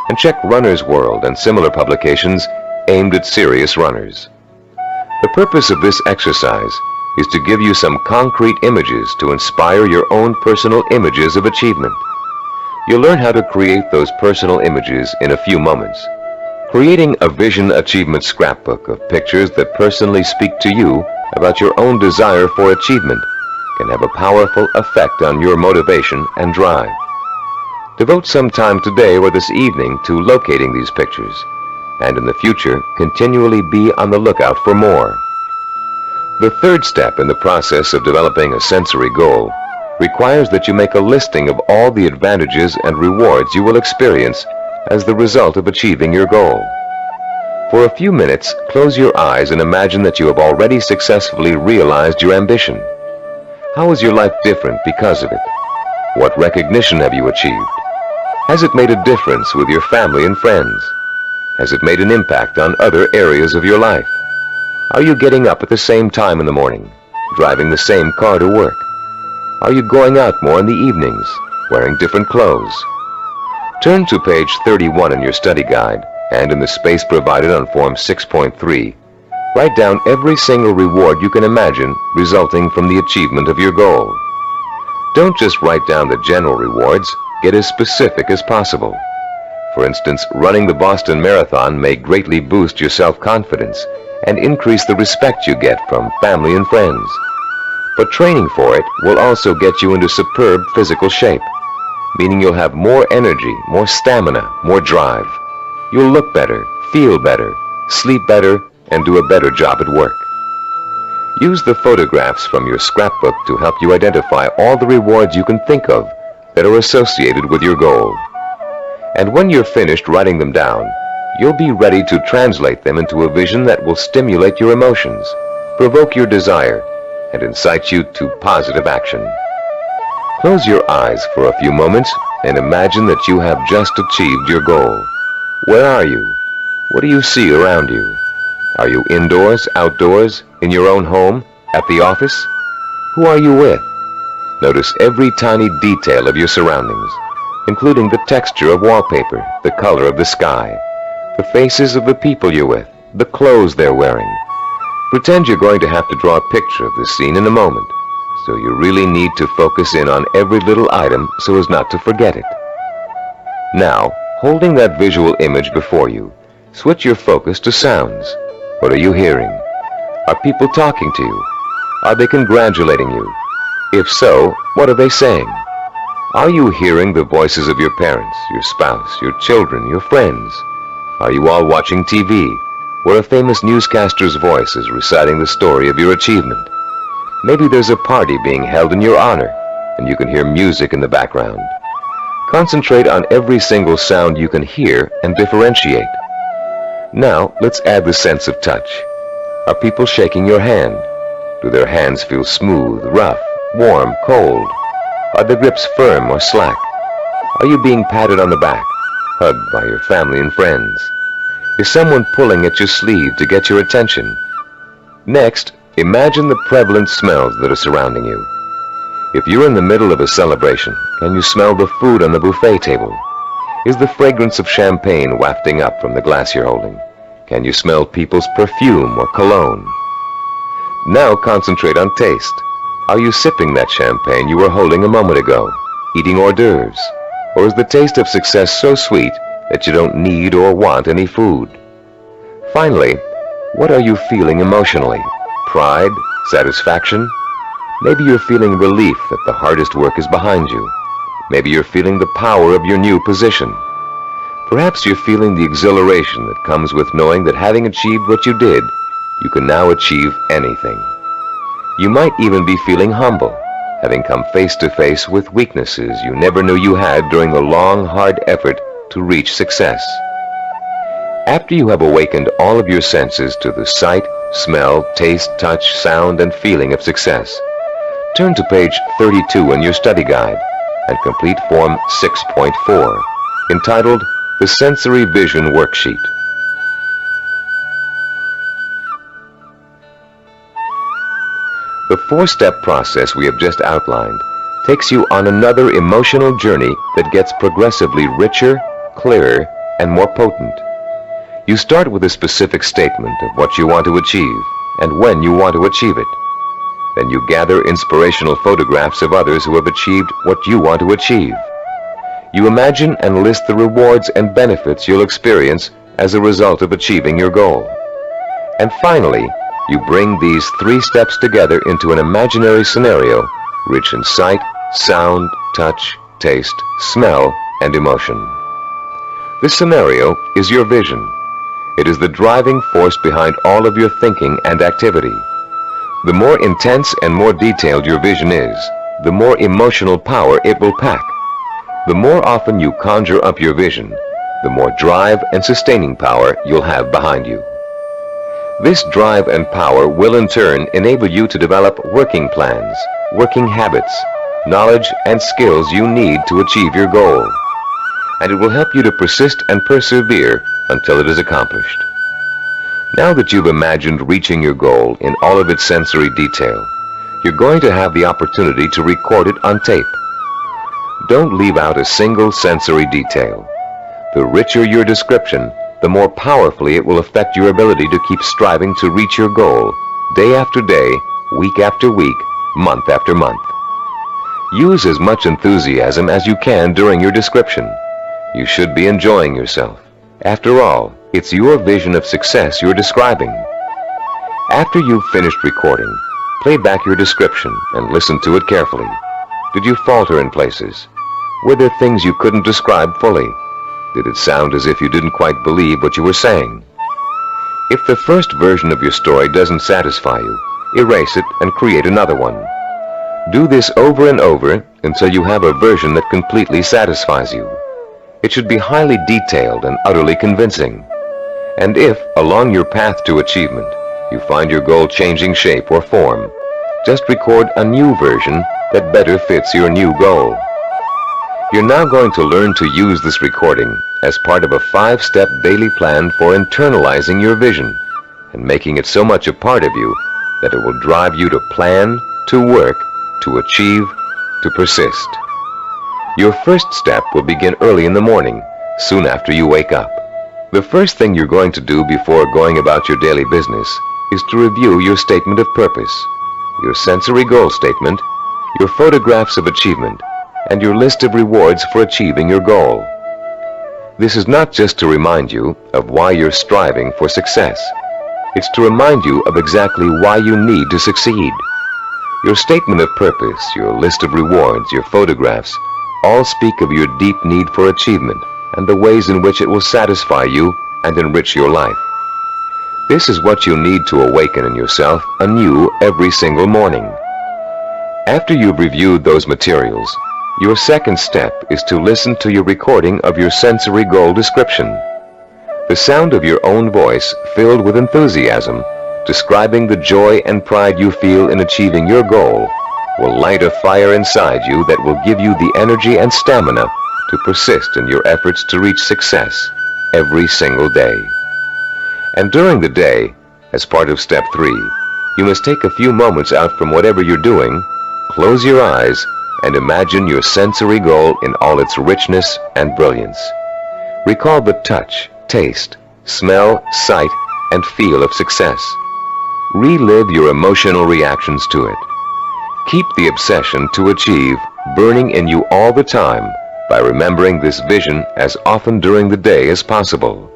and check Runner's World and similar publications aimed at serious runners. The purpose of this exercise is to give you some concrete images to inspire your own personal images of achievement. You'll learn how to create those personal images in a few moments. Creating a vision achievement scrapbook of pictures that personally speak to you about your own desire for achievement can have a powerful effect on your motivation and drive. Devote some time today or this evening to locating these pictures, and in the future, continually be on the lookout for more. The third step in the process of developing a sensory goal requires that you make a listing of all the advantages and rewards you will experience as the result of achieving your goal. For a few minutes, close your eyes and imagine that you have already successfully realized your ambition. How is your life different because of it? What recognition have you achieved? Has it made a difference with your family and friends? Has it made an impact on other areas of your life? Are you getting up at the same time in the morning, driving the same car to work? Are you going out more in the evenings, wearing different clothes? Turn to page 31 in your study guide, and in the space provided on Form 6.3, write down every single reward you can imagine resulting from the achievement of your goal. Don't just write down the general rewards, get as specific as possible. For instance, running the Boston Marathon may greatly boost your self-confidence and increase the respect you get from family and friends. But training for it will also get you into superb physical shape, meaning you'll have more energy, more stamina, more drive. You'll look better, feel better, sleep better, and do a better job at work. Use the photographs from your scrapbook to help you identify all the rewards you can think of that are associated with your goal. And when you're finished writing them down, you'll be ready to translate them into a vision that will stimulate your emotions, provoke your desire, and incite you to positive action. Close your eyes for a few moments and imagine that you have just achieved your goal. Where are you? What do you see around you? Are you indoors, outdoors, in your own home, at the office? Who are you with? Notice every tiny detail of your surroundings, including the texture of wallpaper, the color of the sky, the faces of the people you're with, the clothes they're wearing. Pretend you're going to have to draw a picture of the scene in a moment, so you really need to focus in on every little item so as not to forget it. Now, holding that visual image before you, switch your focus to sounds. What are you hearing? Are people talking to you? Are they congratulating you? If so, what are they saying? Are you hearing the voices of your parents, your spouse, your children, your friends? Are you all watching TV, where a famous newscaster's voice is reciting the story of your achievement? Maybe there's a party being held in your honor, and you can hear music in the background. Concentrate on every single sound you can hear and differentiate. Now, let's add the sense of touch. Are people shaking your hand? Do their hands feel smooth, rough, warm, cold? Are the grips firm or slack? Are you being patted on the back, hugged by your family and friends? Is someone pulling at your sleeve to get your attention? Next, imagine the prevalent smells that are surrounding you. If you're in the middle of a celebration, can you smell the food on the buffet table? Is the fragrance of champagne wafting up from the glass you're holding? Can you smell people's perfume or cologne? Now concentrate on taste. Are you sipping that champagne you were holding a moment ago, eating hors d'oeuvres? Or is the taste of success so sweet that you don't need or want any food? Finally, what are you feeling emotionally? Pride? Satisfaction? Maybe you're feeling relief that the hardest work is behind you. Maybe you're feeling the power of your new position. Perhaps you're feeling the exhilaration that comes with knowing that having achieved what you did, you can now achieve anything. You might even be feeling humble, having come face to face with weaknesses you never knew you had during the long, hard effort to reach success. After you have awakened all of your senses to the sight, smell, taste, touch, sound, and feeling of success, turn to page 32 in your study guide and complete Form 6.4, entitled The Sensory Vision Worksheet. The four-step process we have just outlined takes you on another emotional journey that gets progressively richer, clearer, and more potent. You start with a specific statement of what you want to achieve and when you want to achieve it. Then you gather inspirational photographs of others who have achieved what you want to achieve. You imagine and list the rewards and benefits you'll experience as a result of achieving your goal. And finally, you bring these three steps together into an imaginary scenario rich in sight, sound, touch, taste, smell, and emotion. This scenario is your vision. It is the driving force behind all of your thinking and activity. The more intense and more detailed your vision is, the more emotional power it will pack. The more often you conjure up your vision, the more drive and sustaining power you'll have behind you. This drive and power will in turn enable you to develop working plans, working habits, knowledge, and skills you need to achieve your goal. And it will help you to persist and persevere until it is accomplished. Now that you've imagined reaching your goal in all of its sensory detail, you're going to have the opportunity to record it on tape. Don't leave out a single sensory detail. The richer your description, the more powerfully it will affect your ability to keep striving to reach your goal, day after day, week after week, month after month. Use as much enthusiasm as you can during your description. You should be enjoying yourself. After all, it's your vision of success you're describing. After you've finished recording, play back your description and listen to it carefully. Did you falter in places? Were there things you couldn't describe fully? Did it sound as if you didn't quite believe what you were saying? If the first version of your story doesn't satisfy you, erase it and create another one. Do this over and over until you have a version that completely satisfies you. It should be highly detailed and utterly convincing. And if, along your path to achievement, you find your goal changing shape or form, just record a new version that better fits your new goal. You're now going to learn to use this recording as part of a 5-step daily plan for internalizing your vision and making it so much a part of you that it will drive you to plan, to work, to achieve, to persist. Your first step will begin early in the morning, soon after you wake up. The The first thing you're going to do before going about your daily business is to review your statement of purpose, your sensory goal statement, your photographs of achievement, and your list of rewards for achieving your goal. This is not just to remind you of why you're striving for success. It's to remind you of exactly why you need to succeed. Your statement of purpose, your list of rewards, your photographs, all speak of your deep need for achievement and the ways in which it will satisfy you and enrich your life. This is what you need to awaken in yourself anew every single morning. After you've reviewed those materials, your second step is to listen to your recording of your sensory goal description. The sound of your own voice filled with enthusiasm, describing the joy and pride you feel in achieving your goal, will light a fire inside you that will give you the energy and stamina to persist in your efforts to reach success every single day. And during the day, as part of step 3, you must take a few moments out from whatever you're doing, close your eyes, and imagine your sensory goal in all its richness and brilliance. Recall the touch, taste, smell, sight, and feel of success. Relive your emotional reactions to it. Keep the obsession to achieve burning in you all the time by remembering this vision as often during the day as possible.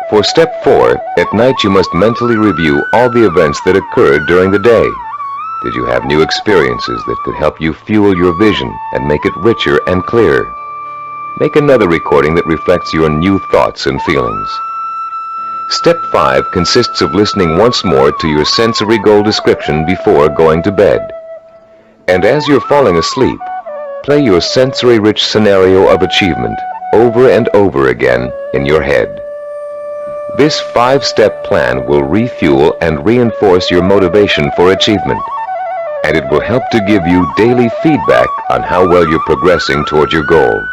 For step 4, at night you must mentally review all the events that occurred during the day. Did you have new experiences that could help you fuel your vision and make it richer and clearer? Make another recording that reflects your new thoughts and feelings. Step 5 consists of listening once more to your sensory goal description before going to bed. And as you're falling asleep, play your sensory-rich scenario of achievement over and over again in your head. This 5-step plan will refuel and reinforce your motivation for achievement, and it will help to give you daily feedback on how well you're progressing toward your goal.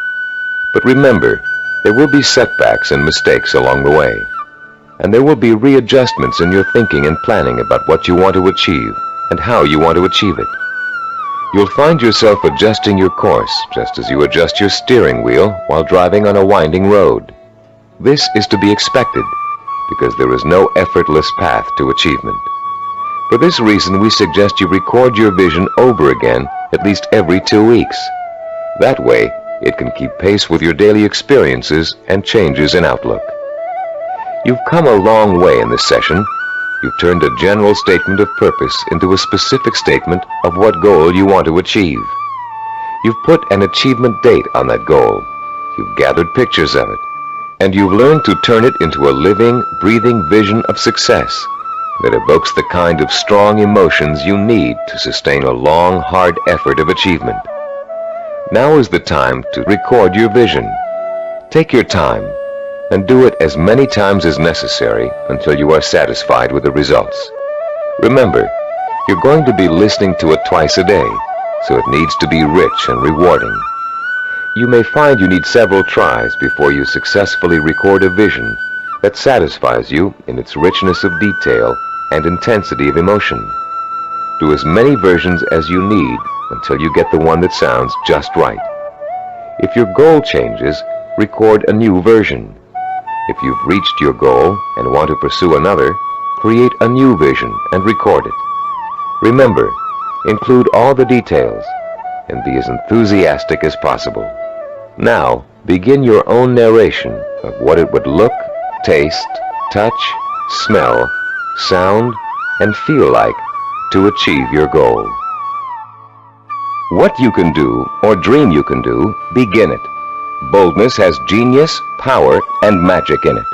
But remember, there will be setbacks and mistakes along the way, and there will be readjustments in your thinking and planning about what you want to achieve and how you want to achieve it. You'll find yourself adjusting your course just as you adjust your steering wheel while driving on a winding road. This is to be expected because there is no effortless path to achievement. For this reason, we suggest you record your vision over again at least every 2 weeks. That way, it can keep pace with your daily experiences and changes in outlook. You've come a long way in this session. You've turned a general statement of purpose into a specific statement of what goal you want to achieve. You've put an achievement date on that goal. You've gathered pictures of it. And you've learned to turn it into a living, breathing vision of success that evokes the kind of strong emotions you need to sustain a long, hard effort of achievement. Now is the time to record your vision. Take your time and do it as many times as necessary until you are satisfied with the results. Remember, you're going to be listening to it twice a day, so it needs to be rich and rewarding. You may find you need several tries before you successfully record a vision that satisfies you in its richness of detail and intensity of emotion. Do as many versions as you need until you get the one that sounds just right. If your goal changes, record a new version. If you've reached your goal and want to pursue another, create a new vision and record it. Remember, include all the details and be as enthusiastic as possible. Now, begin your own narration of what it would look, taste, touch, smell, sound, and feel like to achieve your goal. What you can do, or dream you can do, begin it. Boldness has genius, power, and magic in it.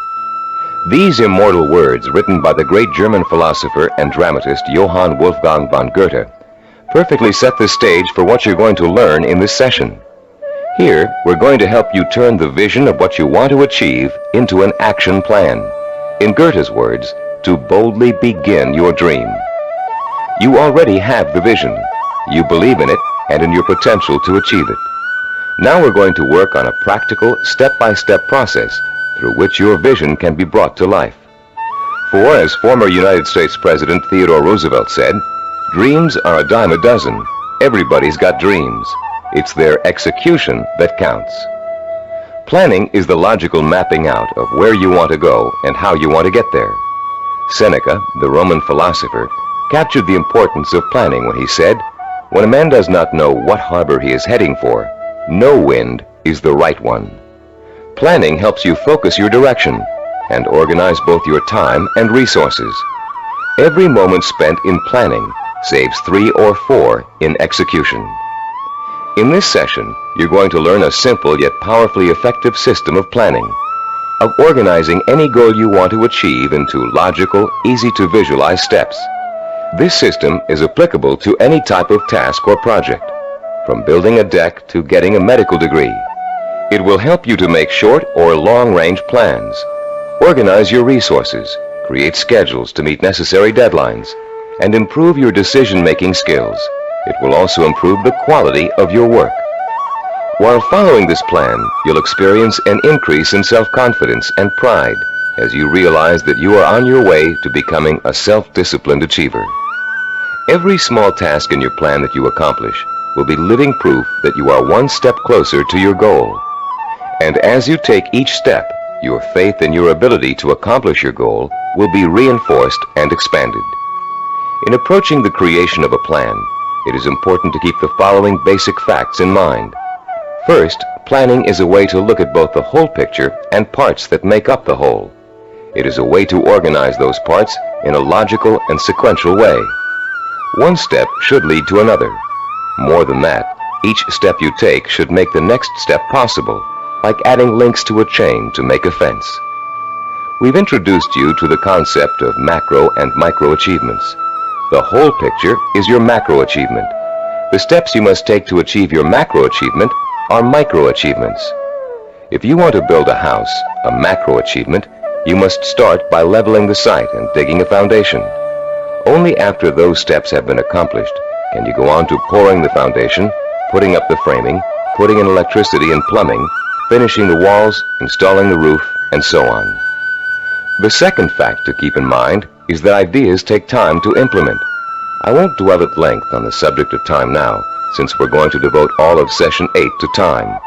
These immortal words, written by the great German philosopher and dramatist Johann Wolfgang von Goethe, perfectly set the stage for what you're going to learn in this session. Here, we're going to help you turn the vision of what you want to achieve into an action plan. In Goethe's words, to boldly begin your dream. You already have the vision. You believe in it and in your potential to achieve it. Now we're going to work on a practical, step-by-step process through which your vision can be brought to life. For, as former United States President Theodore Roosevelt said, dreams are a dime a dozen. Everybody's got dreams. It's their execution that counts. Planning is the logical mapping out of where you want to go and how you want to get there. Seneca, the Roman philosopher, captured the importance of planning when he said, "When a man does not know what harbor he is heading for, no wind is the right one." Planning helps you focus your direction and organize both your time and resources. Every moment spent in planning saves 3 or 4 in execution. In this session, you're going to learn a simple yet powerfully effective system of planning, of organizing any goal you want to achieve into logical, easy-to-visualize steps. This system is applicable to any type of task or project, from building a deck to getting a medical degree. It will help you to make short or long-range plans, organize your resources, create schedules to meet necessary deadlines, and improve your decision-making skills. It will also improve the quality of your work. While following this plan, you'll experience an increase in self-confidence and pride as you realize that you are on your way to becoming a self-disciplined achiever. Every small task in your plan that you accomplish will be living proof that you are one step closer to your goal. And as you take each step, your faith in your ability to accomplish your goal will be reinforced and expanded. In approaching the creation of a plan, it is important to keep the following basic facts in mind. First, planning is a way to look at both the whole picture and parts that make up the whole. It is a way to organize those parts in a logical and sequential way. One step should lead to another. More than that, each step you take should make the next step possible, like adding links to a chain to make a fence. We've introduced you to the concept of macro and micro achievements. The whole picture is your macro achievement. The steps you must take to achieve your macro achievement are micro achievements. If you want to build a house, a macro achievement, you must start by leveling the site and digging a foundation. Only after those steps have been accomplished can you go on to pouring the foundation, putting up the framing, putting in electricity and plumbing, finishing the walls, installing the roof, and so on. The second fact to keep in mind is that ideas take time to implement. I won't dwell at length on the subject of time now, since we're going to devote all of Session 8 to time.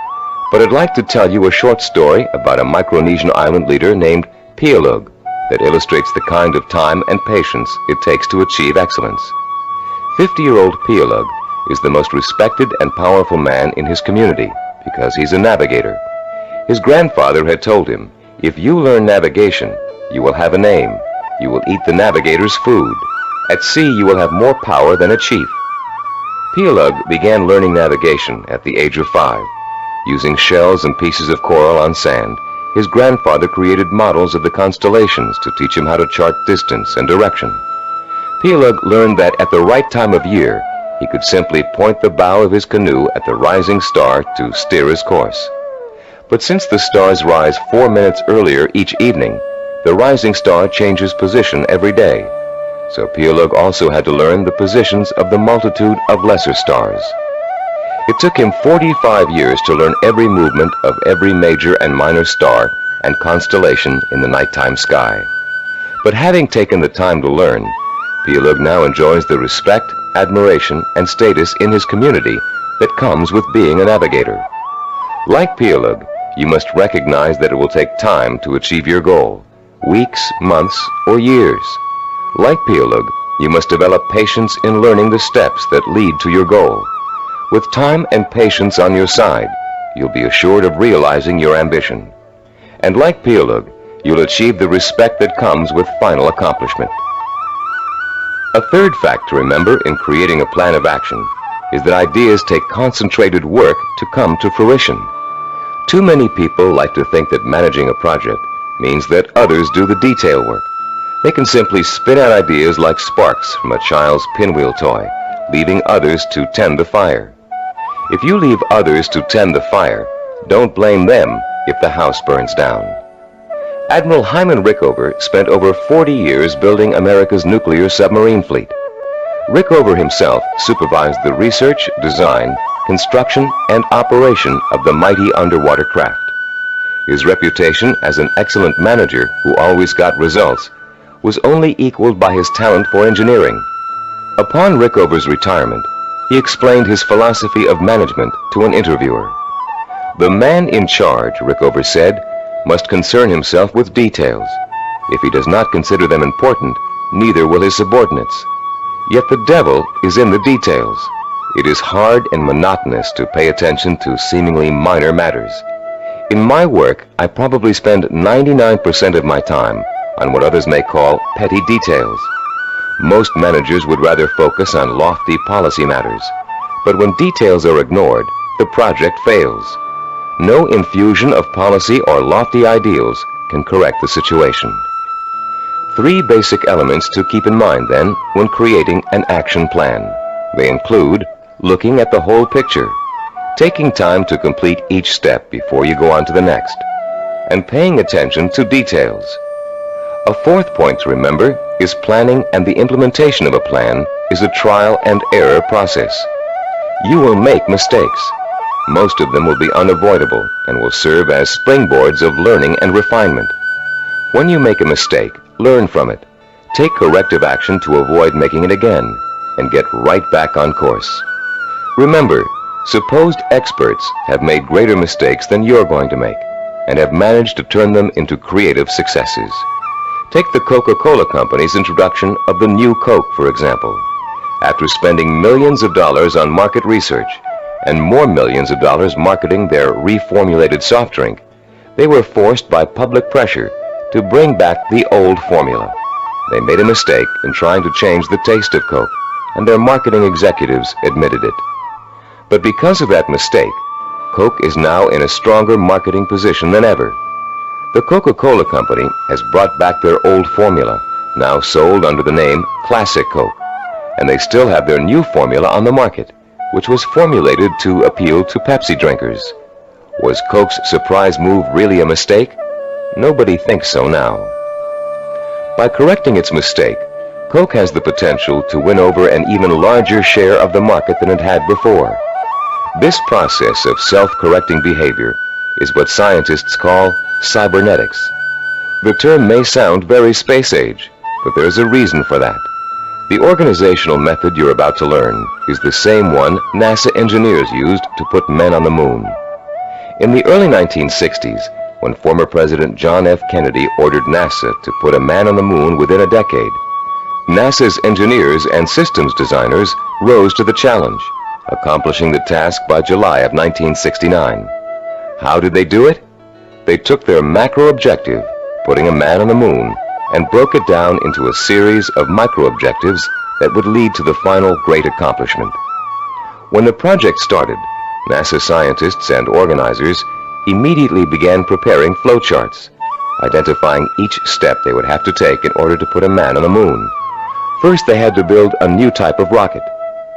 But I'd like to tell you a short story about a Micronesian island leader named Pialug that illustrates the kind of time and patience it takes to achieve excellence. 50-year-old Pialug is the most respected and powerful man in his community because he's a navigator. His grandfather had told him, "If you learn navigation, you will have a name. You will eat the navigator's food. At sea, you will have more power than a chief." Pialug began learning navigation at the age of 5. Using shells and pieces of coral on sand, his grandfather created models of the constellations to teach him how to chart distance and direction. Pialug learned that at the right time of year, he could simply point the bow of his canoe at the rising star to steer his course. But since the stars rise 4 minutes earlier each evening, the rising star changes position every day. So Pialug also had to learn the positions of the multitude of lesser stars. It took him 45 years to learn every movement of every major and minor star and constellation in the nighttime sky. But having taken the time to learn, Pialug now enjoys the respect, admiration, and status in his community that comes with being a navigator. Like Pialug, you must recognize that it will take time to achieve your goal, weeks, months, or years. Like Pialug, you must develop patience in learning the steps that lead to your goal. With time and patience on your side, you'll be assured of realizing your ambition. And like Pialug, you'll achieve the respect that comes with final accomplishment. A third fact to remember in creating a plan of action is that ideas take concentrated work to come to fruition. Too many people like to think that managing a project means that others do the detail work. They can simply spit out ideas like sparks from a child's pinwheel toy, leaving others to tend the fire. If you leave others to tend the fire, don't blame them if the house burns down. Admiral Hyman Rickover spent over 40 years building America's nuclear submarine fleet. Rickover himself supervised the research, design, construction, and operation of the mighty underwater craft. His reputation as an excellent manager who always got results was only equaled by his talent for engineering. Upon Rickover's retirement, he explained his philosophy of management to an interviewer. The man in charge, Rickover said, must concern himself with details. If he does not consider them important, neither will his subordinates. Yet the devil is in the details. It is hard and monotonous to pay attention to seemingly minor matters. In my work, I probably spend 99% of my time on what others may call petty details. Most managers would rather focus on lofty policy matters, but when details are ignored, the project fails. No infusion of policy or lofty ideals can correct the situation. 3 basic elements to keep in mind, then, when creating an action plan. They include looking at the whole picture, taking time to complete each step before you go on to the next, and paying attention to details. A 4th point to remember is planning, and the implementation of a plan is a trial and error process. You will make mistakes. Most of them will be unavoidable and will serve as springboards of learning and refinement. When you make a mistake, learn from it. Take corrective action to avoid making it again, and get right back on course. Remember, supposed experts have made greater mistakes than you're going to make, and have managed to turn them into creative successes. Take the Coca-Cola Company's introduction of the new Coke, for example. After spending millions of dollars on market research, and more millions of dollars marketing their reformulated soft drink, they were forced by public pressure to bring back the old formula. They made a mistake in trying to change the taste of Coke, and their marketing executives admitted it. But because of that mistake, Coke is now in a stronger marketing position than ever. The Coca-Cola Company has brought back their old formula, now sold under the name Classic Coke, and they still have their new formula on the market, which was formulated to appeal to Pepsi drinkers. Was Coke's surprise move really a mistake? Nobody thinks so now. By correcting its mistake, Coke has the potential to win over an even larger share of the market than it had before. This process of self-correcting behavior is what scientists call cybernetics. The term may sound very space-age, but there's a reason for that. The organizational method you're about to learn is the same one NASA engineers used to put men on the moon. In the early 1960s, when former President John F. Kennedy ordered NASA to put a man on the moon within a decade, NASA's engineers and systems designers rose to the challenge, accomplishing the task by July of 1969. How did they do it? They took their macro objective, putting a man on the moon, and broke it down into a series of micro-objectives that would lead to the final great accomplishment. When the project started, NASA scientists and organizers immediately began preparing flowcharts, identifying each step they would have to take in order to put a man on the moon. First, they had to build a new type of rocket.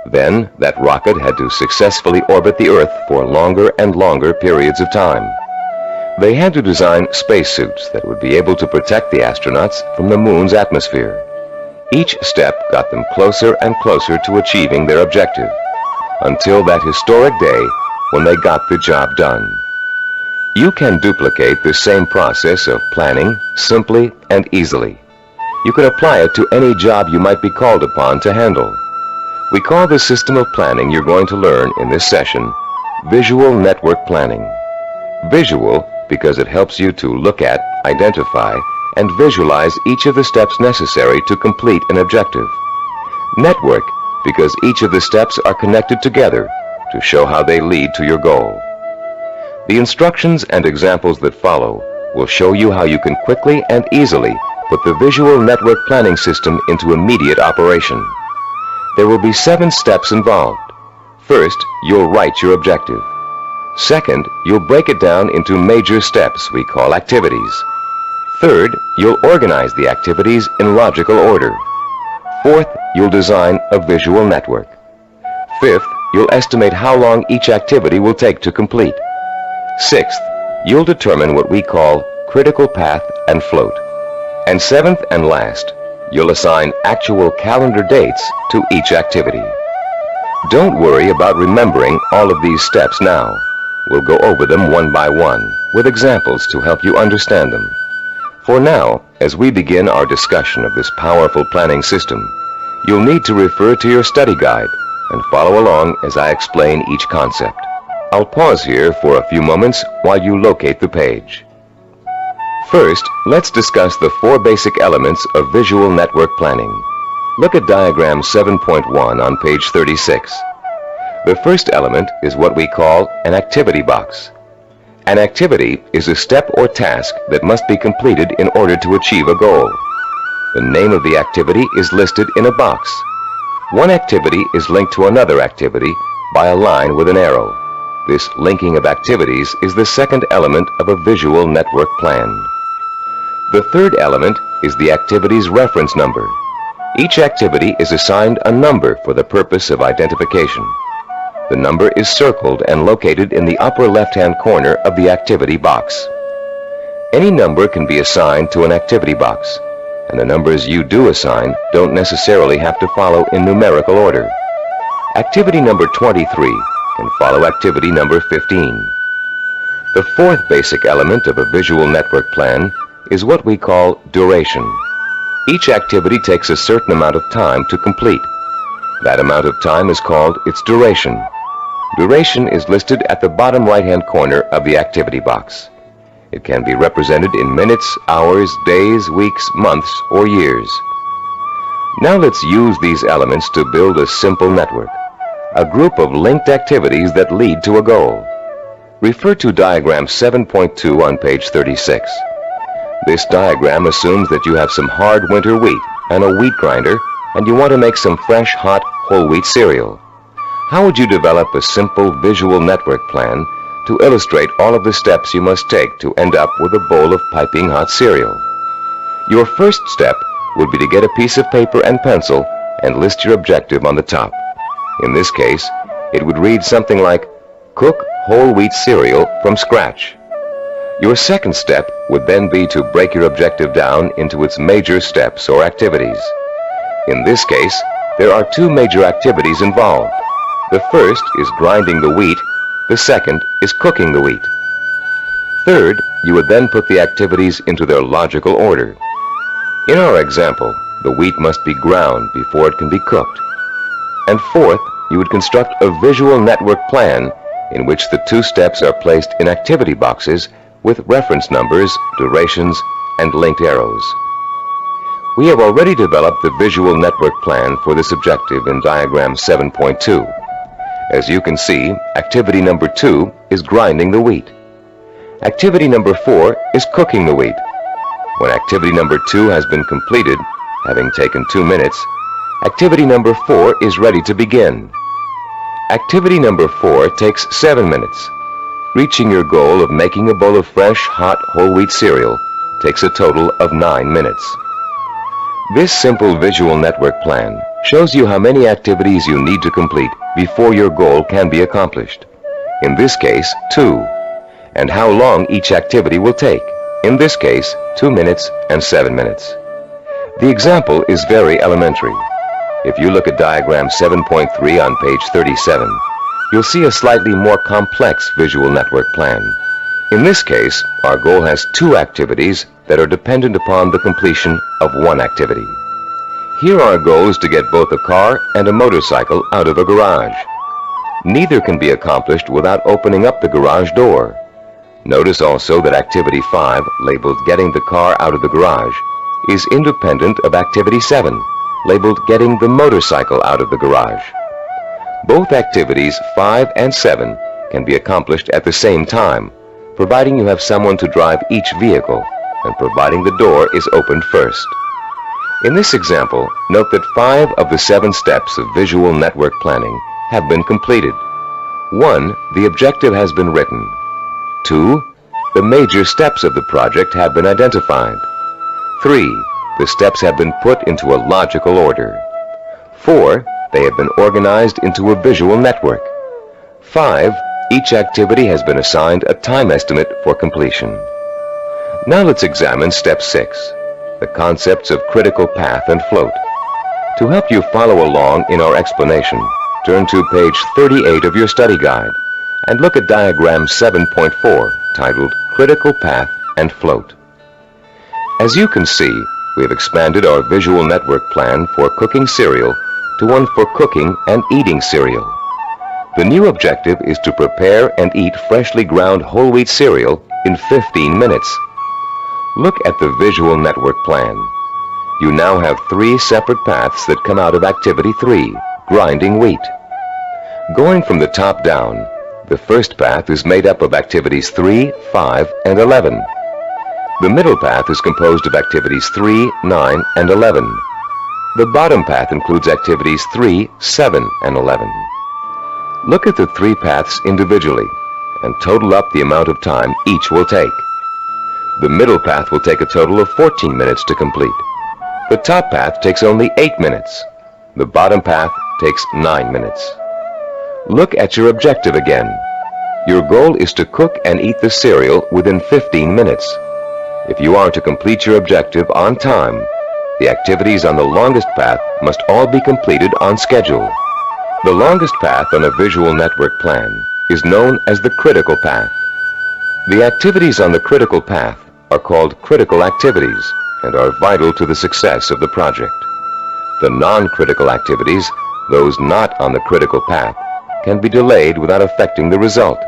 Then, that rocket had to successfully orbit the Earth for longer and longer periods of time. They had to design spacesuits that would be able to protect the astronauts from the moon's atmosphere. Each step got them closer and closer to achieving their objective, until that historic day when they got the job done. You can duplicate this same process of planning simply and easily. You can apply it to any job you might be called upon to handle. We call the system of planning you're going to learn in this session visual network planning. Visual because it helps you to look at, identify, and visualize each of the steps necessary to complete an objective. Network because each of the steps are connected together to show how they lead to your goal. The instructions and examples that follow will show you how you can quickly and easily put the visual network planning system into immediate operation. There will be 7 steps involved. First, you'll write your objective. Second, you'll break it down into major steps we call activities. Third, you'll organize the activities in logical order. Fourth, you'll design a visual network. Fifth, you'll estimate how long each activity will take to complete. Sixth, you'll determine what we call critical path and float. And seventh and last, you'll assign actual calendar dates to each activity. Don't worry about remembering all of these steps now. We'll go over them one by one, with examples to help you understand them. For now, as we begin our discussion of this powerful planning system, you'll need to refer to your study guide and follow along as I explain each concept. I'll pause here for a few moments while you locate the page. First, let's discuss the 4 basic elements of visual network planning. Look at diagram 7.1 on page 36. The first element is what we call an activity box. An activity is a step or task that must be completed in order to achieve a goal. The name of the activity is listed in a box. One activity is linked to another activity by a line with an arrow. This linking of activities is the second element of a visual network plan. The third element is the activity's reference number. Each activity is assigned a number for the purpose of identification. The number is circled and located in the upper left-hand corner of the activity box. Any number can be assigned to an activity box, and the numbers you do assign don't necessarily have to follow in numerical order. Activity number 23 can follow activity number 15. The fourth basic element of a visual network plan is what we call duration. Each activity takes a certain amount of time to complete. That amount of time is called its duration. Duration is listed at the bottom right-hand corner of the activity box. It can be represented in minutes, hours, days, weeks, months, or years. Now let's use these elements to build a simple network, a group of linked activities that lead to a goal. Refer to diagram 7.2 on page 36. This diagram assumes that you have some hard winter wheat and a wheat grinder, and you want to make some fresh, hot, whole wheat cereal. How would you develop a simple visual network plan to illustrate all of the steps you must take to end up with a bowl of piping hot cereal? Your first step would be to get a piece of paper and pencil and list your objective on the top. In this case, it would read something like, cook whole wheat cereal from scratch. Your second step would then be to break your objective down into its major steps or activities. In this case, there are 2 major activities involved. The first is grinding the wheat. The second is cooking the wheat. Third, you would then put the activities into their logical order. In our example, the wheat must be ground before it can be cooked. And fourth, you would construct a visual network plan in which the 2 steps are placed in activity boxes with reference numbers, durations, and linked arrows. We have already developed the visual network plan for this objective in diagram 7.2. As you can see, activity number 2 is grinding the wheat. Activity number 4 is cooking the wheat. When activity number 2 has been completed, having taken 2 minutes, activity number 4 is ready to begin. Activity number 4 takes 7 minutes. Reaching your goal of making a bowl of fresh, hot, whole wheat cereal takes a total of 9 minutes. This simple visual network plan shows you how many activities you need to complete before your goal can be accomplished. In this case, 2. And how long each activity will take. In this case, 2 minutes and 7 minutes. The example is very elementary. If you look at diagram 7.3 on page 37, you'll see a slightly more complex visual network plan. In this case, our goal has 2 activities that are dependent upon the completion of 1 activity. Here our goal is to get both a car and a motorcycle out of a garage. Neither can be accomplished without opening up the garage door. Notice also that activity 5, labeled getting the car out of the garage, is independent of activity 7, labeled getting the motorcycle out of the garage. Both activities 5 and 7 can be accomplished at the same time, providing you have someone to drive each vehicle and providing the door is opened first. In this example, note that 5 of the 7 steps of visual network planning have been completed. 1, the objective has been written. 2, the major steps of the project have been identified. 3, the steps have been put into a logical order. 4, they have been organized into a visual network. 5, each activity has been assigned a time estimate for completion. Now let's examine step 6. The concepts of critical path and float. To help you follow along in our explanation, turn to page 38 of your study guide and look at diagram 7.4 titled Critical Path and Float. As you can see, we have expanded our visual network plan for cooking cereal to one for cooking and eating cereal. The new objective is to prepare and eat freshly ground whole wheat cereal in 15 minutes. Look at the visual network plan. You now have 3 separate paths that come out of Activity 3, grinding wheat. Going from the top down, the first path is made up of Activities 3, 5, and 11. The middle path is composed of Activities 3, 9, and 11. The bottom path includes Activities 3, 7, and 11. Look at the 3 paths individually and total up the amount of time each will take. The middle path will take a total of 14 minutes to complete. The top path takes only 8 minutes. The bottom path takes 9 minutes. Look at your objective again. Your goal is to cook and eat the cereal within 15 minutes. If you are to complete your objective on time, the activities on the longest path must all be completed on schedule. The longest path on a visual network plan is known as the critical path. The activities on the critical path are called critical activities and are vital to the success of the project. The non-critical activities, those not on the critical path, can be delayed without affecting the result.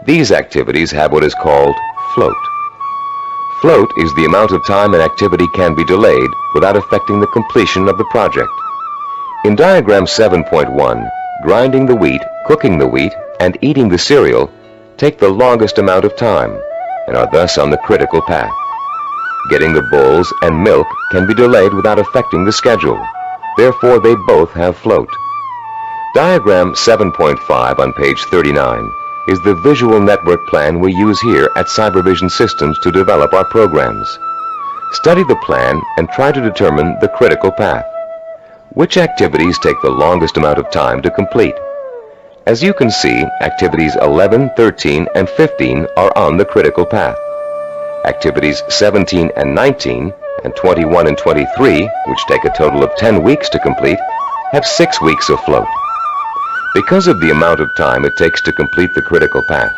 These activities have what is called float. Float is the amount of time an activity can be delayed without affecting the completion of the project. In diagram 7.1, grinding the wheat, cooking the wheat, and eating the cereal take the longest amount of time and are thus on the critical path. Getting the bowls and milk can be delayed without affecting the schedule. Therefore, they both have float. Diagram 7.5 on page 39 is the visual network plan we use here at Cybervision Systems to develop our programs. Study the plan and try to determine the critical path. Which activities take the longest amount of time to complete? As you can see, activities 11, 13, and 15 are on the critical path. Activities 17 and 19, and 21 and 23, which take a total of 10 weeks to complete, have 6 weeks of float. Because of the amount of time it takes to complete the critical path,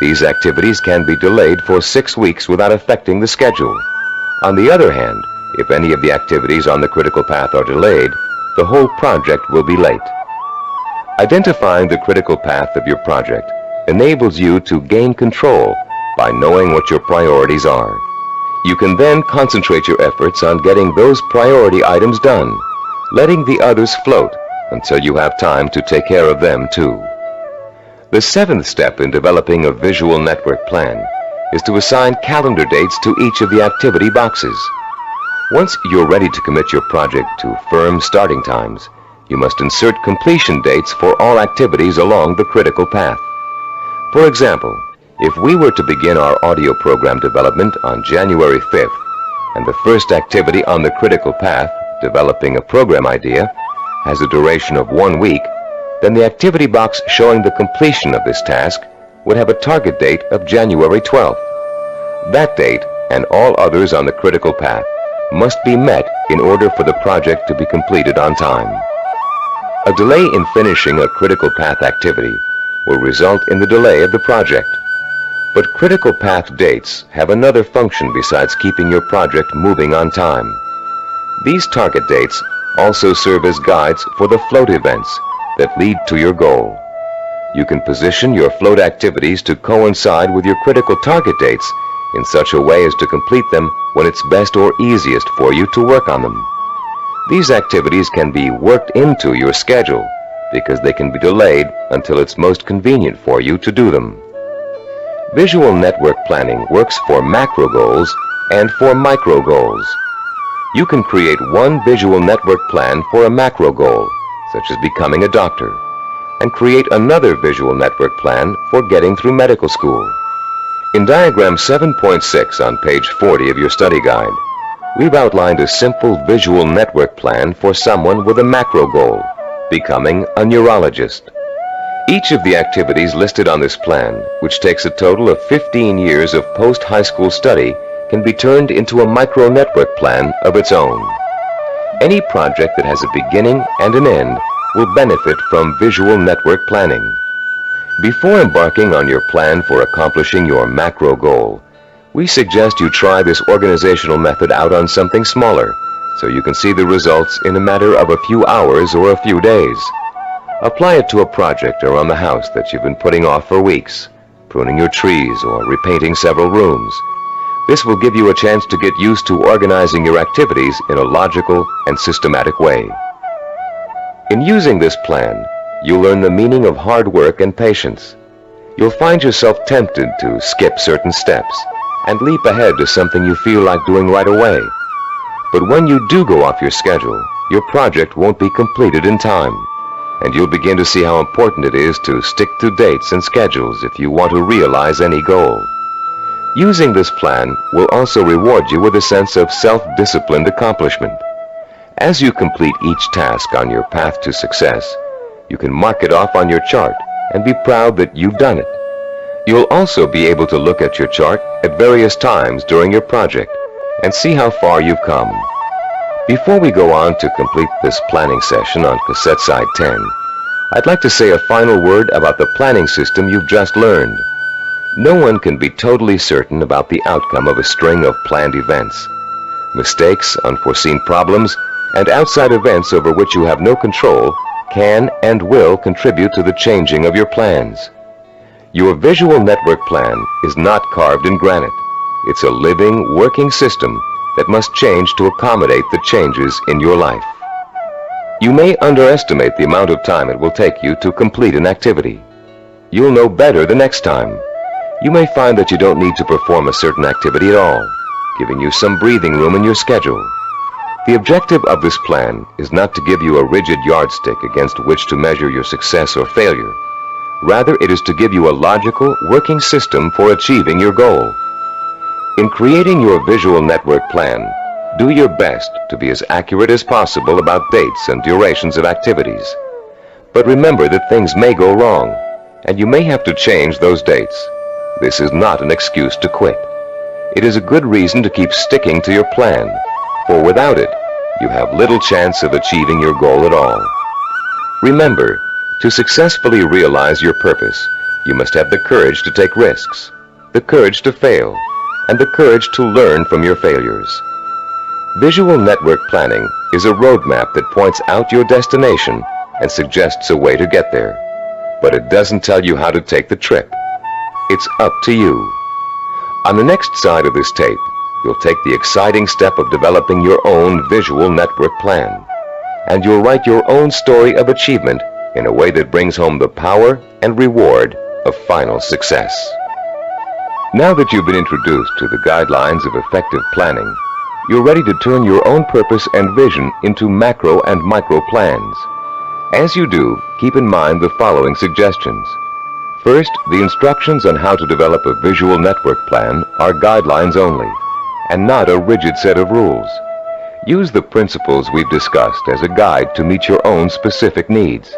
these activities can be delayed for 6 weeks without affecting the schedule. On the other hand, if any of the activities on the critical path are delayed, the whole project will be late. Identifying the critical path of your project enables you to gain control by knowing what your priorities are. You can then concentrate your efforts on getting those priority items done, letting the others float until you have time to take care of them too. The 7th step in developing a visual network plan is to assign calendar dates to each of the activity boxes. Once you're ready to commit your project to firm starting times, you must insert completion dates for all activities along the critical path. For example, if we were to begin our audio program development on January 5th, and the first activity on the critical path, developing a program idea, has a duration of 1 week, then the activity box showing the completion of this task would have a target date of January 12th. That date, and all others on the critical path, must be met in order for the project to be completed on time. A delay in finishing a critical path activity will result in the delay of the project. But critical path dates have another function besides keeping your project moving on time. These target dates also serve as guides for the float events that lead to your goal. You can position your float activities to coincide with your critical target dates in such a way as to complete them when it's best or easiest for you to work on them. These activities can be worked into your schedule because they can be delayed until it's most convenient for you to do them. Visual network planning works for macro goals and for micro goals. You can create one visual network plan for a macro goal, such as becoming a doctor, and create another visual network plan for getting through medical school. In diagram 7.6 on page 40 of your study guide, we've outlined a simple visual network plan for someone with a macro goal, becoming a neurologist. Each of the activities listed on this plan, which takes a total of 15 years of post-high school study, can be turned into a micro-network plan of its own. Any project that has a beginning and an end will benefit from visual network planning. Before embarking on your plan for accomplishing your macro goal, we suggest you try this organizational method out on something smaller, so you can see the results in a matter of a few hours or a few days. Apply it to a project around the house that you've been putting off for weeks, pruning your trees or repainting several rooms. This will give you a chance to get used to organizing your activities in a logical and systematic way. In using this plan, you'll learn the meaning of hard work and patience. You'll find yourself tempted to skip certain steps and leap ahead to something you feel like doing right away. But when you do go off your schedule, your project won't be completed in time, and you'll begin to see how important it is to stick to dates and schedules if you want to realize any goal. Using this plan will also reward you with a sense of self-disciplined accomplishment. As you complete each task on your path to success, you can mark it off on your chart and be proud that you've done it. You'll also be able to look at your chart at various times during your project and see how far you've come. Before we go on to complete this planning session on cassette side 10, I'd like to say a final word about the planning system you've just learned. No one can be totally certain about the outcome of a string of planned events. Mistakes, unforeseen problems, and outside events over which you have no control can and will contribute to the changing of your plans. Your visual network plan is not carved in granite. It's a living, working system that must change to accommodate the changes in your life. You may underestimate the amount of time it will take you to complete an activity. You'll know better the next time. You may find that you don't need to perform a certain activity at all, giving you some breathing room in your schedule. The objective of this plan is not to give you a rigid yardstick against which to measure your success or failure. Rather, it is to give you a logical, working system for achieving your goal. In creating your visual network plan, do your best to be as accurate as possible about dates and durations of activities. But remember that things may go wrong, and you may have to change those dates. This is not an excuse to quit. It is a good reason to keep sticking to your plan, for without it, you have little chance of achieving your goal at all. Remember, to successfully realize your purpose, you must have the courage to take risks, the courage to fail, and the courage to learn from your failures. Visual network planning is a roadmap that points out your destination and suggests a way to get there, but it doesn't tell you how to take the trip. It's up to you. On the next side of this tape, you'll take the exciting step of developing your own visual network plan, and you'll write your own story of achievement in a way that brings home the power and reward of final success. Now that you've been introduced to the guidelines of effective planning, you're ready to turn your own purpose and vision into macro and micro plans. As you do, keep in mind the following suggestions. First, the instructions on how to develop a visual network plan are guidelines only, and not a rigid set of rules. Use the principles we've discussed as a guide to meet your own specific needs.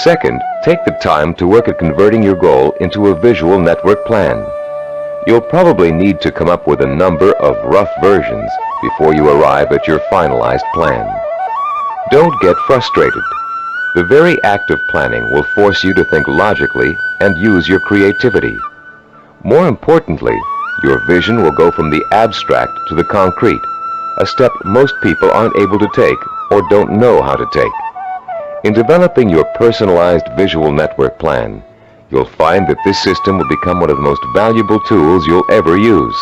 Second, take the time to work at converting your goal into a visual network plan. You'll probably need to come up with a number of rough versions before you arrive at your finalized plan. Don't get frustrated. The very act of planning will force you to think logically and use your creativity. More importantly, your vision will go from the abstract to the concrete, a step most people aren't able to take or don't know how to take. In developing your personalized visual network plan, you'll find that this system will become one of the most valuable tools you'll ever use.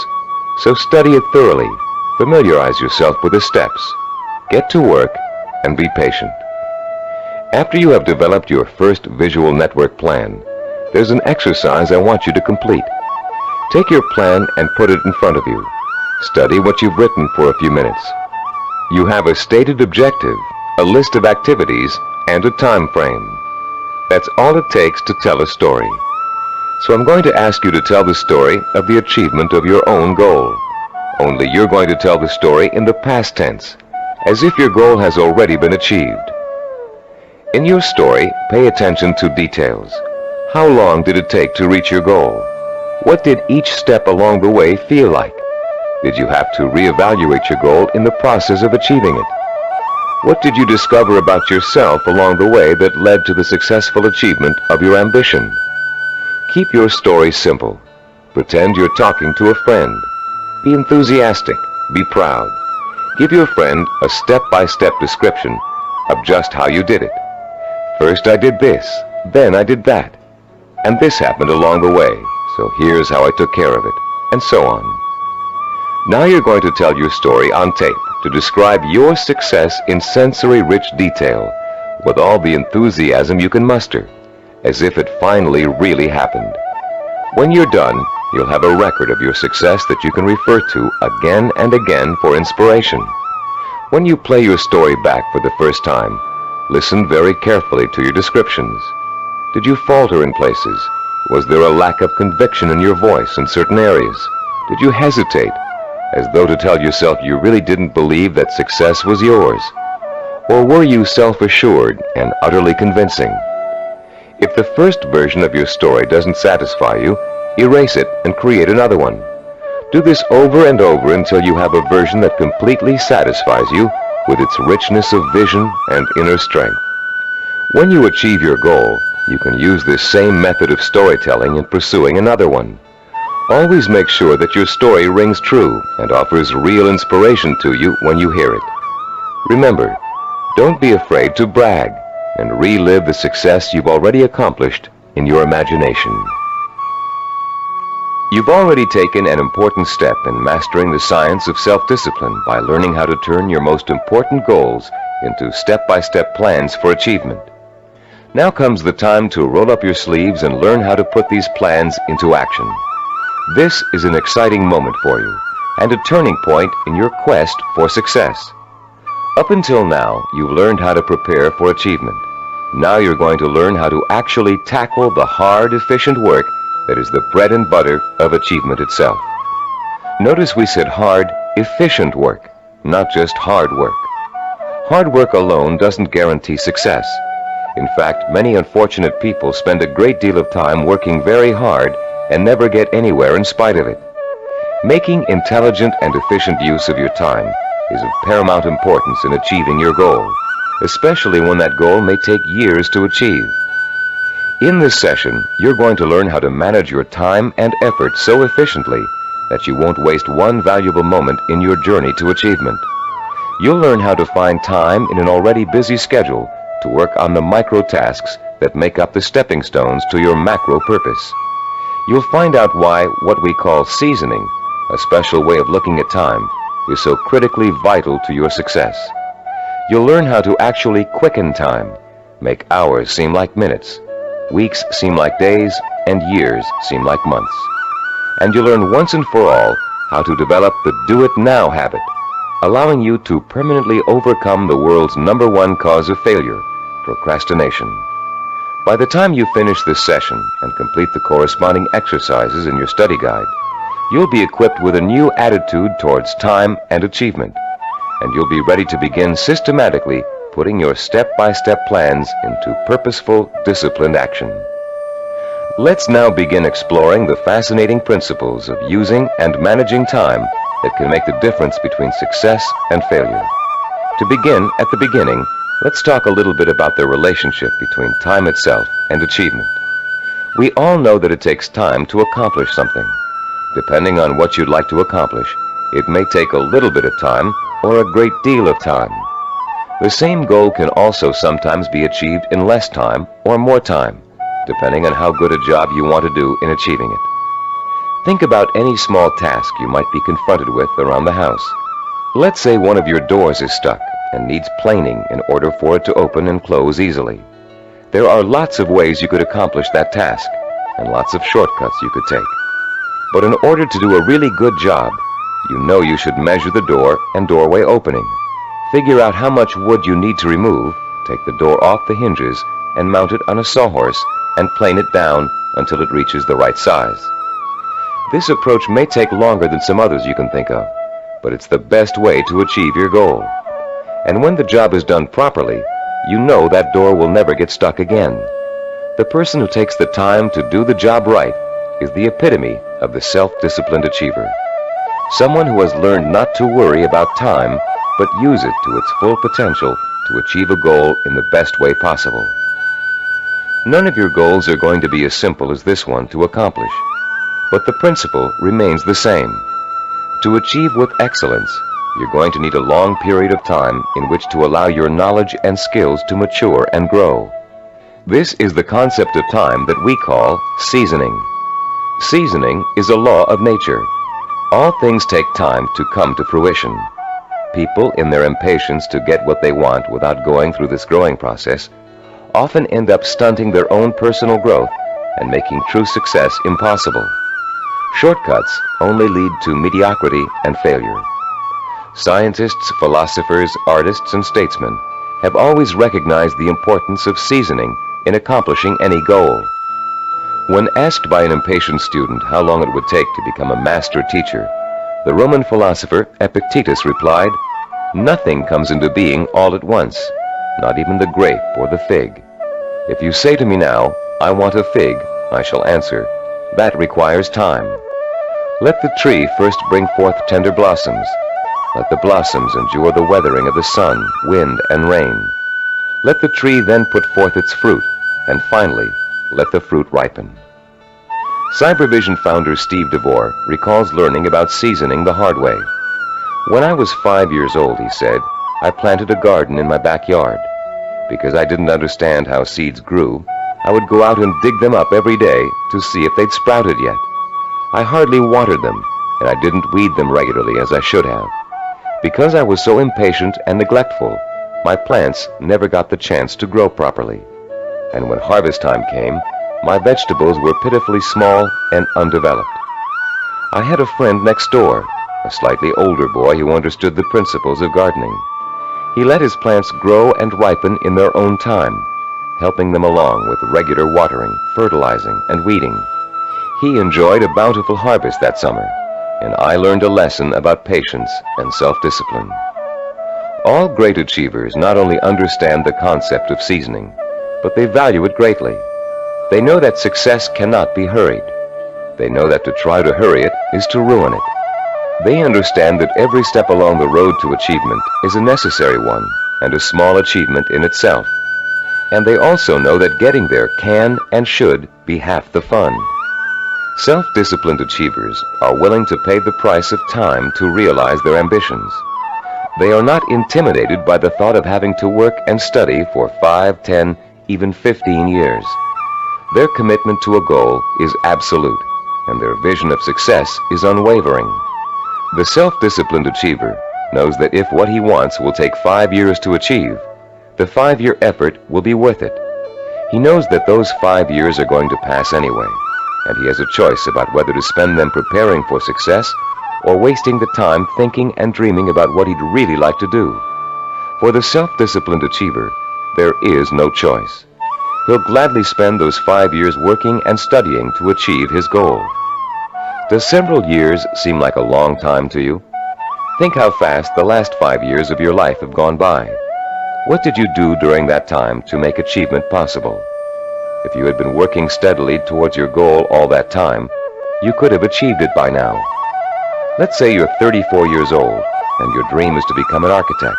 So study it thoroughly, familiarize yourself with the steps, get to work, and be patient. After you have developed your first visual network plan, there's an exercise I want you to complete. Take your plan and put it in front of you. Study what you've written for a few minutes. You have a stated objective, a list of activities, and a time frame. That's all it takes to tell a story. So I'm going to ask you to tell the story of the achievement of your own goal. Only you're going to tell the story in the past tense, as if your goal has already been achieved. In your story, pay attention to details. How long did it take to reach your goal? What did each step along the way feel like? Did you have to reevaluate your goal in the process of achieving it? What did you discover about yourself along the way that led to the successful achievement of your ambition? Keep your story simple. Pretend you're talking to a friend. Be enthusiastic. Be proud. Give your friend a step-by-step description of just how you did it. First I did this, then I did that, and this happened along the way, so here's how I took care of it, and so on. Now you're going to tell your story on tape to describe your success in sensory-rich detail with all the enthusiasm you can muster, as if it finally really happened. When you're done, you'll have a record of your success that you can refer to again and again for inspiration. When you play your story back for the first time, listen very carefully to your descriptions. Did you falter in places? Was there a lack of conviction in your voice in certain areas? Did you hesitate, as though to tell yourself you really didn't believe that success was yours? Or were you self-assured and utterly convincing? If the first version of your story doesn't satisfy you, erase it and create another one. Do this over and over until you have a version that completely satisfies you with its richness of vision and inner strength. When you achieve your goal, you can use this same method of storytelling in pursuing another one. Always make sure that your story rings true and offers real inspiration to you when you hear it. Remember, don't be afraid to brag and relive the success you've already accomplished in your imagination. You've already taken an important step in mastering the science of self-discipline by learning how to turn your most important goals into step-by-step plans for achievement. Now comes the time to roll up your sleeves and learn how to put these plans into action. This is an exciting moment for you and a turning point in your quest for success. Up until now, you've learned how to prepare for achievement. Now you're going to learn how to actually tackle the hard, efficient work that is the bread and butter of achievement itself. Notice we said hard, efficient work, not just hard work. Hard work alone doesn't guarantee success. In fact, many unfortunate people spend a great deal of time working very hard and never get anywhere in spite of it. Making intelligent and efficient use of your time is of paramount importance in achieving your goal, especially when that goal may take years to achieve. In this session, you're going to learn how to manage your time and effort so efficiently that you won't waste one valuable moment in your journey to achievement. You'll learn how to find time in an already busy schedule to work on the micro tasks that make up the stepping stones to your macro purpose. You'll find out why what we call seasoning, a special way of looking at time, is so critically vital to your success. You'll learn how to actually quicken time, make hours seem like minutes, weeks seem like days, and years seem like months. And you'll learn once and for all how to develop the do-it-now habit, allowing you to permanently overcome the world's #1 cause of failure, procrastination. By the time you finish this session and complete the corresponding exercises in your study guide, you'll be equipped with a new attitude towards time and achievement, and you'll be ready to begin systematically putting your step-by-step plans into purposeful, disciplined action. Let's now begin exploring the fascinating principles of using and managing time that can make the difference between success and failure. To begin at the beginning, let's talk a little bit about the relationship between time itself and achievement. We all know that it takes time to accomplish something. Depending on what you'd like to accomplish, it may take a little bit of time or a great deal of time. The same goal can also sometimes be achieved in less time or more time, depending on how good a job you want to do in achieving it. Think about any small task you might be confronted with around the house. Let's say one of your doors is stuck and needs planing in order for it to open and close easily. There are lots of ways you could accomplish that task, and lots of shortcuts you could take. But in order to do a really good job, you know you should measure the door and doorway opening. Figure out how much wood you need to remove, take the door off the hinges, and mount it on a sawhorse and plane it down until it reaches the right size. This approach may take longer than some others you can think of, but it's the best way to achieve your goal. And when the job is done properly, you know that door will never get stuck again. The person who takes the time to do the job right is the epitome of the self-disciplined achiever. Someone who has learned not to worry about time, but use it to its full potential to achieve a goal in the best way possible. None of your goals are going to be as simple as this one to accomplish, but the principle remains the same. To achieve with excellence, you're going to need a long period of time in which to allow your knowledge and skills to mature and grow. This is the concept of time that we call seasoning. Seasoning is a law of nature. All things take time to come to fruition. People, in their impatience to get what they want without going through this growing process, often end up stunting their own personal growth and making true success impossible. Shortcuts only lead to mediocrity and failure. Scientists, philosophers, artists, and statesmen have always recognized the importance of seasoning in accomplishing any goal. When asked by an impatient student how long it would take to become a master teacher, the Roman philosopher Epictetus replied, "Nothing comes into being all at once, not even the grape or the fig. If you say to me now, 'I want a fig,' I shall answer, 'That requires time.' Let the tree first bring forth tender blossoms. Let the blossoms endure the weathering of the sun, wind, and rain. Let the tree then put forth its fruit, and finally, let the fruit ripen." Cybervision founder Steve DeVore recalls learning about seasoning the hard way. "When I was 5 years old," he said, "I planted a garden in my backyard. Because I didn't understand how seeds grew, I would go out and dig them up every day to see if they'd sprouted yet. I hardly watered them, and I didn't weed them regularly as I should have. Because I was so impatient and neglectful, my plants never got the chance to grow properly. And when harvest time came, my vegetables were pitifully small and undeveloped. I had a friend next door, a slightly older boy who understood the principles of gardening. He let his plants grow and ripen in their own time, helping them along with regular watering, fertilizing, and weeding. He enjoyed a bountiful harvest that summer, and I learned a lesson about patience and self-discipline." All great achievers not only understand the concept of seasoning, but they value it greatly. They know that success cannot be hurried. They know that to try to hurry it is to ruin it. They understand that every step along the road to achievement is a necessary one and a small achievement in itself. And they also know that getting there can and should be half the fun. Self-disciplined achievers are willing to pay the price of time to realize their ambitions. They are not intimidated by the thought of having to work and study for 5, 10, even 15 years. Their commitment to a goal is absolute, and their vision of success is unwavering. The self-disciplined achiever knows that if what he wants will take 5 years to achieve, the 5-year effort will be worth it. He knows that those 5 years are going to pass anyway, and he has a choice about whether to spend them preparing for success or wasting the time thinking and dreaming about what he'd really like to do. For the self-disciplined achiever, there is no choice. He'll gladly spend those 5 years working and studying to achieve his goal. Does several years seem like a long time to you? Think how fast the last 5 years of your life have gone by. What did you do during that time to make achievement possible? If you had been working steadily towards your goal all that time, you could have achieved it by now. Let's say you're 34 years old and your dream is to become an architect.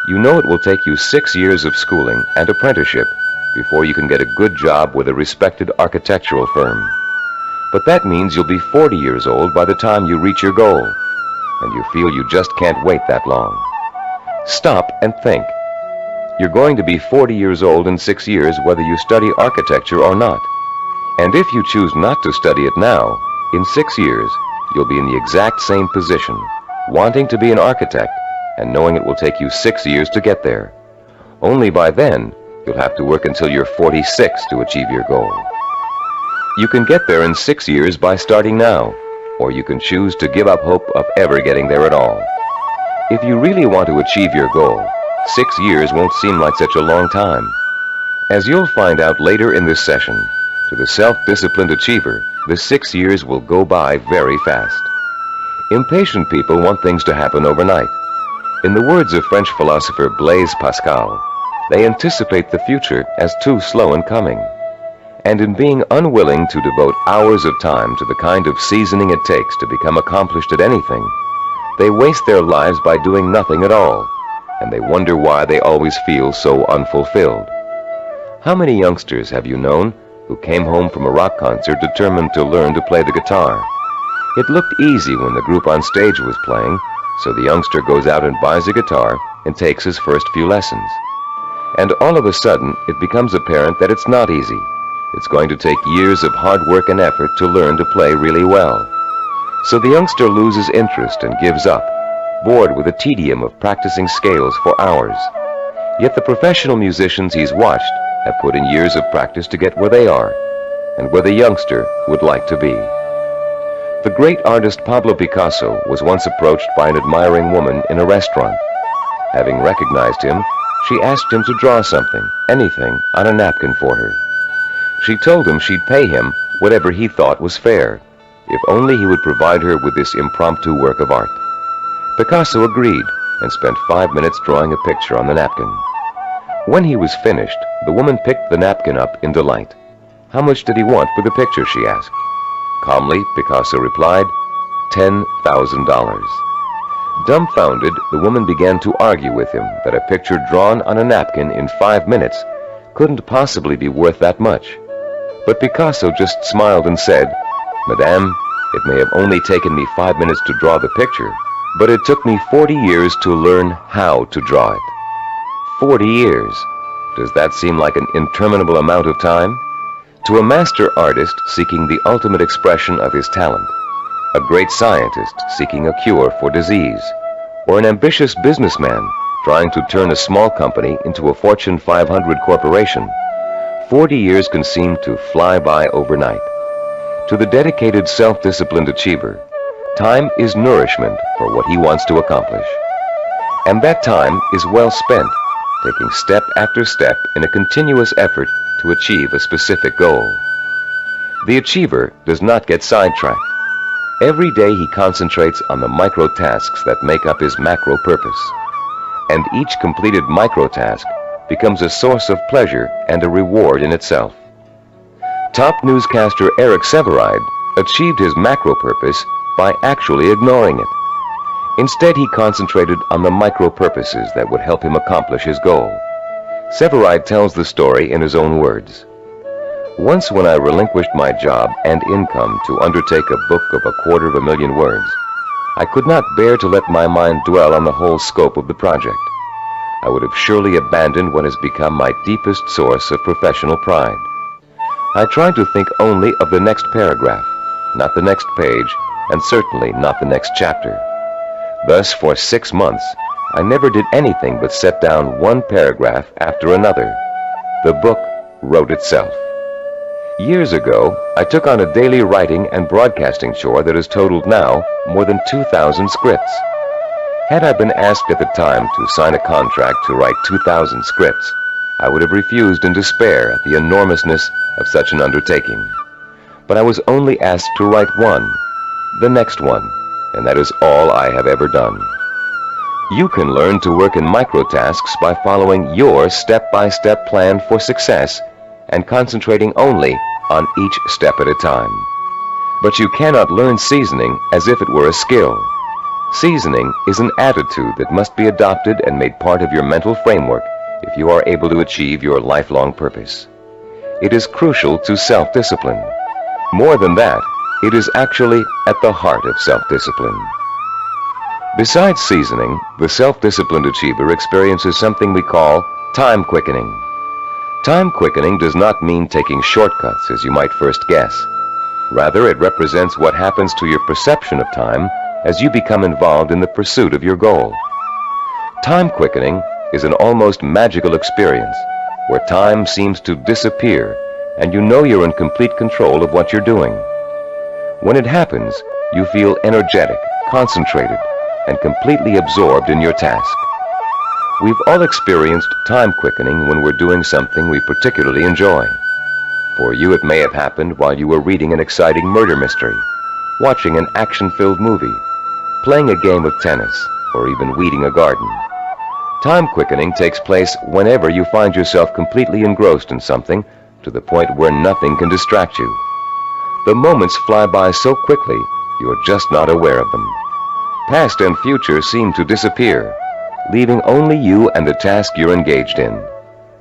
You know it will take you 6 years of schooling and apprenticeship before you can get a good job with a respected architectural firm. But that means you'll be 40 years old by the time you reach your goal, and you feel you just can't wait that long. Stop and think. You're going to be 40 years old in 6 years whether you study architecture or not. And if you choose not to study it now, in 6 years, you'll be in the exact same position, wanting to be an architect and knowing it will take you 6 years to get there. Only by then, you'll have to work until you're 46 to achieve your goal. You can get there in 6 years by starting now, or you can choose to give up hope of ever getting there at all. If you really want to achieve your goal, 6 years won't seem like such a long time. As you'll find out later in this session, to the self-disciplined achiever, the 6 years will go by very fast. Impatient people want things to happen overnight. In the words of French philosopher Blaise Pascal, they anticipate the future as too slow in coming. And in being unwilling to devote hours of time to the kind of seasoning it takes to become accomplished at anything, they waste their lives by doing nothing at all, and they wonder why they always feel so unfulfilled. How many youngsters have you known who came home from a rock concert determined to learn to play the guitar? It looked easy when the group on stage was playing, so the youngster goes out and buys a guitar and takes his first few lessons. And all of a sudden, it becomes apparent that it's not easy. It's going to take years of hard work and effort to learn to play really well. So the youngster loses interest and gives up, bored with the tedium of practicing scales for hours. Yet the professional musicians he's watched have put in years of practice to get where they are, and where the youngster would like to be. The great artist Pablo Picasso was once approached by an admiring woman in a restaurant. Having recognized him, she asked him to draw something, anything, on a napkin for her. She told him she'd pay him whatever he thought was fair, if only he would provide her with this impromptu work of art. Picasso agreed and spent 5 minutes drawing a picture on the napkin. When he was finished, the woman picked the napkin up in delight. "How much did he want for the picture?" she asked. Calmly, Picasso replied, $10,000. Dumbfounded, the woman began to argue with him that a picture drawn on a napkin in 5 minutes couldn't possibly be worth that much. But Picasso just smiled and said, "Madame, it may have only taken me 5 minutes to draw the picture, but it took me 40 years to learn how to draw it." 40 years. Does that seem like an interminable amount of time? To a master artist seeking the ultimate expression of his talent, a great scientist seeking a cure for disease, or an ambitious businessman trying to turn a small company into a Fortune 500 corporation, 40 years can seem to fly by overnight. To the dedicated, self-disciplined achiever, time is nourishment for what he wants to accomplish. And that time is well spent, taking step after step in a continuous effort to achieve a specific goal. The achiever does not get sidetracked. Every day he concentrates on the micro tasks that make up his macro purpose, and each completed micro task becomes a source of pleasure and a reward in itself. Top newscaster Eric Sevareid achieved his macro purpose by actually ignoring it. Instead, he concentrated on the micro purposes that would help him accomplish his goal. Sevareid tells the story in his own words. "Once when I relinquished my job and income to undertake a book of 250,000 words, I could not bear to let my mind dwell on the whole scope of the project. I would have surely abandoned what has become my deepest source of professional pride. I tried to think only of the next paragraph, not the next page, and certainly not the next chapter. Thus, for 6 months, I never did anything but set down one paragraph after another. The book wrote itself. Years ago, I took on a daily writing and broadcasting chore that has totaled now more than 2,000 scripts. Had I been asked at the time to sign a contract to write 2,000 scripts, I would have refused in despair at the enormousness of such an undertaking. But I was only asked to write one, the next one, and that is all I have ever done. You can learn to work in microtasks by following your step-by-step plan for success and concentrating only on each step at a time. But you cannot learn seasoning as if it were a skill. Seasoning is an attitude that must be adopted and made part of your mental framework if you are able to achieve your lifelong purpose. It is crucial to self-discipline. More than that, it is actually at the heart of self-discipline. Besides seasoning, the self-disciplined achiever experiences something we call time quickening. Time quickening does not mean taking shortcuts, as you might first guess. Rather, it represents what happens to your perception of time as you become involved in the pursuit of your goal. Time quickening is an almost magical experience where time seems to disappear and you know you're in complete control of what you're doing. When it happens, you feel energetic, concentrated, and completely absorbed in your task. We've all experienced time quickening when we're doing something we particularly enjoy. For you, it may have happened while you were reading an exciting murder mystery, watching an action-filled movie, playing a game of tennis, or even weeding a garden. Time quickening takes place whenever you find yourself completely engrossed in something to the point where nothing can distract you. The moments fly by so quickly, you're just not aware of them. Past and future seem to disappear, leaving only you and the task you're engaged in.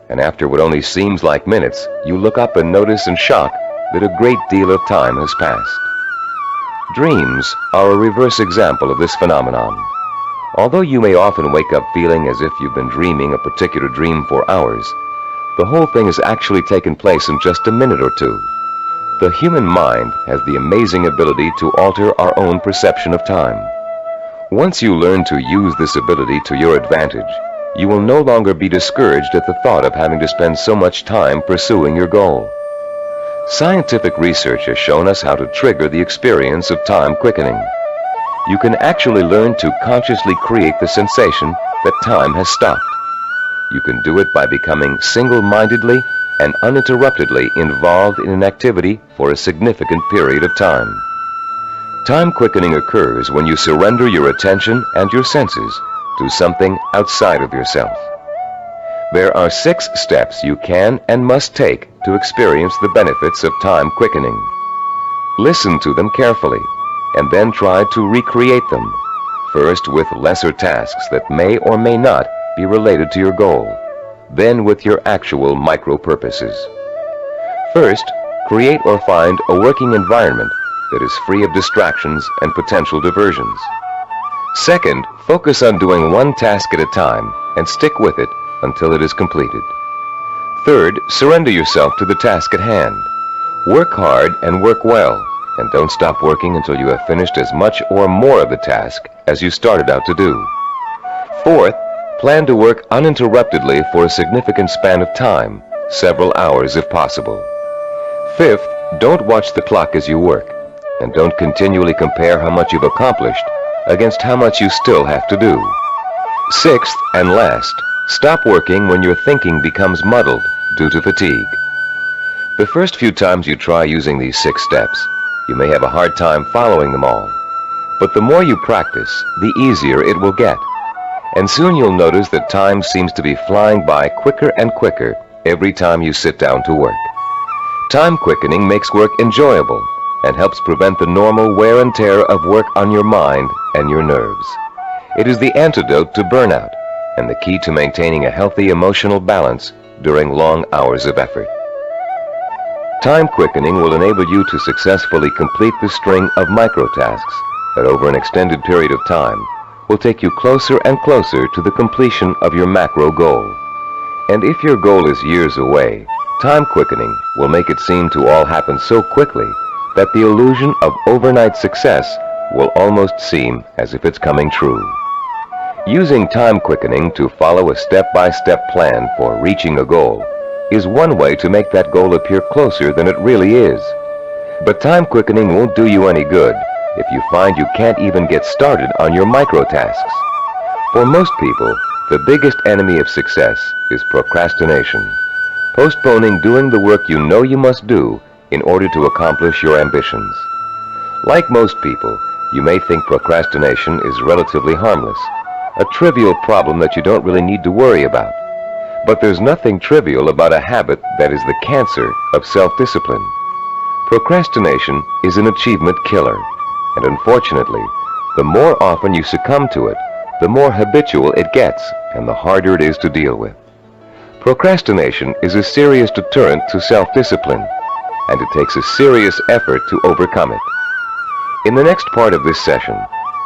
And after what only seems like minutes, you look up and notice in shock that a great deal of time has passed. Dreams are a reverse example of this phenomenon. Although you may often wake up feeling as if you've been dreaming a particular dream for hours, the whole thing has actually taken place in just a minute or two. The human mind has the amazing ability to alter our own perception of time. Once you learn to use this ability to your advantage, you will no longer be discouraged at the thought of having to spend so much time pursuing your goal. Scientific research has shown us how to trigger the experience of time quickening. You can actually learn to consciously create the sensation that time has stopped. You can do it by becoming single-mindedly and uninterruptedly involved in an activity for a significant period of time. Time quickening occurs when you surrender your attention and your senses to something outside of yourself. There are 6 steps you can and must take to experience the benefits of time quickening. Listen to them carefully, and then try to recreate them, first with lesser tasks that may or may not be related to your goal, then with your actual micro-purposes. First, create or find a working environment that is free of distractions and potential diversions. Second, focus on doing one task at a time and stick with it until it is completed. Third, surrender yourself to the task at hand. Work hard and work well, and don't stop working until you have finished as much or more of the task as you started out to do. Fourth, plan to work uninterruptedly for a significant span of time, several hours if possible. Fifth, don't watch the clock as you work, and don't continually compare how much you've accomplished against how much you still have to do. Sixth and last, stop working when your thinking becomes muddled due to fatigue. The first few times you try using these 6 steps, you may have a hard time following them all. But the more you practice, the easier it will get. And soon you'll notice that time seems to be flying by quicker and quicker every time you sit down to work. Time quickening makes work enjoyable and helps prevent the normal wear and tear of work on your mind and your nerves. It is the antidote to burnout and the key to maintaining a healthy emotional balance during long hours of effort. Time quickening will enable you to successfully complete the string of micro-tasks that over an extended period of time will take you closer and closer to the completion of your macro goal. And if your goal is years away, time quickening will make it seem to all happen so quickly that the illusion of overnight success will almost seem as if it's coming true. Using time quickening to follow a step-by-step plan for reaching a goal is one way to make that goal appear closer than it really is. But time quickening won't do you any good if you find you can't even get started on your micro-tasks. For most people, the biggest enemy of success is procrastination, postponing doing the work you know you must do in order to accomplish your ambitions. Like most people, you may think procrastination is relatively harmless, a trivial problem that you don't really need to worry about. But there's nothing trivial about a habit that is the cancer of self-discipline. Procrastination is an achievement killer, and unfortunately, the more often you succumb to it, the more habitual it gets and the harder it is to deal with. Procrastination is a serious deterrent to self-discipline, and it takes a serious effort to overcome it. In the next part of this session,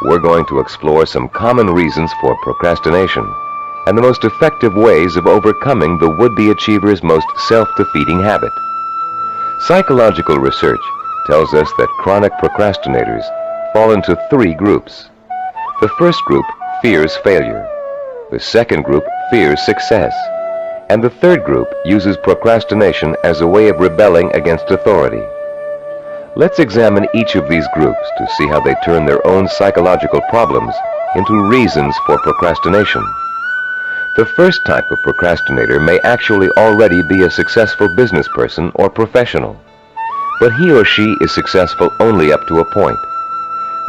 we're going to explore some common reasons for procrastination and the most effective ways of overcoming the would-be achiever's most self-defeating habit. Psychological research tells us that chronic procrastinators fall into 3 groups. The first group fears failure. The second group fears success. And the third group uses procrastination as a way of rebelling against authority. Let's examine each of these groups to see how they turn their own psychological problems into reasons for procrastination. The first type of procrastinator may actually already be a successful business person or professional, but he or she is successful only up to a point.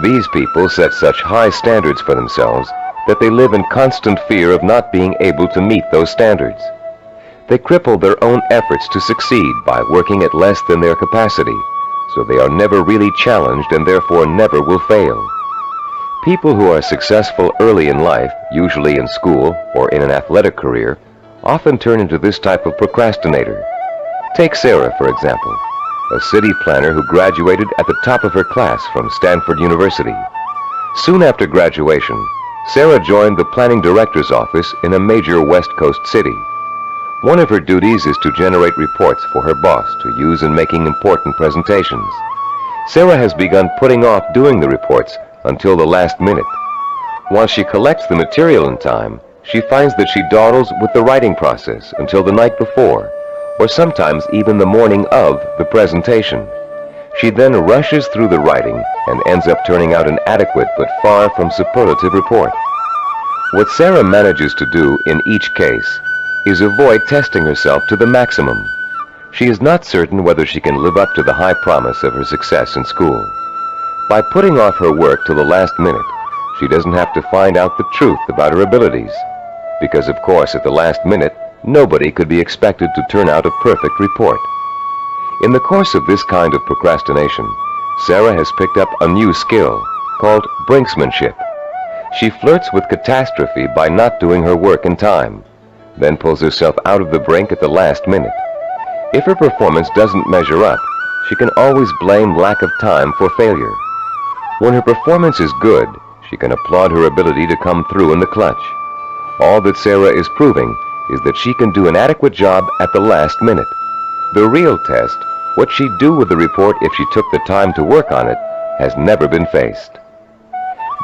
These people set such high standards for themselves that they live in constant fear of not being able to meet those standards. They cripple their own efforts to succeed by working at less than their capacity, so they are never really challenged and therefore never will fail. People who are successful early in life, usually in school or in an athletic career, often turn into this type of procrastinator. Take Sarah, for example, a city planner who graduated at the top of her class from Stanford University. Soon after graduation, Sarah joined the planning director's office in a major West Coast city. One of her duties is to generate reports for her boss to use in making important presentations. Sarah has begun putting off doing the reports until the last minute. While she collects the material in time, she finds that she dawdles with the writing process until the night before, or sometimes even the morning of the presentation. She then rushes through the writing and ends up turning out an adequate but far from superlative report. What Sarah manages to do in each case is avoid testing herself to the maximum. She is not certain whether she can live up to the high promise of her success in school. By putting off her work till the last minute, she doesn't have to find out the truth about her abilities, because of course at the last minute, nobody could be expected to turn out a perfect report. In the course of this kind of procrastination, Sarah has picked up a new skill called brinksmanship. She flirts with catastrophe by not doing her work in time, then pulls herself out of the brink at the last minute. If her performance doesn't measure up, she can always blame lack of time for failure. When her performance is good, she can applaud her ability to come through in the clutch. All that Sarah is proving is that she can do an adequate job at the last minute. The real test, what she'd do with the report if she took the time to work on it, has never been faced.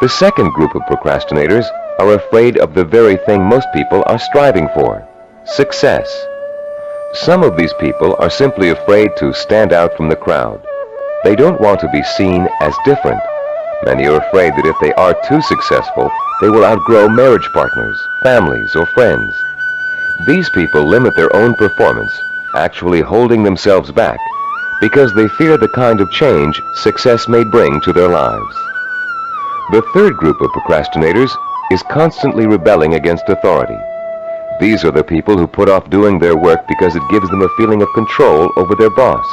The second group of procrastinators are afraid of the very thing most people are striving for: success. Some of these people are simply afraid to stand out from the crowd. They don't want to be seen as different. Many are afraid that if they are too successful, they will outgrow marriage partners, families, or friends. These people limit their own performance, actually holding themselves back, because they fear the kind of change success may bring to their lives. The third group of procrastinators is constantly rebelling against authority. These are the people who put off doing their work because it gives them a feeling of control over their boss.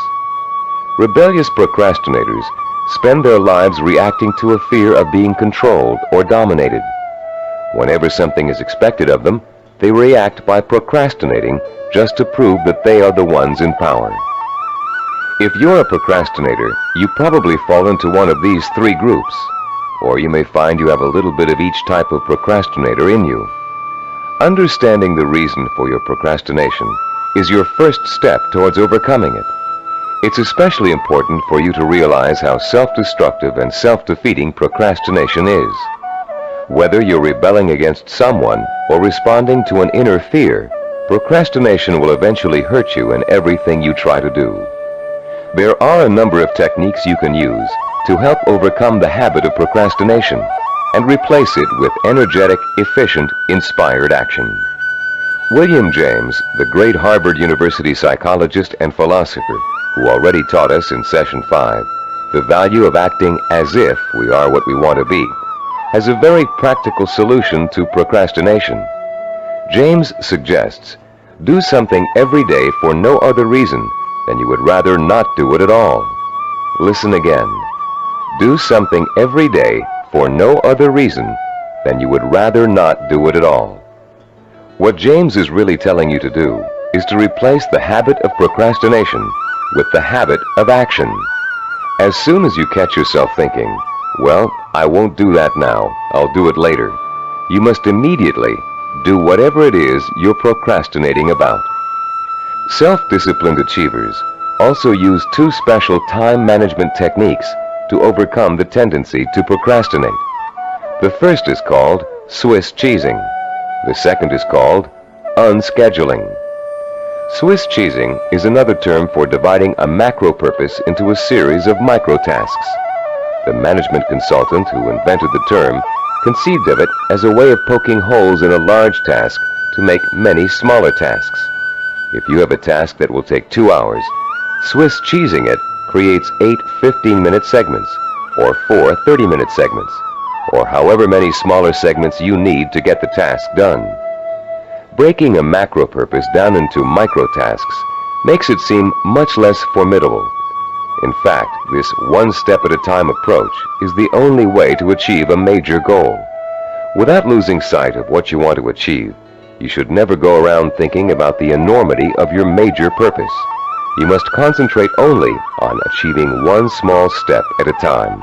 Rebellious procrastinators spend their lives reacting to a fear of being controlled or dominated. Whenever something is expected of them, they react by procrastinating just to prove that they are the ones in power. If you're a procrastinator, you probably fall into one of these three groups, or you may find you have a little bit of each type of procrastinator in you. Understanding the reason for your procrastination is your first step towards overcoming it. It's especially important for you to realize how self-destructive and self-defeating procrastination is. Whether you're rebelling against someone or responding to an inner fear, procrastination will eventually hurt you in everything you try to do. There are a number of techniques you can use to help overcome the habit of procrastination and replace it with energetic, efficient, inspired action. William James, the great Harvard University psychologist and philosopher, who already taught us in Session 5 the value of acting as if we are what we want to be, has a very practical solution to procrastination. James suggests, do something every day for no other reason than you would rather not do it at all. Listen again. Do something every day for no other reason than you would rather not do it at all. What James is really telling you to do is to replace the habit of procrastination with the habit of action. As soon as you catch yourself thinking, well, I won't do that now, I'll do it later, you must immediately do whatever it is you're procrastinating about. Self-disciplined achievers also use two special time management techniques to overcome the tendency to procrastinate. The first is called Swiss cheesing. The second is called unscheduling. Swiss cheesing is another term for dividing a macro purpose into a series of micro tasks. The management consultant who invented the term conceived of it as a way of poking holes in a large task to make many smaller tasks. If you have a task that will take 2 hours, Swiss cheesing it creates 8 15-minute segments, or 4 30-minute segments, or however many smaller segments you need to get the task done. Breaking a macro purpose down into micro tasks makes it seem much less formidable. In fact, this one-step-at-a-time approach is the only way to achieve a major goal. Without losing sight of what you want to achieve, you should never go around thinking about the enormity of your major purpose. You must concentrate only on achieving one small step at a time.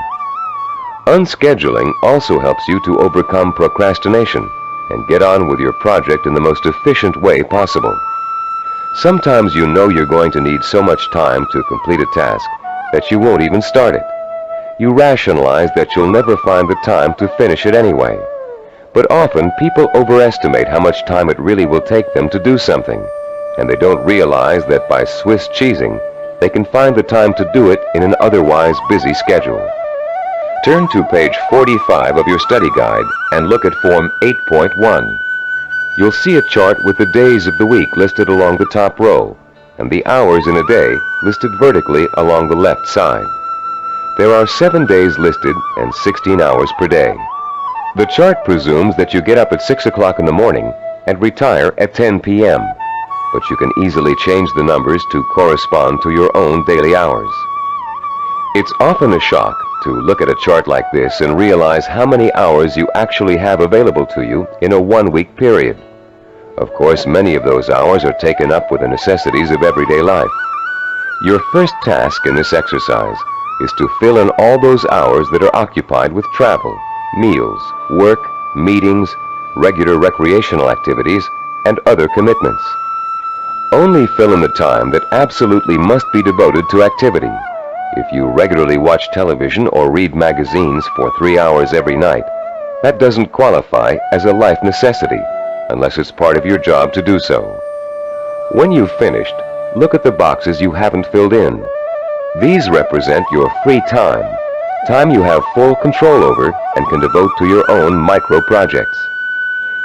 Unscheduling also helps you to overcome procrastination and get on with your project in the most efficient way possible. Sometimes you know you're going to need so much time to complete a task that you won't even start it. You rationalize that you'll never find the time to finish it anyway. But often people overestimate how much time it really will take them to do something, and they don't realize that by Swiss cheesing, they can find the time to do it in an otherwise busy schedule. Turn to page 45 of your study guide and look at Form 8.1. You'll see a chart with the days of the week listed along the top row, and the hours in a day listed vertically along the left side. There are 7 days listed and 16 hours per day. The chart presumes that you get up at 6 o'clock in the morning and retire at 10 p.m., but you can easily change the numbers to correspond to your own daily hours. It's often a shock to look at a chart like this and realize how many hours you actually have available to you in a 1-week period. Of course, many of those hours are taken up with the necessities of everyday life. Your first task in this exercise is to fill in all those hours that are occupied with travel, meals, work, meetings, regular recreational activities, and other commitments. Only fill in the time that absolutely must be devoted to activity. If you regularly watch television or read magazines for 3 hours every night, that doesn't qualify as a life necessity unless it's part of your job to do so. When you've finished, look at the boxes you haven't filled in. These represent your free time, time you have full control over and can devote to your own micro-projects.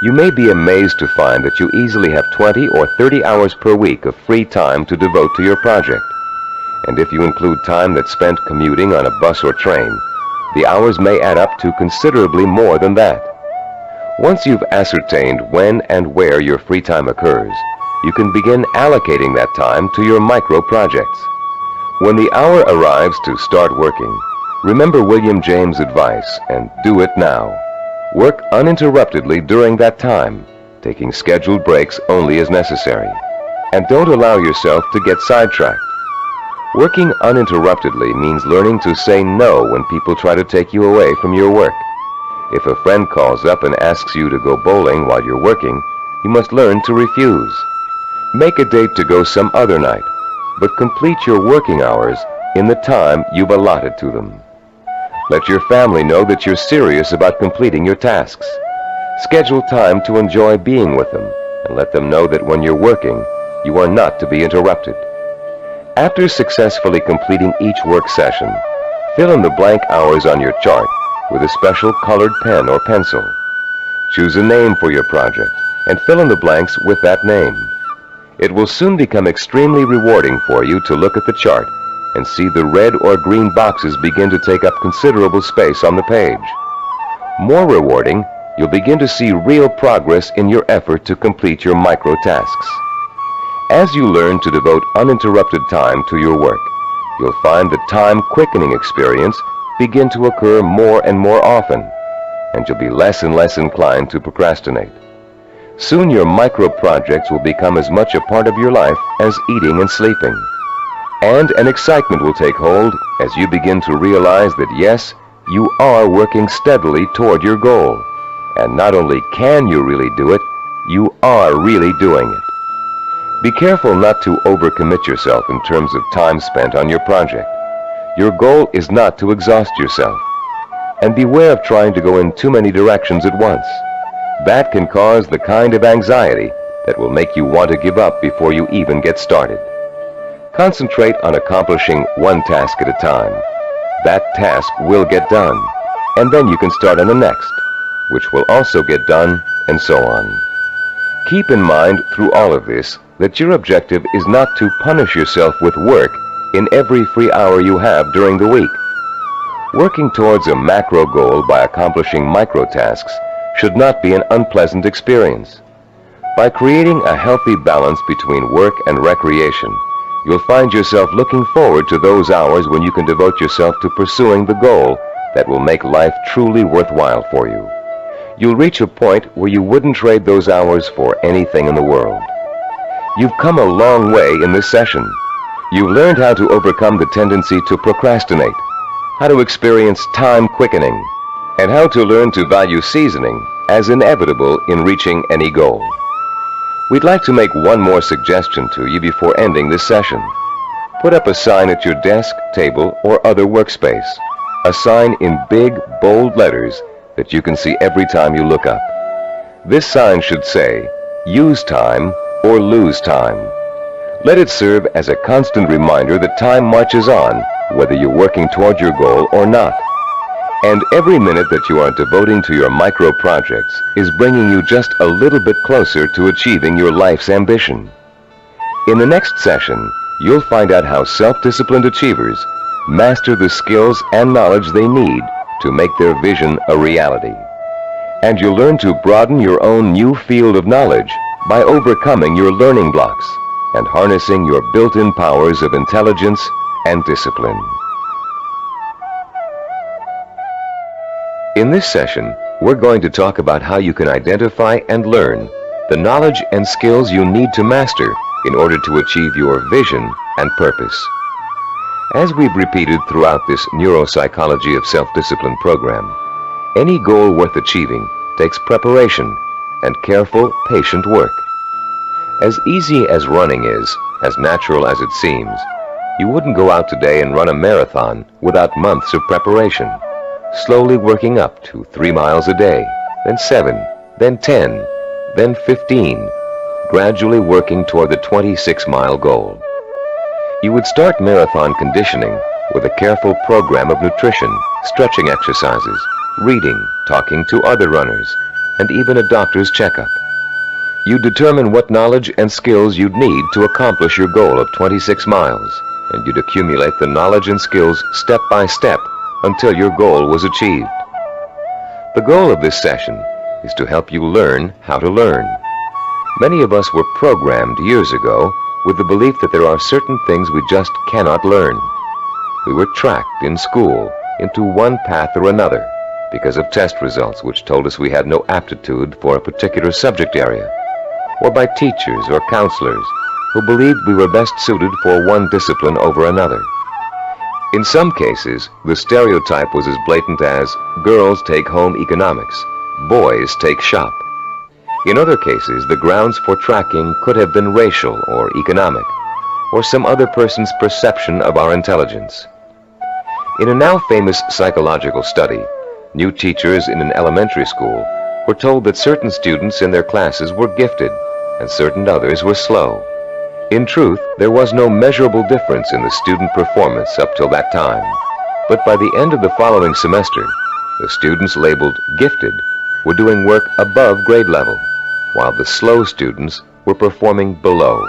You may be amazed to find that you easily have 20 or 30 hours per week of free time to devote to your project. And if you include time that's spent commuting on a bus or train, the hours may add up to considerably more than that. Once you've ascertained when and where your free time occurs, you can begin allocating that time to your micro-projects. When the hour arrives to start working, remember William James' advice and do it now. Work uninterruptedly during that time, taking scheduled breaks only as necessary. And don't allow yourself to get sidetracked. Working uninterruptedly means learning to say no when people try to take you away from your work. If a friend calls up and asks you to go bowling while you're working, you must learn to refuse. Make a date to go some other night, but complete your working hours in the time you've allotted to them. Let your family know that you're serious about completing your tasks. Schedule time to enjoy being with them, and let them know that when you're working, you are not to be interrupted. After successfully completing each work session, fill in the blank hours on your chart with a special colored pen or pencil. Choose a name for your project and fill in the blanks with that name. It will soon become extremely rewarding for you to look at the chart and see the red or green boxes begin to take up considerable space on the page. More rewarding, you'll begin to see real progress in your effort to complete your micro tasks. As you learn to devote uninterrupted time to your work, you'll find the time-quickening experience begin to occur more and more often, and you'll be less and less inclined to procrastinate. Soon your micro-projects will become as much a part of your life as eating and sleeping. And an excitement will take hold as you begin to realize that yes, you are working steadily toward your goal. And not only can you really do it, you are really doing it. Be careful not to overcommit yourself in terms of time spent on your project. Your goal is not to exhaust yourself. And beware of trying to go in too many directions at once. That can cause the kind of anxiety that will make you want to give up before you even get started. Concentrate on accomplishing one task at a time. That task will get done, and then you can start on the next, which will also get done, and so on. Keep in mind through all of this that your objective is not to punish yourself with work in every free hour you have during the week. Working towards a macro goal by accomplishing micro tasks should not be an unpleasant experience. By creating a healthy balance between work and recreation, you'll find yourself looking forward to those hours when you can devote yourself to pursuing the goal that will make life truly worthwhile for you. You'll reach a point where you wouldn't trade those hours for anything in the world. You've come a long way in this session. You've learned how to overcome the tendency to procrastinate. how to experience time quickening, and how to learn to value seasoning as inevitable in reaching any goal. We'd like to make one more suggestion to you before ending this session. Put up a sign at your desk, table, or other workspace. A sign in big, bold letters that you can see every time you look up. This sign should say, "Use time or lose time." Let it serve as a constant reminder that time marches on, whether you're working toward your goal or not. And every minute that you are devoting to your micro projects is bringing you just a little bit closer to achieving your life's ambition. In the next session, you'll find out how self-disciplined achievers master the skills and knowledge they need to make their vision a reality. And you'll learn to broaden your own new field of knowledge by overcoming your learning blocks and harnessing your built-in powers of intelligence and discipline. In this session, we're going to talk about how you can identify and learn the knowledge and skills you need to master in order to achieve your vision and purpose. As we've repeated throughout this Neuropsychology of Self-Discipline program, any goal worth achieving takes preparation and careful, patient work. As easy as running is, as natural as it seems, you wouldn't go out today and run a marathon without months of preparation, slowly working up to 3 miles a day, then 7, then 10, then 15, gradually working toward the 26-mile goal. You would start marathon conditioning with a careful program of nutrition, stretching exercises, reading, talking to other runners, and even a doctor's checkup. You'd determine what knowledge and skills you'd need to accomplish your goal of 26 miles, and you'd accumulate the knowledge and skills step by step until your goal was achieved. The goal of this session is to help you learn how to learn. Many of us were programmed years ago with the belief that there are certain things we just cannot learn. We were tracked in school into one path or another because of test results which told us we had no aptitude for a particular subject area, or by teachers or counselors who believed we were best suited for one discipline over another. In some cases, the stereotype was as blatant as girls take home economics, boys take shop. In other cases, the grounds for tracking could have been racial or economic, or some other person's perception of our intelligence. In a now famous psychological study, new teachers in an elementary school were told that certain students in their classes were gifted and certain others were slow. In truth, there was no measurable difference in the student performance up till that time. But by the end of the following semester, the students labeled gifted were doing work above grade level, while the slow students were performing below.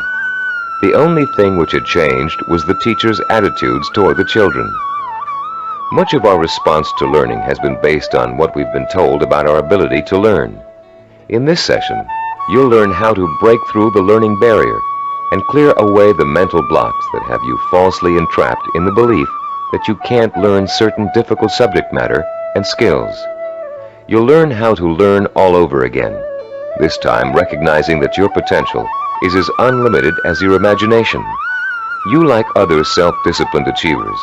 The only thing which had changed was the teachers' attitudes toward the children. Much of our response to learning has been based on what we've been told about our ability to learn. In this session, you'll learn how to break through the learning barrier and clear away the mental blocks that have you falsely entrapped in the belief that you can't learn certain difficult subject matter and skills. You'll learn how to learn all over again, this time recognizing that your potential is as unlimited as your imagination. You, like other self-disciplined achievers,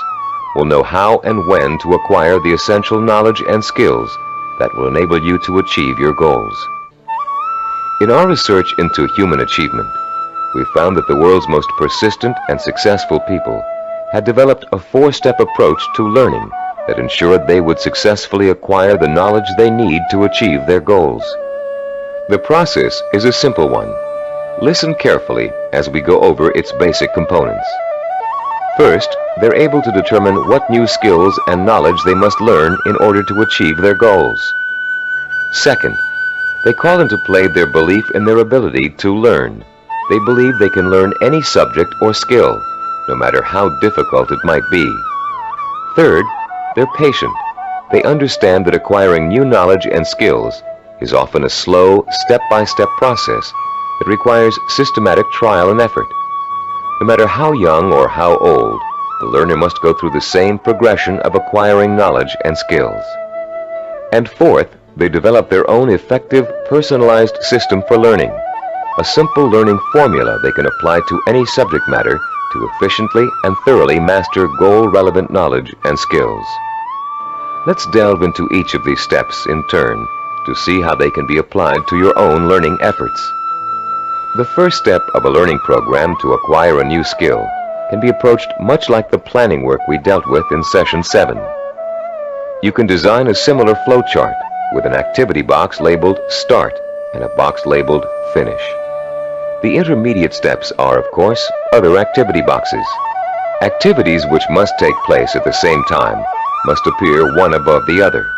will know how and when to acquire the essential knowledge and skills that will enable you to achieve your goals. In our research into human achievement, we found that the world's most persistent and successful people had developed a 4-step approach to learning that ensured they would successfully acquire the knowledge they need to achieve their goals. The process is a simple one. Listen carefully as we go over its basic components. First, they're able to determine what new skills and knowledge they must learn in order to achieve their goals. Second, they call into play their belief in their ability to learn. They believe they can learn any subject or skill, no matter how difficult it might be. Third, they're patient. They understand that acquiring new knowledge and skills is often a slow, step-by-step process that requires systematic trial and effort. No matter how young or how old, the learner must go through the same progression of acquiring knowledge and skills. And fourth, they develop their own effective, personalized system for learning, a simple learning formula they can apply to any subject matter to efficiently and thoroughly master goal-relevant knowledge and skills. Let's delve into each of these steps in turn to see how they can be applied to your own learning efforts. The first step of a learning program to acquire a new skill can be approached much like the planning work we dealt with in Session 7. You can design a similar flowchart with an activity box labeled Start and a box labeled Finish. The intermediate steps are, of course, other activity boxes. Activities which must take place at the same time must appear one above the other.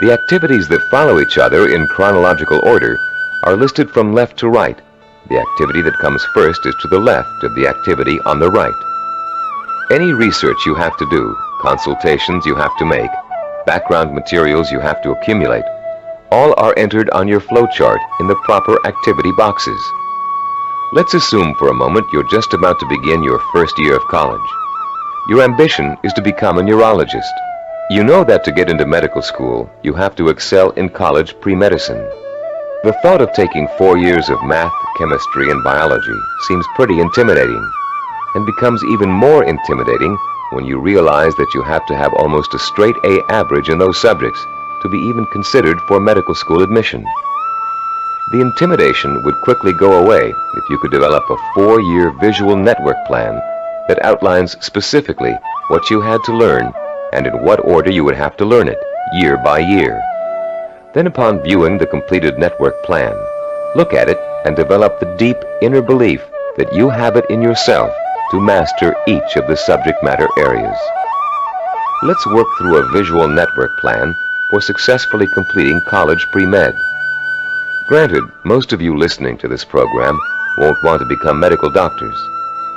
The activities that follow each other in chronological order are listed from left to right. The activity that comes first is to the left of the activity on the right. Any research you have to do, consultations you have to make, background materials you have to accumulate, all are entered on your flowchart in the proper activity boxes. Let's assume for a moment you're just about to begin your first year of college. Your ambition is to become a neurologist. You know that to get into medical school, you have to excel in college pre-medicine. The thought of taking 4 years of math, chemistry, and biology seems pretty intimidating, and becomes even more intimidating when you realize that you have to have almost a straight A average in those subjects to be even considered for medical school admission. The intimidation would quickly go away if you could develop a 4-year visual network plan that outlines specifically what you had to learn and in what order you would have to learn it, year by year. Then upon viewing the completed network plan, look at it and develop the deep inner belief that you have it in yourself to master each of the subject matter areas. Let's work through a visual network plan for successfully completing college pre-med. Granted, most of you listening to this program won't want to become medical doctors,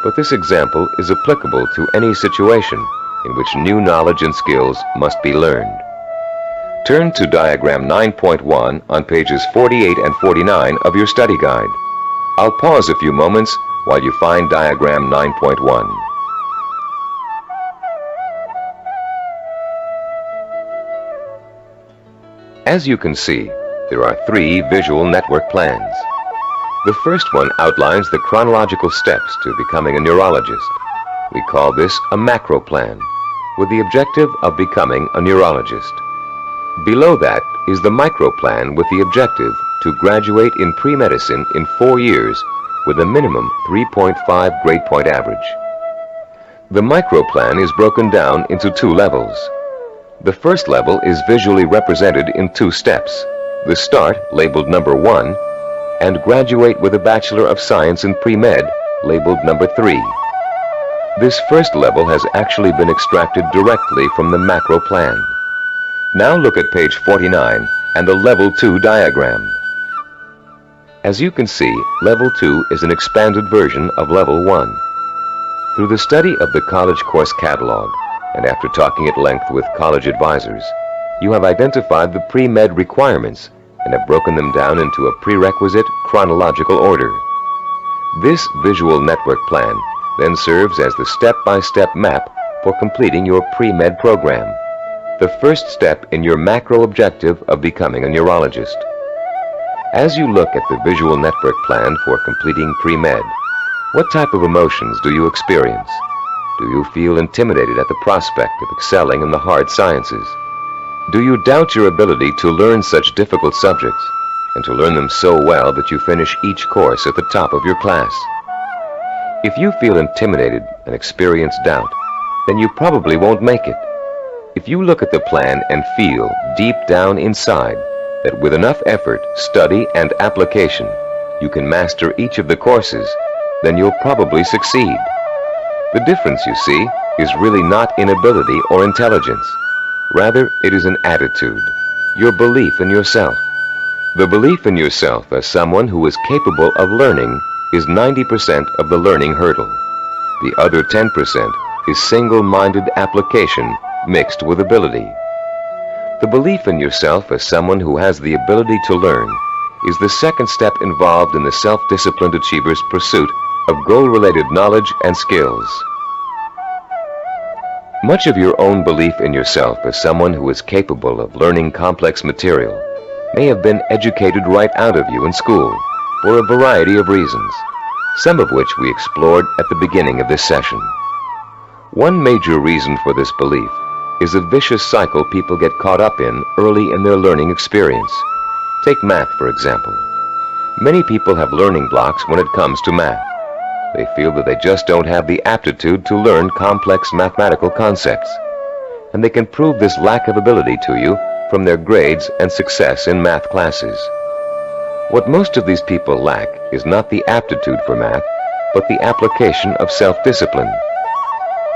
but this example is applicable to any situation in which new knowledge and skills must be learned. Turn to Diagram 9.1 on pages 48 and 49 of your study guide. I'll pause a few moments while you find Diagram 9.1. As you can see, there are 3 visual network plans. The first one outlines the chronological steps to becoming a neurologist. We call this a macro plan, with the objective of becoming a neurologist. Below that is the micro plan with the objective to graduate in pre-medicine in 4 years with a minimum 3.5 grade point average. The micro plan is broken down into 2 levels. The first level is visually represented in 2 steps. The Start, labeled number 1, and Graduate with a Bachelor of Science in Pre-Med, labeled number 3. This first level has actually been extracted directly from the macro plan. Now look at page 49 and the Level 2 diagram. As you can see, Level 2 is an expanded version of Level 1. Through the study of the college course catalog, and after talking at length with college advisors, you have identified the pre-med requirements and have broken them down into a prerequisite chronological order. This visual network plan then serves as the step-by-step map for completing your pre-med program, the first step in your macro objective of becoming a neurologist. As you look at the visual network plan for completing pre-med, what type of emotions do you experience? Do you feel intimidated at the prospect of excelling in the hard sciences? Do you doubt your ability to learn such difficult subjects, and to learn them so well that you finish each course at the top of your class? If you feel intimidated and experience doubt, then you probably won't make it. If you look at the plan and feel deep down inside that with enough effort, study, and application, you can master each of the courses, then you'll probably succeed. The difference, you see, is really not in ability or intelligence. Rather, it is an attitude, your belief in yourself. The belief in yourself as someone who is capable of learning is 90% of the learning hurdle. The other 10% is single-minded application mixed with ability. The belief in yourself as someone who has the ability to learn is the second step involved in the self-disciplined achiever's pursuit of goal-related knowledge and skills. Much of your own belief in yourself as someone who is capable of learning complex material may have been educated right out of you in school for a variety of reasons, some of which we explored at the beginning of this session. One major reason for this belief is a vicious cycle people get caught up in early in their learning experience. Take math, for example. Many people have learning blocks when it comes to math. They feel that they just don't have the aptitude to learn complex mathematical concepts. And they can prove this lack of ability to you from their grades and success in math classes. What most of these people lack is not the aptitude for math, but the application of self-discipline.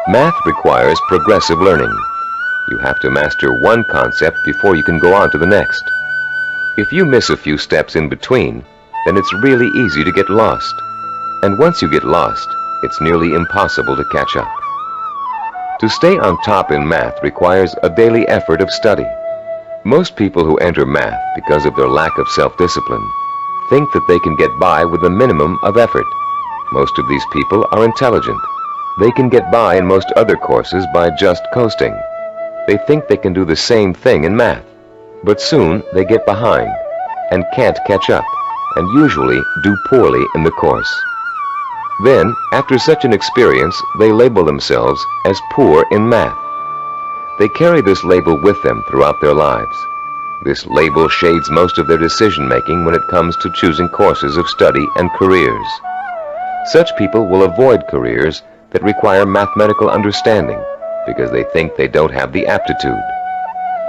Math requires progressive learning. You have to master one concept before you can go on to the next. If you miss a few steps in between, then it's really easy to get lost. And once you get lost, it's nearly impossible to catch up. To stay on top in math requires a daily effort of study. Most people who enter math because of their lack of self-discipline think that they can get by with a minimum of effort. Most of these people are intelligent. They can get by in most other courses by just coasting. They think they can do the same thing in math, but soon they get behind and can't catch up, and usually do poorly in the course. Then, after such an experience, they label themselves as poor in math. They carry this label with them throughout their lives. This label shades most of their decision-making when it comes to choosing courses of study and careers. Such people will avoid careers that require mathematical understanding because they think they don't have the aptitude.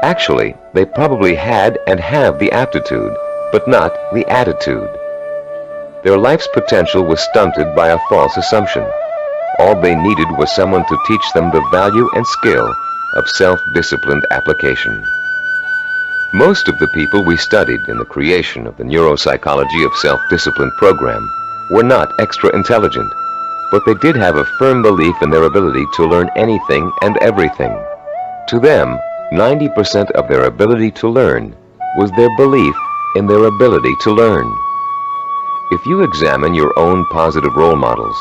Actually, they probably had and have the aptitude, but not the attitude. Their life's potential was stunted by a false assumption. All they needed was someone to teach them the value and skill of self-disciplined application. Most of the people we studied in the creation of the Neuropsychology of Self-Discipline program were not extra intelligent, but they did have a firm belief in their ability to learn anything and everything. To them, 90% of their ability to learn was their belief in their ability to learn. If you examine your own positive role models,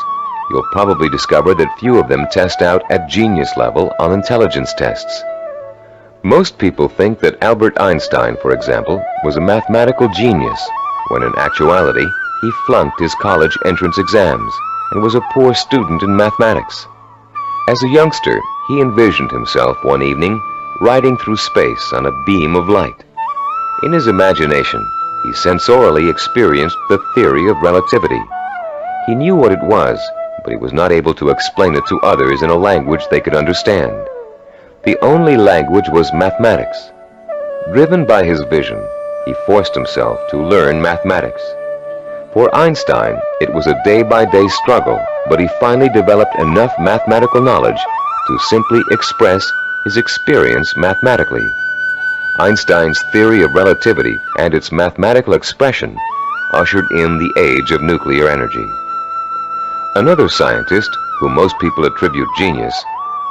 you'll probably discover that few of them test out at genius level on intelligence tests. Most people think that Albert Einstein, for example, was a mathematical genius, when in actuality, he flunked his college entrance exams and was a poor student in mathematics. As a youngster, he envisioned himself one evening riding through space on a beam of light. In his imagination, he sensorially experienced the theory of relativity. He knew what it was, but he was not able to explain it to others in a language they could understand. The only language was mathematics. Driven by his vision, he forced himself to learn mathematics. For Einstein, it was a day-by-day struggle, but he finally developed enough mathematical knowledge to simply express his experience mathematically. Einstein's theory of relativity and its mathematical expression ushered in the age of nuclear energy. Another scientist, whom most people attribute genius,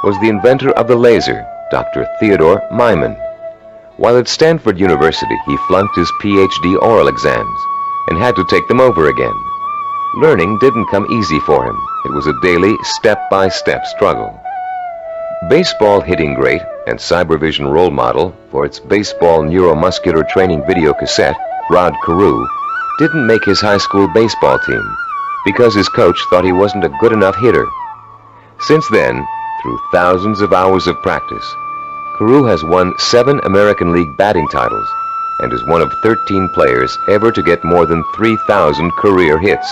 was the inventor of the laser, Dr. Theodore Maiman. While at Stanford University, he flunked his PhD oral exams and had to take them over again. Learning didn't come easy for him. It was a daily, step-by-step struggle. Baseball hitting great and cybervision role model for its baseball neuromuscular training video cassette, Rod Carew, didn't make his high school baseball team because his coach thought he wasn't a good enough hitter. Since then, through thousands of hours of practice, Carew has won 7 American League batting titles and is one of 13 players ever to get more than 3,000 career hits.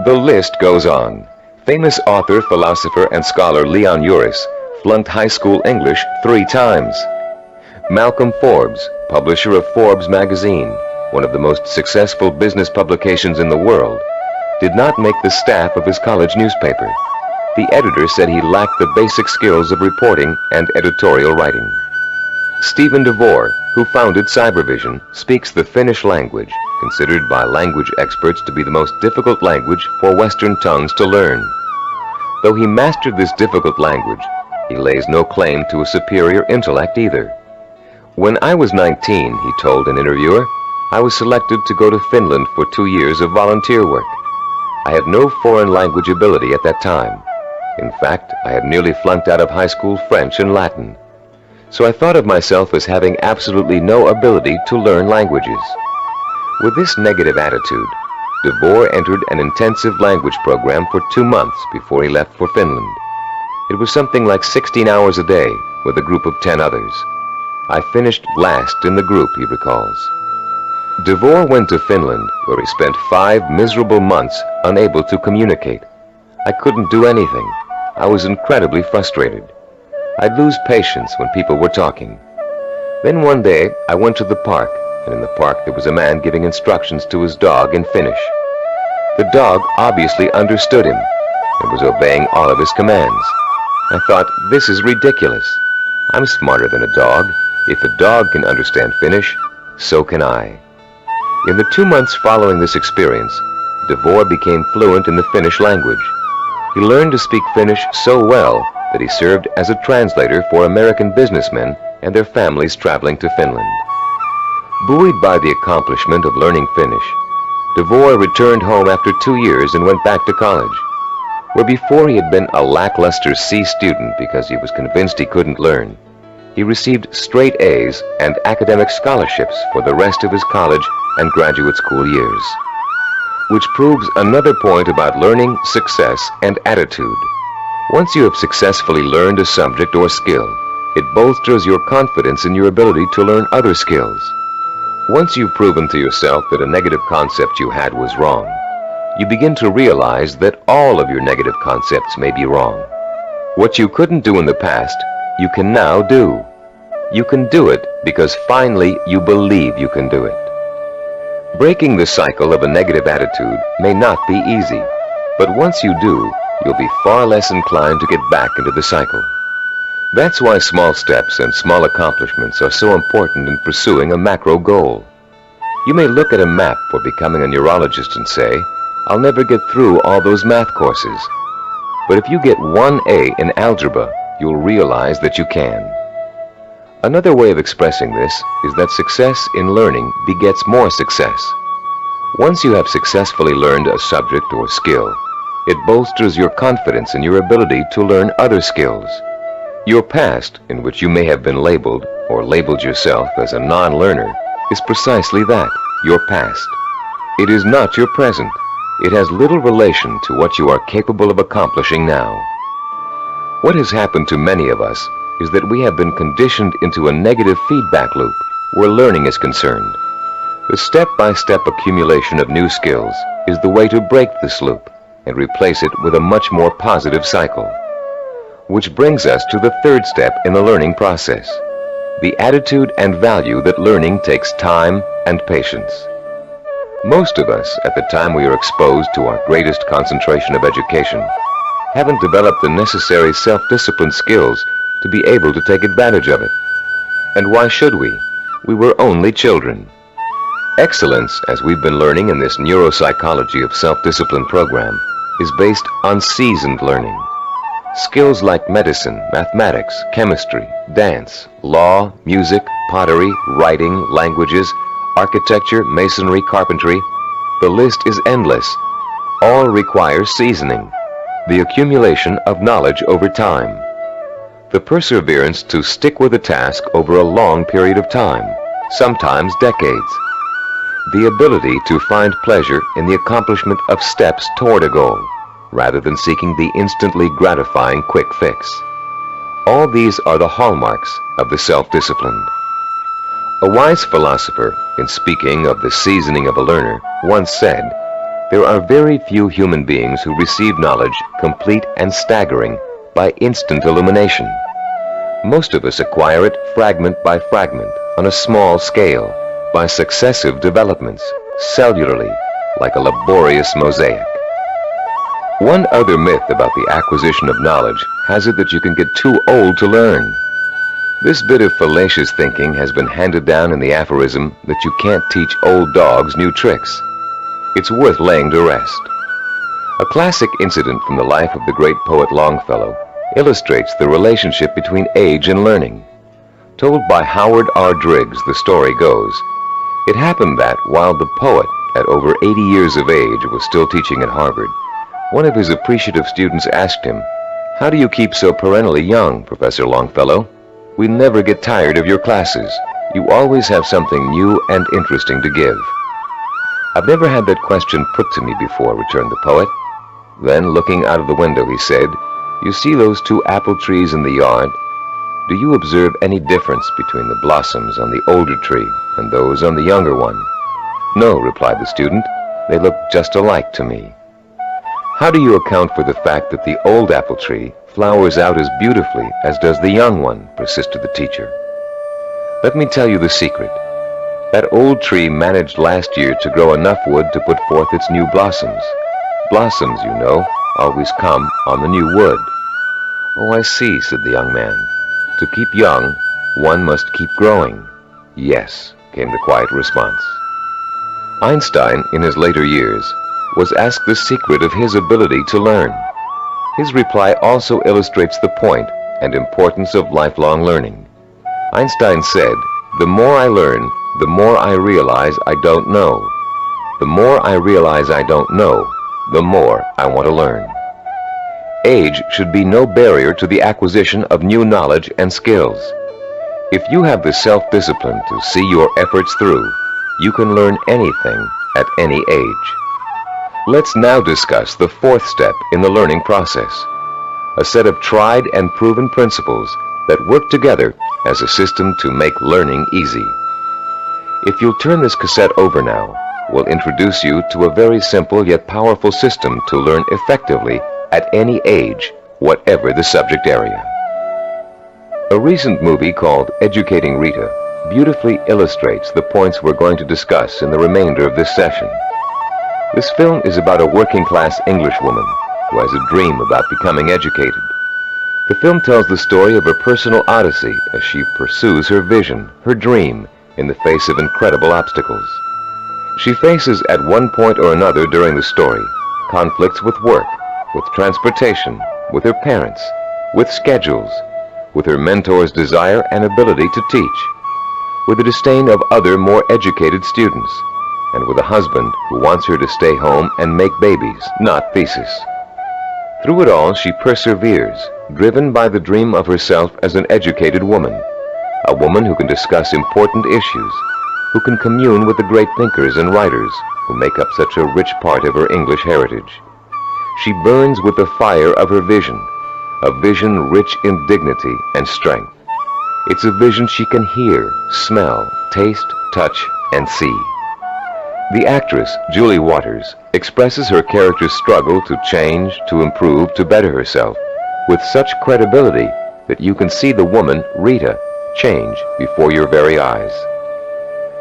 The list goes on. Famous author, philosopher, and scholar Leon Uris flunked high school English 3 times. Malcolm Forbes, publisher of Forbes magazine, one of the most successful business publications in the world, did not make the staff of his college newspaper. The editor said he lacked the basic skills of reporting and editorial writing. Stephen DeVore, who founded Cybervision, speaks the Finnish language, considered by language experts to be the most difficult language for Western tongues to learn. Though he mastered this difficult language, he lays no claim to a superior intellect either. When I was 19, he told an interviewer, I was selected to go to Finland for 2 years of volunteer work. I had no foreign language ability at that time. In fact, I had nearly flunked out of high school French and Latin. So I thought of myself as having absolutely no ability to learn languages. With this negative attitude, DeVore entered an intensive language program for 2 months before he left for Finland. It was something like 16 hours a day, with a group of 10 others. I finished last in the group, he recalls. Devore went to Finland, where he spent 5 miserable months unable to communicate. I couldn't do anything. I was incredibly frustrated. I'd lose patience when people were talking. Then one day, I went to the park, and in the park there was a man giving instructions to his dog in Finnish. The dog obviously understood him and was obeying all of his commands. I thought, this is ridiculous. I'm smarter than a dog. If a dog can understand Finnish, so can I. In the 2 months following this experience, Devore became fluent in the Finnish language. He learned to speak Finnish so well that he served as a translator for American businessmen and their families traveling to Finland. Buoyed by the accomplishment of learning Finnish, Devore returned home after 2 years and went back to college, where before he had been a lackluster C student because he was convinced he couldn't learn. He received straight A's and academic scholarships for the rest of his college and graduate school years, which proves another point about learning, success, and attitude. Once you have successfully learned a subject or skill, it bolsters your confidence in your ability to learn other skills. Once you've proven to yourself that a negative concept you had was wrong, you begin to realize that all of your negative concepts may be wrong. What you couldn't do in the past, you can now do. You can do it because finally you believe you can do it. Breaking the cycle of a negative attitude may not be easy, but once you do, you'll be far less inclined to get back into the cycle. That's why small steps and small accomplishments are so important in pursuing a macro goal. You may look at a map for becoming a neurologist and say, I'll never get through all those math courses. But if you get 1 A in algebra, you'll realize that you can. Another way of expressing this is that success in learning begets more success. Once you have successfully learned a subject or skill, it bolsters your confidence in your ability to learn other skills. Your past, in which you may have been labeled or labeled yourself as a non-learner, is precisely that, your past. It is not your present. It has little relation to what you are capable of accomplishing now. What has happened to many of us is that we have been conditioned into a negative feedback loop where learning is concerned. The step-by-step accumulation of new skills is the way to break this loop and replace it with a much more positive cycle. Which brings us to the third step in the learning process, the attitude and value that learning takes time and patience. Most of us, at the time we are exposed to our greatest concentration of education, haven't developed the necessary self-discipline skills to be able to take advantage of it. And why should we? We were only children. Excellence, as we've been learning in this Neuropsychology of Self-Discipline program, is based on seasoned learning. Skills like medicine, mathematics, chemistry, dance, law, music, pottery, writing, languages, architecture, masonry, carpentry, the list is endless. All require seasoning, the accumulation of knowledge over time. The perseverance to stick with a task over a long period of time, sometimes decades. The ability to find pleasure in the accomplishment of steps toward a goal, rather than seeking the instantly gratifying quick fix. All these are the hallmarks of the self-disciplined. A wise philosopher, in speaking of the seasoning of a learner, once said, "There are very few human beings who receive knowledge complete and staggering by instant illumination. Most of us acquire it fragment by fragment, on a small scale, by successive developments, cellularly, like a laborious mosaic." One other myth about the acquisition of knowledge has it that you can get too old to learn. This bit of fallacious thinking has been handed down in the aphorism that you can't teach old dogs new tricks. It's worth laying to rest. A classic incident from the life of the great poet Longfellow illustrates the relationship between age and learning. Told by Howard R. Driggs, the story goes, it happened that while the poet, at over 80 years of age, was still teaching at Harvard, one of his appreciative students asked him, "How do you keep so perennially young, Professor Longfellow? We never get tired of your classes. You always have something new and interesting to give." "I've never had that question put to me before," returned the poet. Then, looking out of the window, he said, "You see those 2 apple trees in the yard? Do you observe any difference between the blossoms on the older tree and those on the younger one? No, replied the student. They look just alike to me. How do you account for the fact that the old apple tree flowers out as beautifully as does the young one? Persisted the teacher. Let me tell you the secret. That old tree managed last year to grow enough wood to put forth its new blossoms. Blossoms, you know, always come on the new wood. Oh, I see, said the young man. To keep young, one must keep growing. Yes, came the quiet response. Einstein, in his later years, was asked the secret of his ability to learn. His reply also illustrates the point and importance of lifelong learning. Einstein said, "The more I learn, the more I realize I don't know. The more I realize I don't know, the more I want to learn." Age should be no barrier to the acquisition of new knowledge and skills. If you have the self-discipline to see your efforts through, you can learn anything at any age. Let's now discuss the fourth step in the learning process, a set of tried and proven principles that work together as a system to make learning easy. If you'll turn this cassette over now, we'll introduce you to a very simple yet powerful system to learn effectively at any age, whatever the subject area. A recent movie called Educating Rita beautifully illustrates the points we're going to discuss in the remainder of this session. This film is about a working-class Englishwoman who has a dream about becoming educated. The film tells the story of her personal odyssey as she pursues her vision, her dream, in the face of incredible obstacles. She faces at one point or another during the story conflicts with work, with transportation, with her parents, with schedules, with her mentor's desire and ability to teach, with the disdain of other more educated students, and with a husband who wants her to stay home and make babies, not thesis. Through it all, she perseveres, driven by the dream of herself as an educated woman, a woman who can discuss important issues, who can commune with the great thinkers and writers who make up such a rich part of her English heritage. She burns with the fire of her vision, a vision rich in dignity and strength. It's a vision she can hear, smell, taste, touch, and see. The actress, Julie Waters, expresses her character's struggle to change, to improve, to better herself, with such credibility that you can see the woman, Rita, change before your very eyes.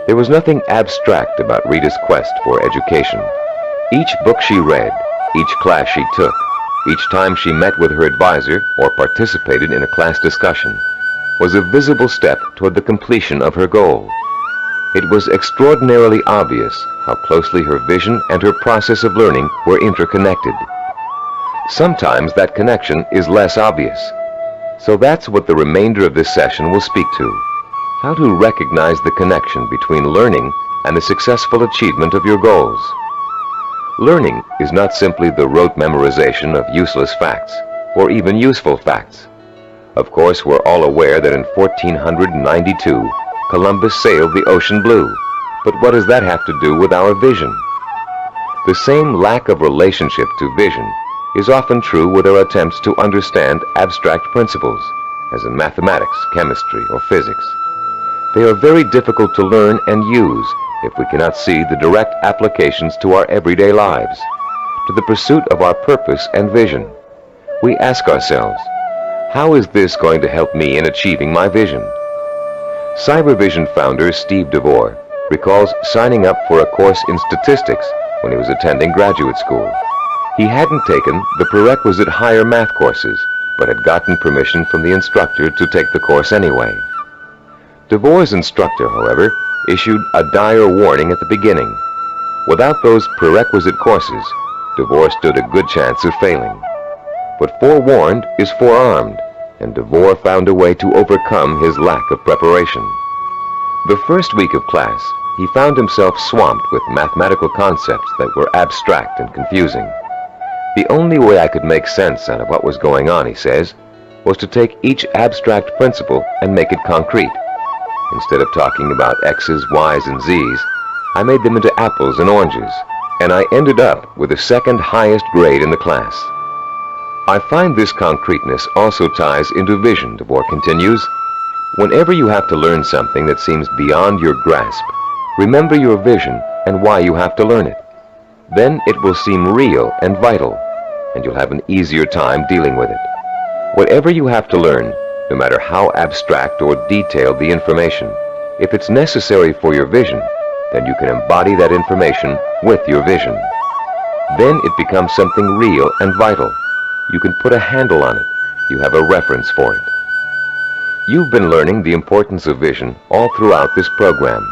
There was nothing abstract about Rita's quest for education. Each book she read, each class she took, each time she met with her advisor or participated in a class discussion, was a visible step toward the completion of her goal. It was extraordinarily obvious how closely her vision and her process of learning were interconnected. Sometimes that connection is less obvious. So that's what the remainder of this session will speak to. How to recognize the connection between learning and the successful achievement of your goals. Learning is not simply the rote memorization of useless facts, or even useful facts. Of course, we're all aware that in 1492, Columbus sailed the ocean blue. But what does that have to do with our vision? The same lack of relationship to vision is often true with our attempts to understand abstract principles, as in mathematics, chemistry, or physics. They are very difficult to learn and use if we cannot see the direct applications to our everyday lives, to the pursuit of our purpose and vision. We ask ourselves, how is this going to help me in achieving my vision? Cybervision founder Steve DeVore recalls signing up for a course in statistics when he was attending graduate school. He hadn't taken the prerequisite higher math courses, but had gotten permission from the instructor to take the course anyway. DeVore's instructor, however, issued a dire warning at the beginning. Without those prerequisite courses, DeVore stood a good chance of failing. But forewarned is forearmed, and DeVore found a way to overcome his lack of preparation. The first week of class, he found himself swamped with mathematical concepts that were abstract and confusing. The only way I could make sense out of what was going on, he says, was to take each abstract principle and make it concrete. Instead of talking about X's, Y's, and Z's, I made them into apples and oranges, and I ended up with the second highest grade in the class. I find this concreteness also ties into vision, DeVore continues. Whenever you have to learn something that seems beyond your grasp, remember your vision and why you have to learn it. Then it will seem real and vital, and you'll have an easier time dealing with it. Whatever you have to learn, no matter how abstract or detailed the information, if it's necessary for your vision, then you can embody that information with your vision. Then it becomes something real and vital. You can put a handle on it. You have a reference for it. You've been learning the importance of vision all throughout this program.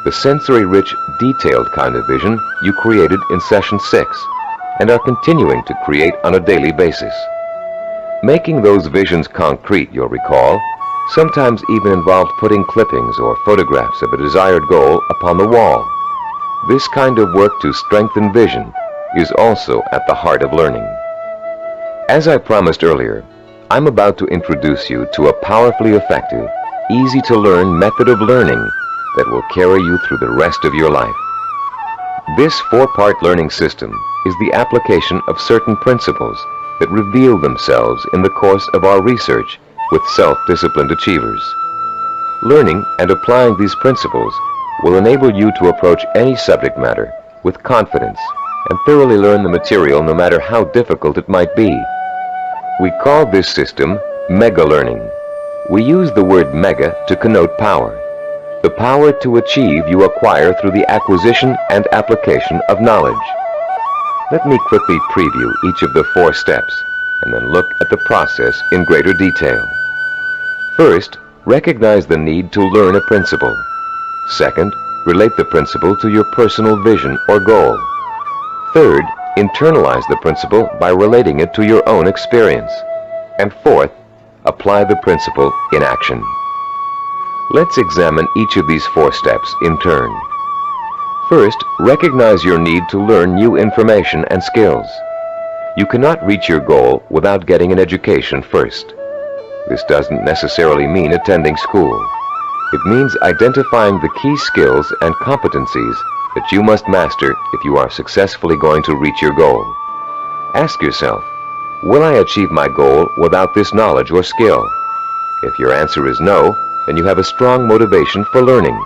The sensory-rich, detailed kind of vision you created in Session 6 and are continuing to create on a daily basis. Making those visions concrete, you'll recall, sometimes even involved putting clippings or photographs of a desired goal upon the wall. This kind of work to strengthen vision is also at the heart of learning. As I promised earlier, I'm about to introduce you to a powerfully effective, easy-to-learn method of learning that will carry you through the rest of your life. This 4-part learning system is the application of certain principles that reveal themselves in the course of our research with self-disciplined achievers. Learning and applying these principles will enable you to approach any subject matter with confidence and thoroughly learn the material no matter how difficult it might be. We call this system mega learning. We use the word mega to connote power. The power to achieve you acquire through the acquisition and application of knowledge. Let me quickly preview each of the 4 steps and then look at the process in greater detail. First, recognize the need to learn a principle. Second, relate the principle to your personal vision or goal. Third, internalize the principle by relating it to your own experience. And fourth, apply the principle in action. Let's examine each of these 4 steps in turn. First, recognize your need to learn new information and skills. You cannot reach your goal without getting an education first. This doesn't necessarily mean attending school. It means identifying the key skills and competencies that you must master if you are successfully going to reach your goal. Ask yourself, will I achieve my goal without this knowledge or skill? If your answer is no, then you have a strong motivation for learning.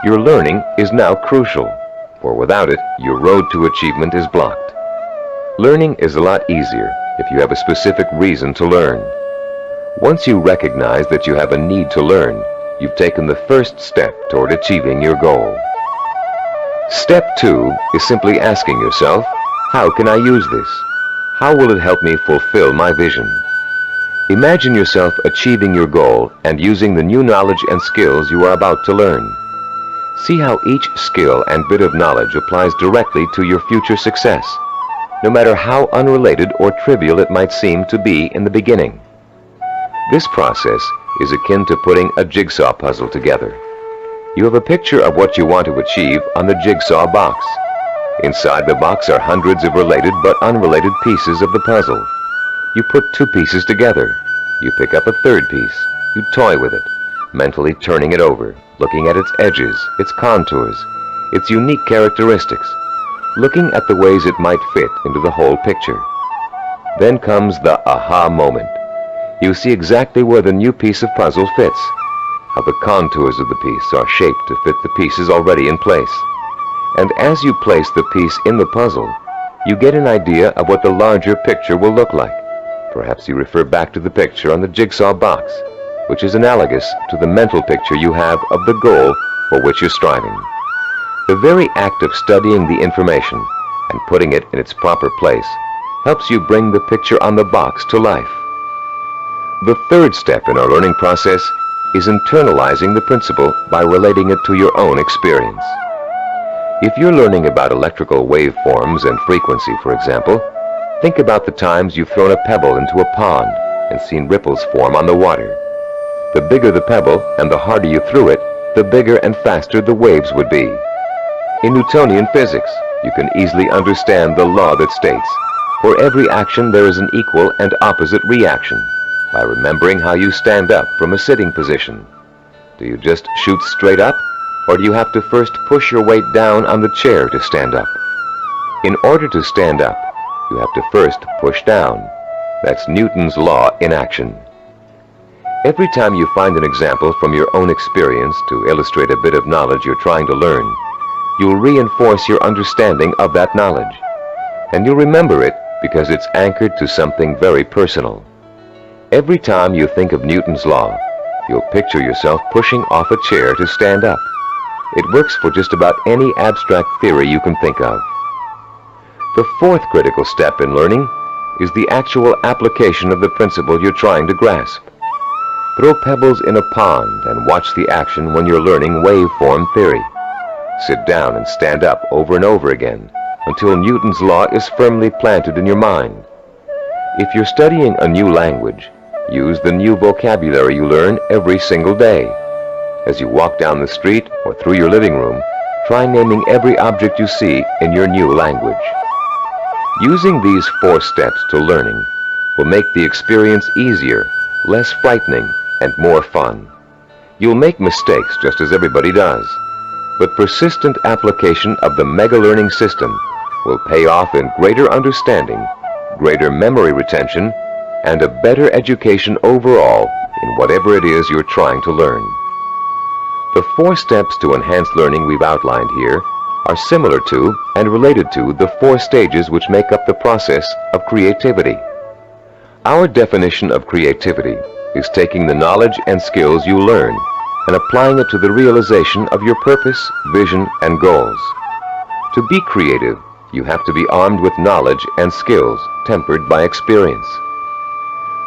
Your learning is now crucial, for without it, your road to achievement is blocked. Learning is a lot easier if you have a specific reason to learn. Once you recognize that you have a need to learn, you've taken the first step toward achieving your goal. Step 2 is simply asking yourself, how can I use this? How will it help me fulfill my vision? Imagine yourself achieving your goal and using the new knowledge and skills you are about to learn. See how each skill and bit of knowledge applies directly to your future success, no matter how unrelated or trivial it might seem to be in the beginning. This process is akin to putting a jigsaw puzzle together. You have a picture of what you want to achieve on the jigsaw box. Inside the box are hundreds of related but unrelated pieces of the puzzle. You put 2 pieces together. You pick up a 3rd piece. You toy with it, mentally turning it over, looking at its edges, its contours, its unique characteristics, looking at the ways it might fit into the whole picture. Then comes the aha moment. You see exactly where the new piece of puzzle fits, how the contours of the piece are shaped to fit the pieces already in place. And as you place the piece in the puzzle, you get an idea of what the larger picture will look like. Perhaps you refer back to the picture on the jigsaw box, which is analogous to the mental picture you have of the goal for which you're striving. The very act of studying the information and putting it in its proper place helps you bring the picture on the box to life. The 3rd step in our learning process is internalizing the principle by relating it to your own experience. If you're learning about electrical waveforms and frequency, for example, think about the times you've thrown a pebble into a pond and seen ripples form on the water. The bigger the pebble and the harder you threw it, the bigger and faster the waves would be. In Newtonian physics, you can easily understand the law that states, for every action there is an equal and opposite reaction, by remembering how you stand up from a sitting position. Do you just shoot straight up, or do you have to first push your weight down on the chair to stand up? In order to stand up, you have to first push down. That's Newton's law in action. Every time you find an example from your own experience to illustrate a bit of knowledge you're trying to learn, you'll reinforce your understanding of that knowledge. And you'll remember it because it's anchored to something very personal. Every time you think of Newton's law, you'll picture yourself pushing off a chair to stand up. It works for just about any abstract theory you can think of. The fourth critical step in learning is the actual application of the principle you're trying to grasp. Throw pebbles in a pond and watch the action when you're learning waveform theory. Sit down and stand up over and over again until Newton's law is firmly planted in your mind. If you're studying a new language, use the new vocabulary you learn every single day. As you walk down the street or through your living room, try naming every object you see in your new language. Using these 4 steps to learning will make the experience easier, less frightening, and more fun. You'll make mistakes just as everybody does, but persistent application of the mega learning system will pay off in greater understanding, greater memory retention, and a better education overall in whatever it is you're trying to learn. The 4 steps to enhance learning we've outlined here are similar to and related to the 4 stages which make up the process of creativity. Our definition of creativity is taking the knowledge and skills you learn and applying it to the realization of your purpose, vision, and goals. To be creative, you have to be armed with knowledge and skills tempered by experience.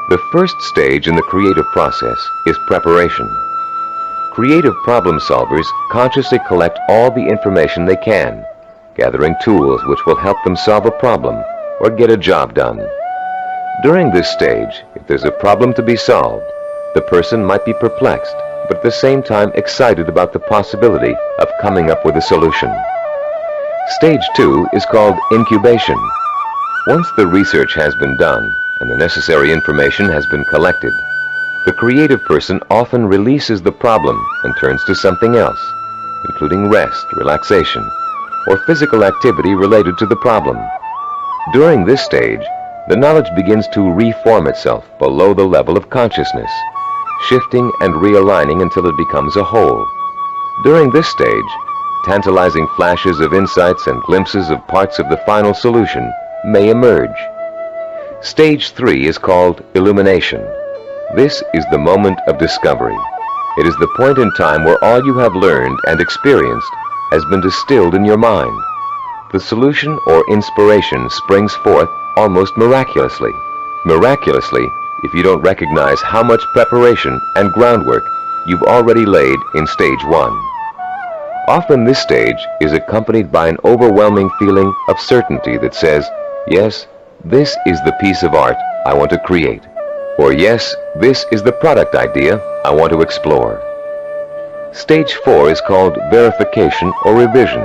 The first stage in the creative process is preparation. Creative problem solvers consciously collect all the information they can, gathering tools which will help them solve a problem or get a job done. During this stage, if there's a problem to be solved, the person might be perplexed, but at the same time excited about the possibility of coming up with a solution. Stage 2 is called incubation. Once the research has been done and the necessary information has been collected, the creative person often releases the problem and turns to something else, including rest, relaxation, or physical activity related to the problem. During this stage, the knowledge begins to reform itself below the level of consciousness, shifting and realigning until it becomes a whole. During this stage, tantalizing flashes of insights and glimpses of parts of the final solution may emerge. Stage 3 is called illumination. This is the moment of discovery. It is the point in time where all you have learned and experienced has been distilled in your mind. The solution or inspiration springs forth almost miraculously. Miraculously, if you don't recognize how much preparation and groundwork you've already laid in stage 1. Often this stage is accompanied by an overwhelming feeling of certainty that says, yes, this is the piece of art I want to create. Or yes, this is the product idea I want to explore. Stage 4 is called verification or revision.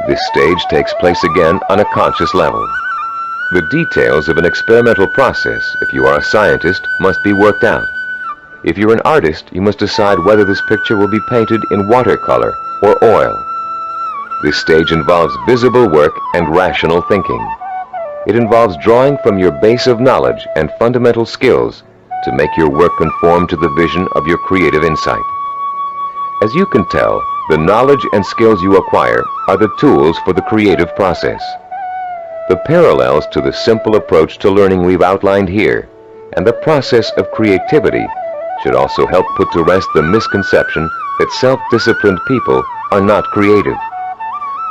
This stage takes place again on a conscious level. The details of an experimental process, if you are a scientist, must be worked out. If you're an artist, you must decide whether this picture will be painted in watercolor or oil. This stage involves visible work and rational thinking. It involves drawing from your base of knowledge and fundamental skills to make your work conform to the vision of your creative insight. As you can tell, the knowledge and skills you acquire are the tools for the creative process. The parallels to the simple approach to learning we've outlined here and the process of creativity should also help put to rest the misconception that self-disciplined people are not creative.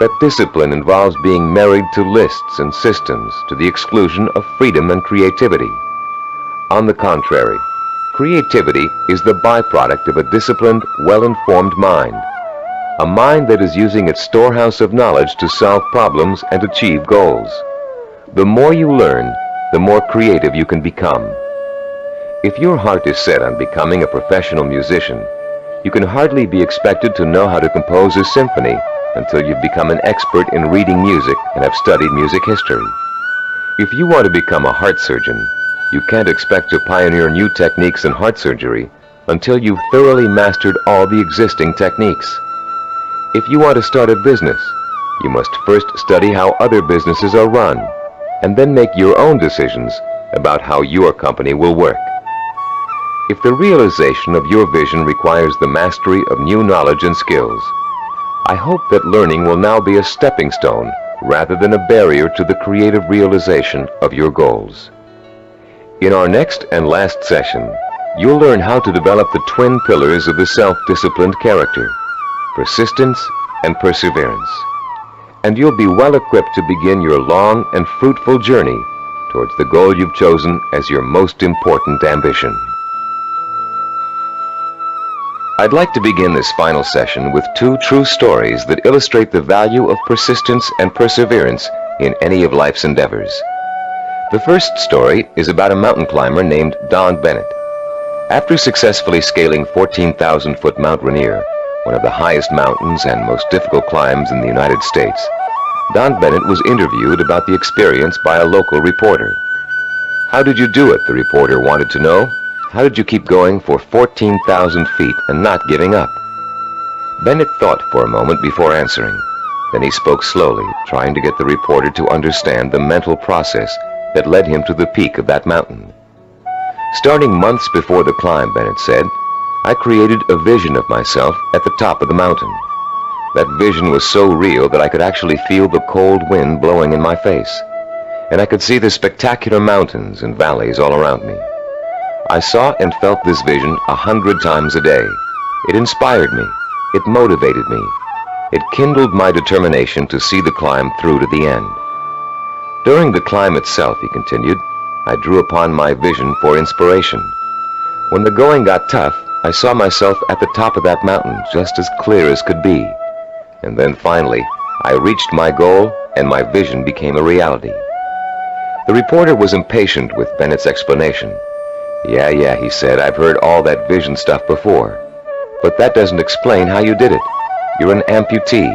That discipline involves being married to lists and systems to the exclusion of freedom and creativity. On the contrary, creativity is the byproduct of a disciplined, well-informed mind. A mind that is using its storehouse of knowledge to solve problems and achieve goals. The more you learn, the more creative you can become. If your heart is set on becoming a professional musician, you can hardly be expected to know how to compose a symphony until you've become an expert in reading music and have studied music history. If you want to become a heart surgeon, you can't expect to pioneer new techniques in heart surgery until you've thoroughly mastered all the existing techniques. If you want to start a business, you must first study how other businesses are run, and then make your own decisions about how your company will work. If the realization of your vision requires the mastery of new knowledge and skills, I hope that learning will now be a stepping stone rather than a barrier to the creative realization of your goals. In our next and last session, you'll learn how to develop the twin pillars of the self-disciplined character, persistence and perseverance. And you'll be well equipped to begin your long and fruitful journey towards the goal you've chosen as your most important ambition. I'd like to begin this final session with two true stories that illustrate the value of persistence and perseverance in any of life's endeavors. The first story is about a mountain climber named Don Bennett. After successfully scaling 14,000-foot Mount Rainier, one of the highest mountains and most difficult climbs in the United States, Don Bennett was interviewed about the experience by a local reporter. "How did you do it?" the reporter wanted to know. "How did you keep going for 14,000 feet and not giving up?" Bennett thought for a moment before answering. Then he spoke slowly, trying to get the reporter to understand the mental process that led him to the peak of that mountain. "Starting months before the climb," Bennett said, "I created a vision of myself at the top of the mountain. That vision was so real that I could actually feel the cold wind blowing in my face, and I could see the spectacular mountains and valleys all around me. I saw and felt this vision 100 times a day. It inspired me. It motivated me. It kindled my determination to see the climb through to the end. During the climb itself," he continued, "I drew upon my vision for inspiration. When the going got tough, I saw myself at the top of that mountain just as clear as could be. And then finally, I reached my goal and my vision became a reality." The reporter was impatient with Bennett's explanation. Yeah, he said, "I've heard all that vision stuff before. But that doesn't explain how you did it. You're an amputee.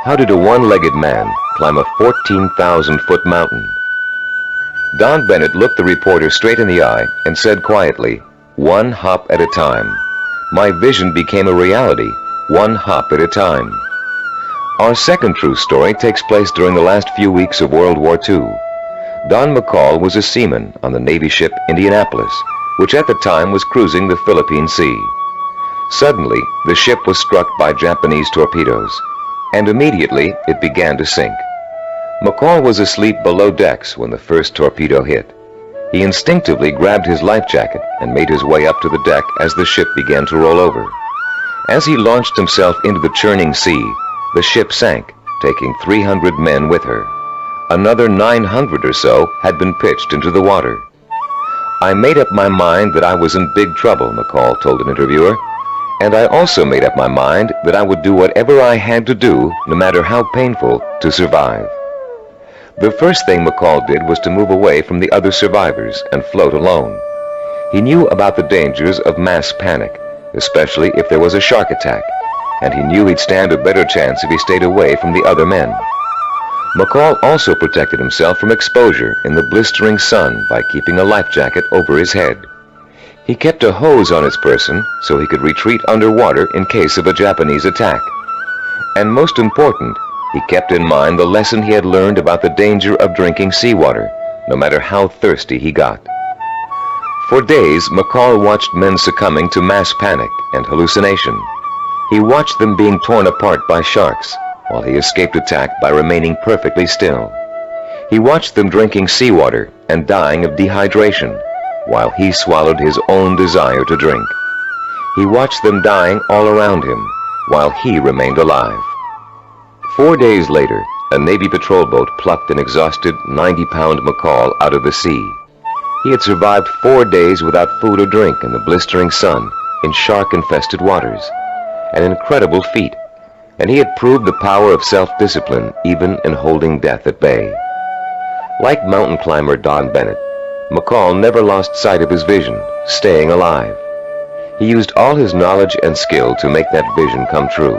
How did a one-legged man climb a 14,000-foot mountain?" Don Bennett looked the reporter straight in the eye and said quietly, "One hop at a time. My vision became a reality, one hop at a time." Our second true story takes place during the last few weeks of World War II. Don McCall was a seaman on the Navy ship Indianapolis, which at the time was cruising the Philippine Sea. Suddenly, the ship was struck by Japanese torpedoes, and immediately it began to sink. McCall was asleep below decks when the first torpedo hit. He instinctively grabbed his life jacket and made his way up to the deck as the ship began to roll over. As he launched himself into the churning sea, the ship sank, taking 300 men with her. Another 900 or so had been pitched into the water. "I made up my mind that I was in big trouble," McCall told an interviewer, "and I also made up my mind that I would do whatever I had to do, no matter how painful, to survive." The first thing McCall did was to move away from the other survivors and float alone. He knew about the dangers of mass panic, especially if there was a shark attack, and he knew he'd stand a better chance if he stayed away from the other men. McCall also protected himself from exposure in the blistering sun by keeping a life jacket over his head. He kept a hose on his person so he could retreat underwater in case of a Japanese attack. And most important, he kept in mind the lesson he had learned about the danger of drinking seawater, no matter how thirsty he got. For days, McCall watched men succumbing to mass panic and hallucination. He watched them being torn apart by sharks, while he escaped attack by remaining perfectly still. He watched them drinking seawater and dying of dehydration, while he swallowed his own desire to drink. He watched them dying all around him, while he remained alive. 4 days later, a Navy patrol boat plucked an exhausted 90-pound McCall out of the sea. He had survived 4 days without food or drink in the blistering sun in shark-infested waters, an incredible feat, and he had proved the power of self-discipline even in holding death at bay. Like mountain climber Don Bennett, McCall never lost sight of his vision, staying alive. He used all his knowledge and skill to make that vision come true.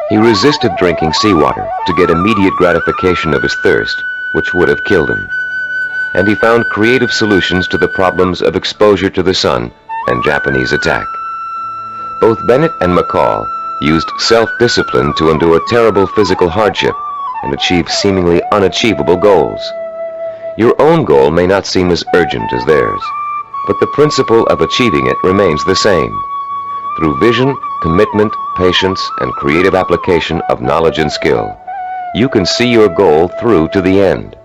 He resisted drinking seawater to get immediate gratification of his thirst, which would have killed him. And he found creative solutions to the problems of exposure to the sun and Japanese attack. Both Bennett and McCall used self-discipline to endure terrible physical hardship and achieve seemingly unachievable goals. Your own goal may not seem as urgent as theirs, but the principle of achieving it remains the same. Through vision, commitment, patience, and creative application of knowledge and skill, you can see your goal through to the end.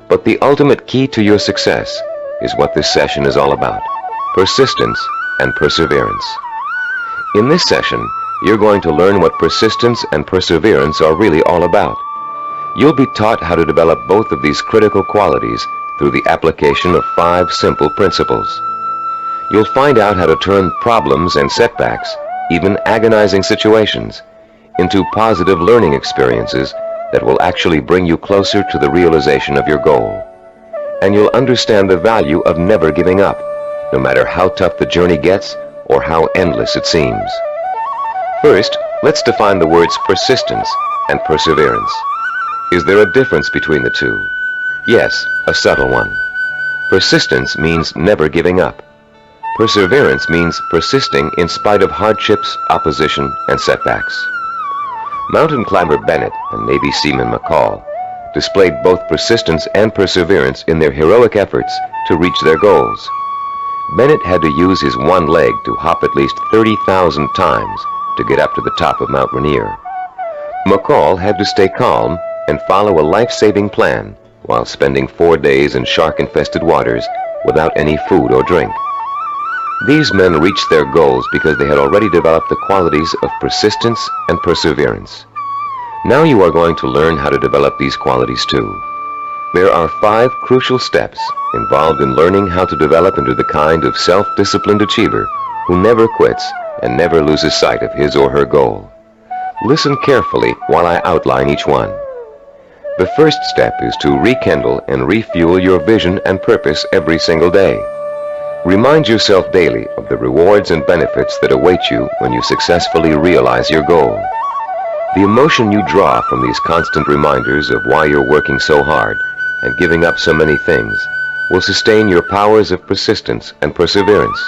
But the ultimate key to your success is what this session is all about: persistence and perseverance. In this session, you're going to learn what persistence and perseverance are really all about. You'll be taught how to develop both of these critical qualities through the application of 5 simple principles. You'll find out how to turn problems and setbacks, even agonizing situations, into positive learning experiences that will actually bring you closer to the realization of your goal. And you'll understand the value of never giving up, no matter how tough the journey gets or how endless it seems. First, let's define the words persistence and perseverance. Is there a difference between the two? Yes, a subtle one. Persistence means never giving up. Perseverance means persisting in spite of hardships, opposition, and setbacks. Mountain climber Bennett and Navy seaman McCall displayed both persistence and perseverance in their heroic efforts to reach their goals. Bennett had to use his one leg to hop at least 30,000 times to get up to the top of Mount Rainier. McCall had to stay calm and follow a life-saving plan while spending 4 days in shark-infested waters without any food or drink. These men reached their goals because they had already developed the qualities of persistence and perseverance. Now you are going to learn how to develop these qualities too. There are 5 crucial steps involved in learning how to develop into the kind of self-disciplined achiever who never quits and never loses sight of his or her goal. Listen carefully while I outline each one. The first step is to rekindle and refuel your vision and purpose every single day. Remind yourself daily of the rewards and benefits that await you when you successfully realize your goal. The emotion you draw from these constant reminders of why you're working so hard and giving up so many things will sustain your powers of persistence and perseverance.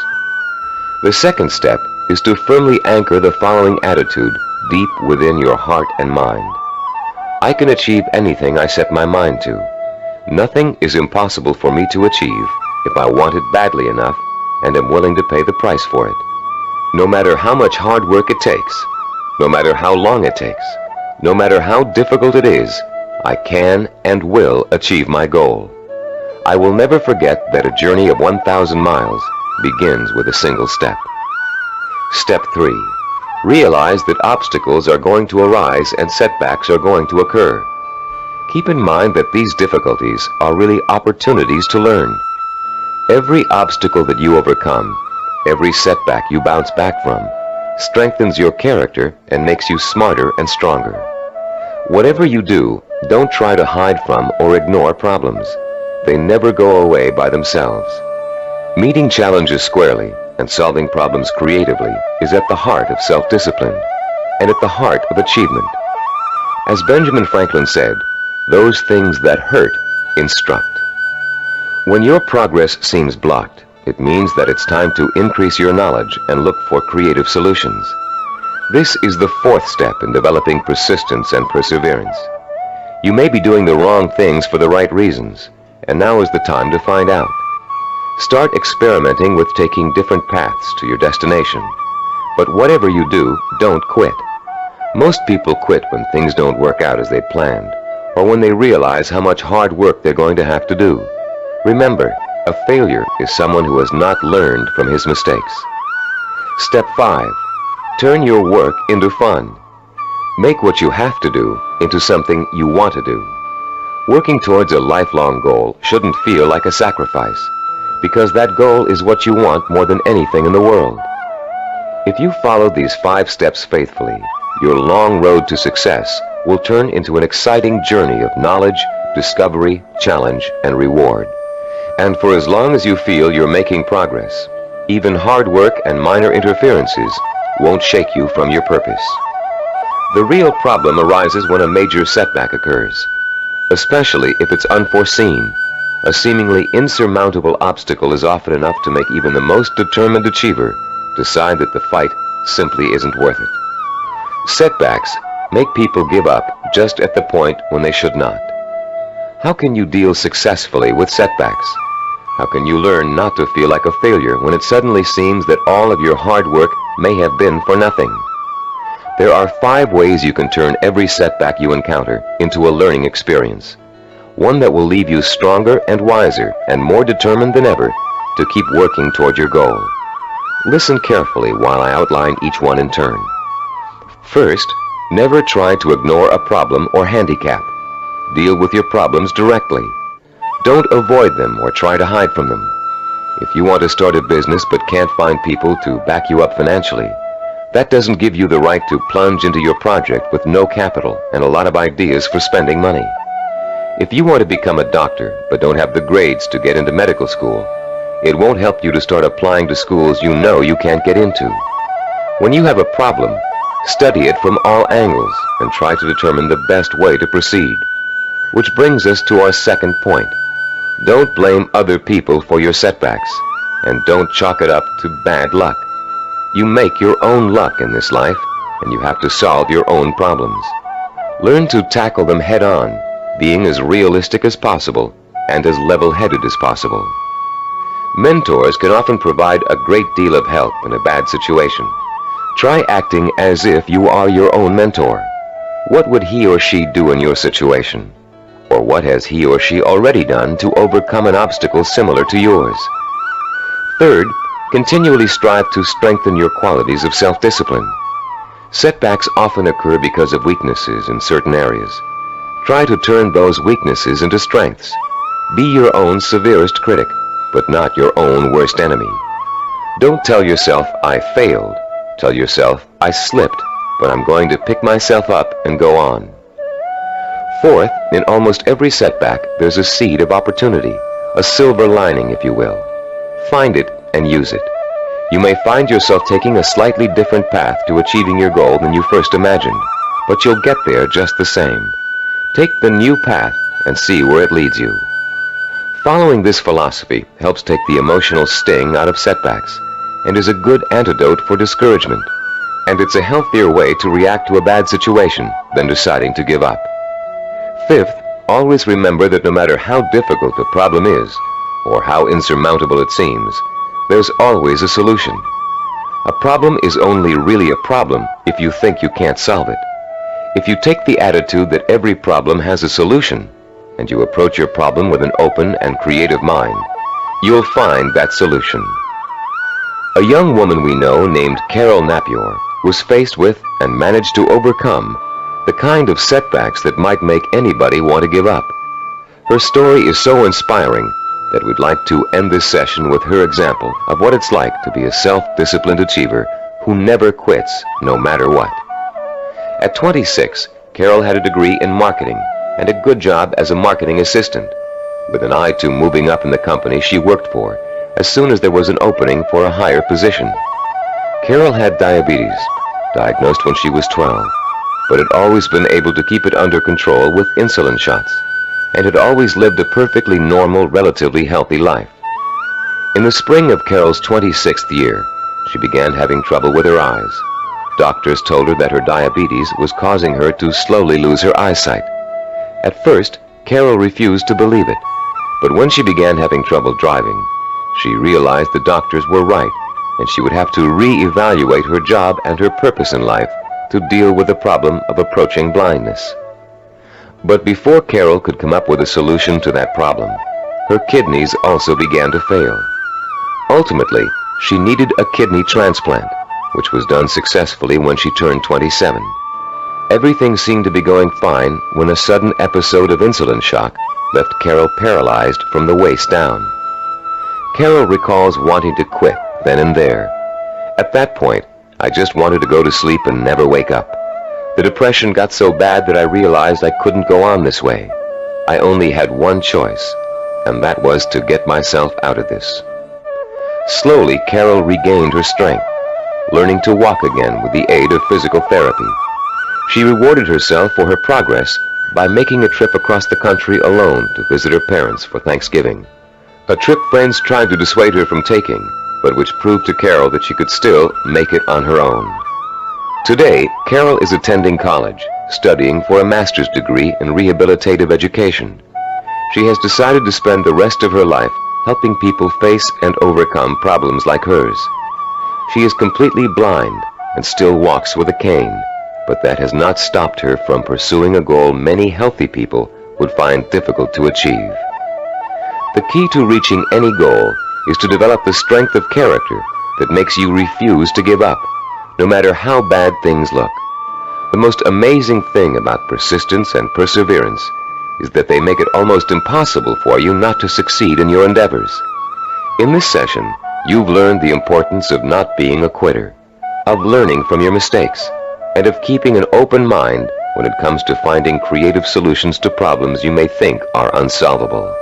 The second step is to firmly anchor the following attitude deep within your heart and mind. I can achieve anything I set my mind to. Nothing is impossible for me to achieve if I want it badly enough and am willing to pay the price for it. No matter how much hard work it takes, no matter how long it takes, no matter how difficult it is, I can and will achieve my goal. I will never forget that a journey of 1,000 miles begins with a single step. Step 3. Realize that obstacles are going to arise and setbacks are going to occur. Keep in mind that these difficulties are really opportunities to learn. Every obstacle that you overcome, every setback you bounce back from, strengthens your character and makes you smarter and stronger. Whatever you do, don't try to hide from or ignore problems. They never go away by themselves. Meeting challenges squarely and solving problems creatively is at the heart of self-discipline and at the heart of achievement. As Benjamin Franklin said, "Those things that hurt instruct." When your progress seems blocked, it means that it's time to increase your knowledge and look for creative solutions. This is the 4th step in developing persistence and perseverance. You may be doing the wrong things for the right reasons, and now is the time to find out. Start experimenting with taking different paths to your destination. But whatever you do, don't quit. Most people quit when things don't work out as they planned, or when they realize how much hard work they're going to have to do. Remember, a failure is someone who has not learned from his mistakes. Step 5. Turn your work into fun. Make what you have to do into something you want to do. Working towards a lifelong goal shouldn't feel like a sacrifice, because that goal is what you want more than anything in the world. If you follow these 5 steps faithfully, your long road to success will turn into an exciting journey of knowledge, discovery, challenge, and reward. And for as long as you feel you're making progress, even hard work and minor interferences won't shake you from your purpose. The real problem arises when a major setback occurs, especially if it's unforeseen. A seemingly insurmountable obstacle is often enough to make even the most determined achiever decide that the fight simply isn't worth it. Setbacks make people give up just at the point when they should not. How can you deal successfully with setbacks? How can you learn not to feel like a failure when it suddenly seems that all of your hard work may have been for nothing? There are 5 ways you can turn every setback you encounter into a learning experience, one that will leave you stronger and wiser and more determined than ever to keep working toward your goal. Listen carefully while I outline each one in turn. First, never try to ignore a problem or handicap. Deal with your problems directly. Don't avoid them or try to hide from them. If you want to start a business but can't find people to back you up financially, that doesn't give you the right to plunge into your project with no capital and a lot of ideas for spending money. If you want to become a doctor but don't have the grades to get into medical school, it won't help you to start applying to schools you know you can't get into. When you have a problem, study it from all angles and try to determine the best way to proceed. Which brings us to our second point. Don't blame other people for your setbacks, and don't chalk it up to bad luck. You make your own luck in this life, and you have to solve your own problems. Learn to tackle them head on, being as realistic as possible and as level-headed as possible. Mentors can often provide a great deal of help in a bad situation. Try acting as if you are your own mentor. What would he or she do in your situation? Or what has he or she already done to overcome an obstacle similar to yours? Third, continually strive to strengthen your qualities of self-discipline. Setbacks often occur because of weaknesses in certain areas. Try to turn those weaknesses into strengths. Be your own severest critic, but not your own worst enemy. Don't tell yourself, I failed. Tell yourself, I slipped, but I'm going to pick myself up and go on. Fourth, in almost every setback, there's a seed of opportunity, a silver lining, if you will. Find it and use it. You may find yourself taking a slightly different path to achieving your goal than you first imagined, but you'll get there just the same. Take the new path and see where it leads you. Following this philosophy helps take the emotional sting out of setbacks and is a good antidote for discouragement. And it's a healthier way to react to a bad situation than deciding to give up. Fifth, always remember that no matter how difficult a problem is, or how insurmountable it seems, there's always a solution. A problem is only really a problem if you think you can't solve it. If you take the attitude that every problem has a solution, and you approach your problem with an open and creative mind, you'll find that solution. A young woman we know named Carol Napier was faced with and managed to overcome the kind of setbacks that might make anybody want to give up. Her story is so inspiring that we'd like to end this session with her example of what it's like to be a self-disciplined achiever who never quits no matter what. At 26, Carol had a degree in marketing and a good job as a marketing assistant, with an eye to moving up in the company she worked for as soon as there was an opening for a higher position. Carol had diabetes, diagnosed when she was 12, but had always been able to keep it under control with insulin shots, and had always lived a perfectly normal, relatively healthy life. In the spring of Carol's 26th year, she began having trouble with her eyes. Doctors told her that her diabetes was causing her to slowly lose her eyesight. At first, Carol refused to believe it, but when she began having trouble driving, she realized the doctors were right, and she would have to re-evaluate her job and her purpose in life to deal with the problem of approaching blindness. But before Carol could come up with a solution to that problem, her kidneys also began to fail. Ultimately, she needed a kidney transplant, which was done successfully when she turned 27. Everything seemed to be going fine when a sudden episode of insulin shock left Carol paralyzed from the waist down. Carol recalls wanting to quit then and there. At that point, I just wanted to go to sleep and never wake up. The depression got so bad that I realized I couldn't go on this way. I only had one choice, and that was to get myself out of this. Slowly, Carol regained her strength, learning to walk again with the aid of physical therapy. She rewarded herself for her progress by making a trip across the country alone to visit her parents for Thanksgiving. A trip friends tried to dissuade her from taking, but which proved to Carol that she could still make it on her own. Today, Carol is attending college, studying for a master's degree in rehabilitative education. She has decided to spend the rest of her life helping people face and overcome problems like hers. She is completely blind and still walks with a cane, but that has not stopped her from pursuing a goal many healthy people would find difficult to achieve. The key to reaching any goal is to develop the strength of character that makes you refuse to give up, no matter how bad things look. The most amazing thing about persistence and perseverance is that they make it almost impossible for you not to succeed in your endeavors. In this session, you've learned the importance of not being a quitter, of learning from your mistakes, and of keeping an open mind when it comes to finding creative solutions to problems you may think are unsolvable.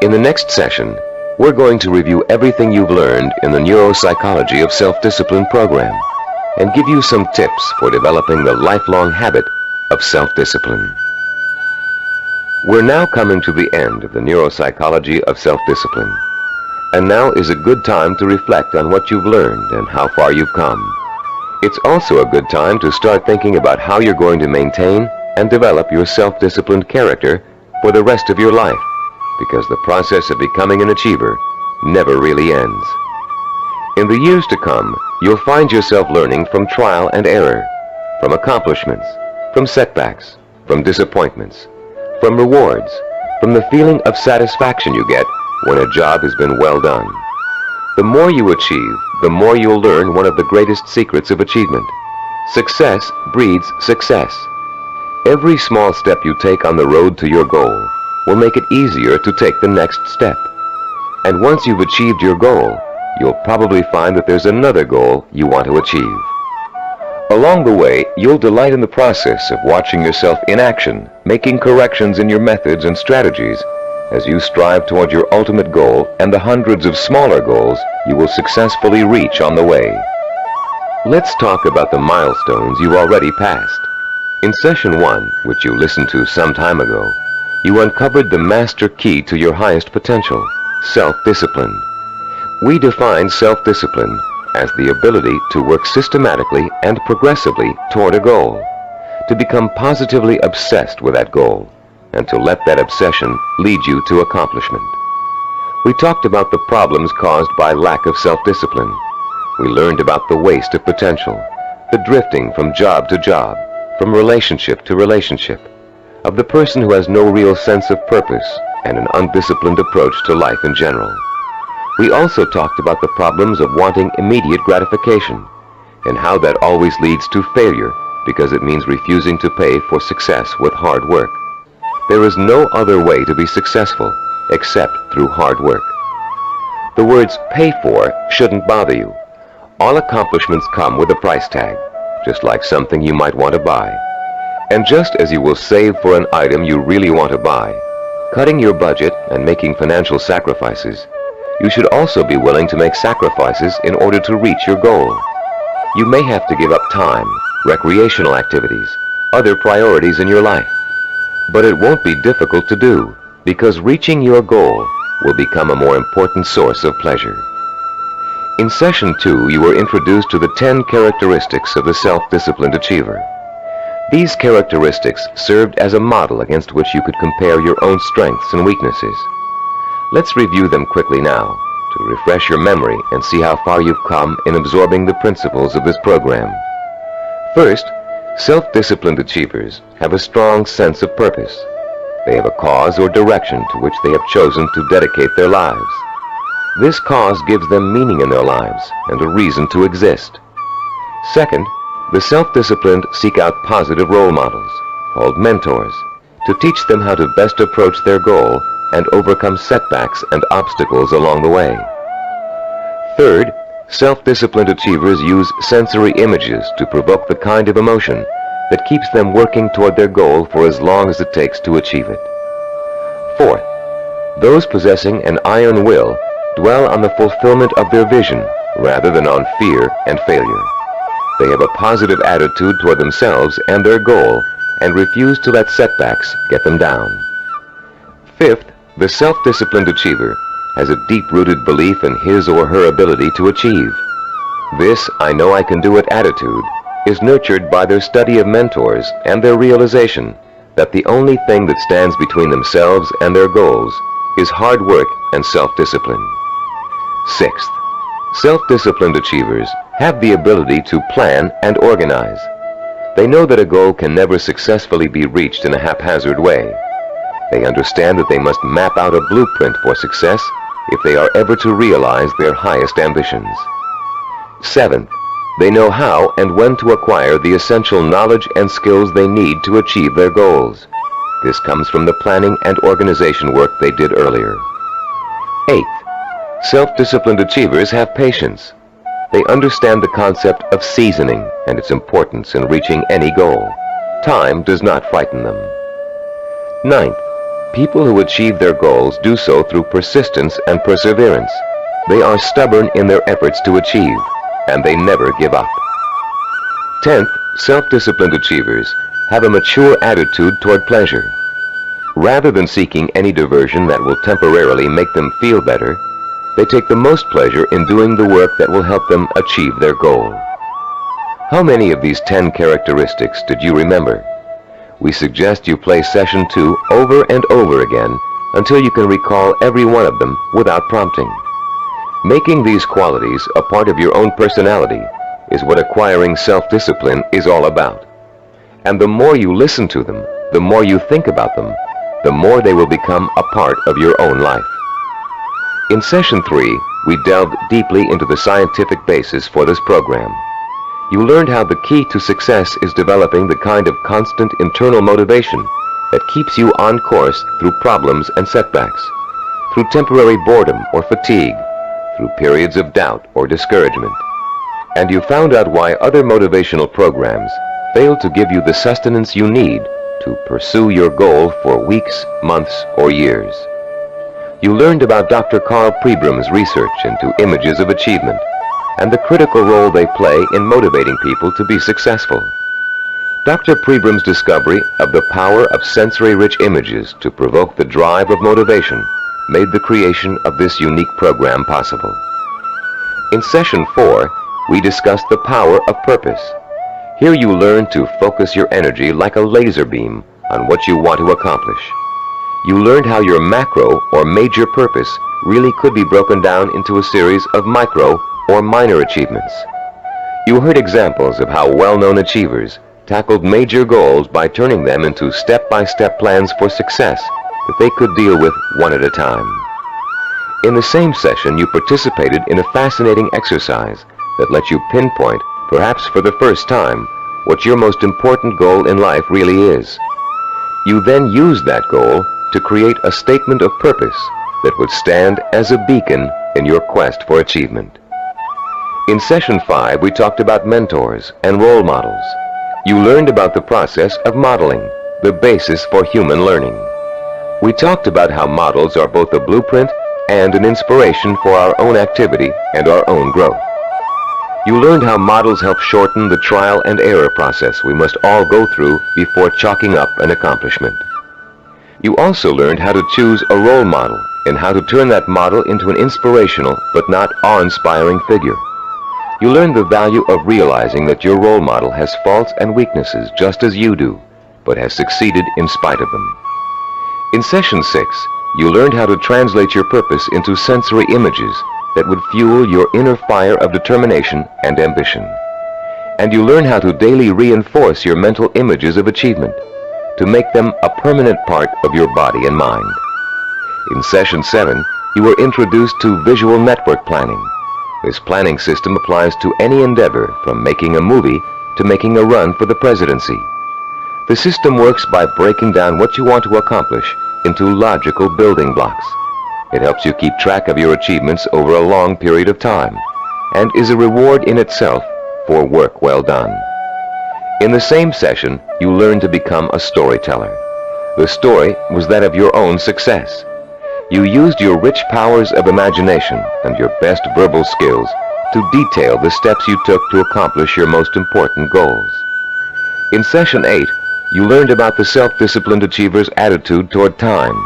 In the next session, we're going to review everything you've learned in the Neuropsychology of Self-Discipline program and give you some tips for developing the lifelong habit of self-discipline. We're now coming to the end of the Neuropsychology of Self-Discipline, and now is a good time to reflect on what you've learned and how far you've come. It's also a good time to start thinking about how you're going to maintain and develop your self-disciplined character for the rest of your life, because the process of becoming an achiever never really ends. In the years to come, you'll find yourself learning from trial and error, from accomplishments, from setbacks, from disappointments, from rewards, from the feeling of satisfaction you get when a job has been well done. The more you achieve, the more you'll learn one of the greatest secrets of achievement. Success breeds success. Every small step you take on the road to your goal will make it easier to take the next step. And once you've achieved your goal, you'll probably find that there's another goal you want to achieve. Along the way, you'll delight in the process of watching yourself in action, making corrections in your methods and strategies as you strive toward your ultimate goal and the hundreds of smaller goals you will successfully reach on the way. Let's talk about the milestones you've already passed. In session 1, which you listened to some time ago, you uncovered the master key to your highest potential, self-discipline. We define self-discipline as the ability to work systematically and progressively toward a goal, to become positively obsessed with that goal, and to let that obsession lead you to accomplishment. We talked about the problems caused by lack of self-discipline. We learned about the waste of potential, the drifting from job to job, from relationship to relationship, of the person who has no real sense of purpose and an undisciplined approach to life in general. We also talked about the problems of wanting immediate gratification and how that always leads to failure because it means refusing to pay for success with hard work. There is no other way to be successful except through hard work. The words "pay for" shouldn't bother you. All accomplishments come with a price tag, just like something you might want to buy. And just as you will save for an item you really want to buy, cutting your budget and making financial sacrifices, you should also be willing to make sacrifices in order to reach your goal. You may have to give up time, recreational activities, other priorities in your life. But it won't be difficult to do, because reaching your goal will become a more important source of pleasure. In session 2, you were introduced to the 10 characteristics of the self-disciplined achiever. These characteristics served as a model against which you could compare your own strengths and weaknesses. Let's review them quickly now to refresh your memory and see how far you've come in absorbing the principles of this program. First, self-disciplined achievers have a strong sense of purpose. They have a cause or direction to which they have chosen to dedicate their lives. This cause gives them meaning in their lives and a reason to exist. Second, the self-disciplined seek out positive role models, called mentors, to teach them how to best approach their goal and overcome setbacks and obstacles along the way. Third, self-disciplined achievers use sensory images to provoke the kind of emotion that keeps them working toward their goal for as long as it takes to achieve it. Fourth, those possessing an iron will dwell on the fulfillment of their vision rather than on fear and failure. They have a positive attitude toward themselves and their goal and refuse to let setbacks get them down. Fifth, the self-disciplined achiever has a deep-rooted belief in his or her ability to achieve. This "I know I can do it" attitude is nurtured by their study of mentors and their realization that the only thing that stands between themselves and their goals is hard work and self-discipline. Sixth, self-disciplined achievers have the ability to plan and organize. They know that a goal can never successfully be reached in a haphazard way. They understand that they must map out a blueprint for success if they are ever to realize their highest ambitions. Seventh, they know how and when to acquire the essential knowledge and skills they need to achieve their goals. This comes from the planning and organization work they did earlier. Eighth, self-disciplined achievers have patience. They understand the concept of seasoning and its importance in reaching any goal. Time does not frighten them. Ninth, people who achieve their goals do so through persistence and perseverance. They are stubborn in their efforts to achieve, and they never give up. 10th, self-disciplined achievers have a mature attitude toward pleasure. Rather than seeking any diversion that will temporarily make them feel better, they take the most pleasure in doing the work that will help them achieve their goal. How many of these 10 characteristics did you remember? We suggest you play session 2 over and over again until you can recall every one of them without prompting. Making these qualities a part of your own personality is what acquiring self-discipline is all about. And the more you listen to them, the more you think about them, the more they will become a part of your own life. In session 3, we delved deeply into the scientific basis for this program. You learned how the key to success is developing the kind of constant internal motivation that keeps you on course through problems and setbacks, through temporary boredom or fatigue, through periods of doubt or discouragement. And you found out why other motivational programs fail to give you the sustenance you need to pursue your goal for weeks, months, or years. You learned about Dr. Carl Pribram's research into images of achievement and the critical role they play in motivating people to be successful. Dr. Pribram's discovery of the power of sensory-rich images to provoke the drive of motivation made the creation of this unique program possible. In session 4, we discussed the power of purpose. Here you learn to focus your energy like a laser beam on what you want to accomplish. You learned how your macro or major purpose really could be broken down into a series of micro or minor achievements. You heard examples of how well-known achievers tackled major goals by turning them into step-by-step plans for success that they could deal with one at a time. In the same session, you participated in a fascinating exercise that let you pinpoint, perhaps for the first time, what your most important goal in life really is. You then used that goal to create a statement of purpose that would stand as a beacon in your quest for achievement. In session 5, we talked about mentors and role models. You learned about the process of modeling, the basis for human learning. We talked about how models are both a blueprint and an inspiration for our own activity and our own growth. You learned how models help shorten the trial and error process we must all go through before chalking up an accomplishment. You also learned how to choose a role model and how to turn that model into an inspirational but not awe-inspiring figure. You learned the value of realizing that your role model has faults and weaknesses just as you do, but has succeeded in spite of them. In session 6, you learned how to translate your purpose into sensory images that would fuel your inner fire of determination and ambition. And you learned how to daily reinforce your mental images of achievement, to make them a permanent part of your body and mind. In session 7, you were introduced to visual network planning. This planning system applies to any endeavor from making a movie to making a run for the presidency. The system works by breaking down what you want to accomplish into logical building blocks. It helps you keep track of your achievements over a long period of time and is a reward in itself for work well done. In the same session, you learned to become a storyteller. The story was that of your own success. You used your rich powers of imagination and your best verbal skills to detail the steps you took to accomplish your most important goals. In session 8, you learned about the self-disciplined achiever's attitude toward time.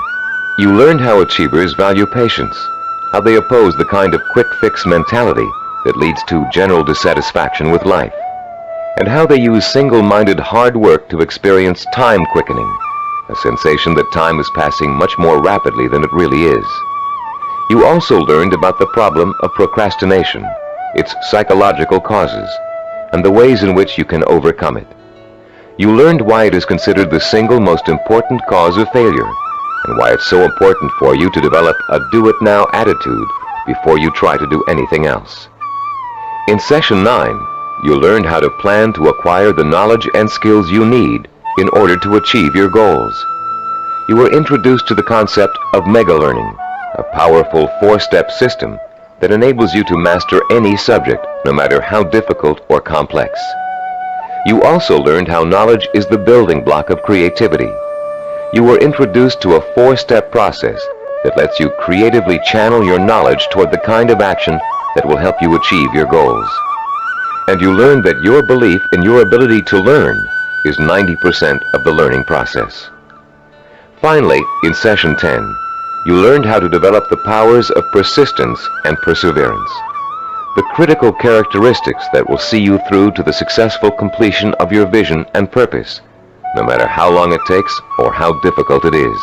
You learned how achievers value patience, how they oppose the kind of quick-fix mentality that leads to general dissatisfaction with life, and how they use single-minded hard work to experience time quickening, a sensation that time is passing much more rapidly than it really is. You also learned about the problem of procrastination, its psychological causes, and the ways in which you can overcome it. You learned why it is considered the single most important cause of failure, and why it's so important for you to develop a do-it-now attitude before you try to do anything else. In Session 9, you learned how to plan to acquire the knowledge and skills you need in order to achieve your goals. You were introduced to the concept of mega-learning, a powerful 4-step system that enables you to master any subject, no matter how difficult or complex. You also learned how knowledge is the building block of creativity. You were introduced to a 4-step process that lets you creatively channel your knowledge toward the kind of action that will help you achieve your goals. And you learned that your belief in your ability to learn is 90% of the learning process. Finally, in Session 10, you learned how to develop the powers of persistence and perseverance, the critical characteristics that will see you through to the successful completion of your vision and purpose, no matter how long it takes or how difficult it is.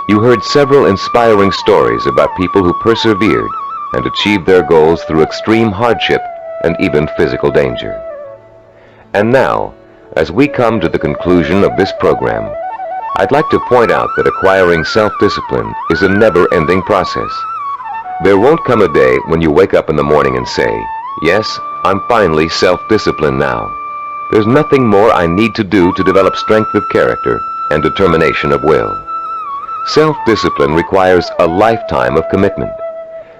You heard several inspiring stories about people who persevered and achieved their goals through extreme hardship and even physical danger. And now, as we come to the conclusion of this program, I'd like to point out that acquiring self-discipline is a never-ending process. There won't come a day when you wake up in the morning and say, "Yes, I'm finally self-disciplined now. There's nothing more I need to do to develop strength of character and determination of will." Self-discipline requires a lifetime of commitment.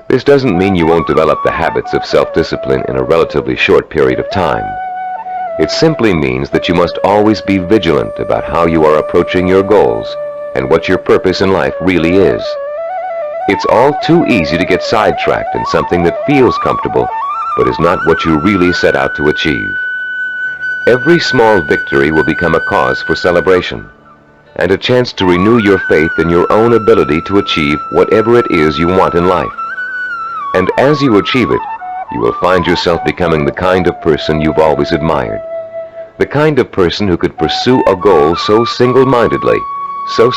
This doesn't mean you won't develop the habits of self-discipline in a relatively short period of time. It simply means that you must always be vigilant about how you are approaching your goals and what your purpose in life really is. It's all too easy to get sidetracked in something that feels comfortable but is not what you really set out to achieve. Every small victory will become a cause for celebration and a chance to renew your faith in your own ability to achieve whatever it is you want in life. And as you achieve it, you will find yourself becoming the kind of person you've always admired, the kind of person who could pursue a goal so single-mindedly, so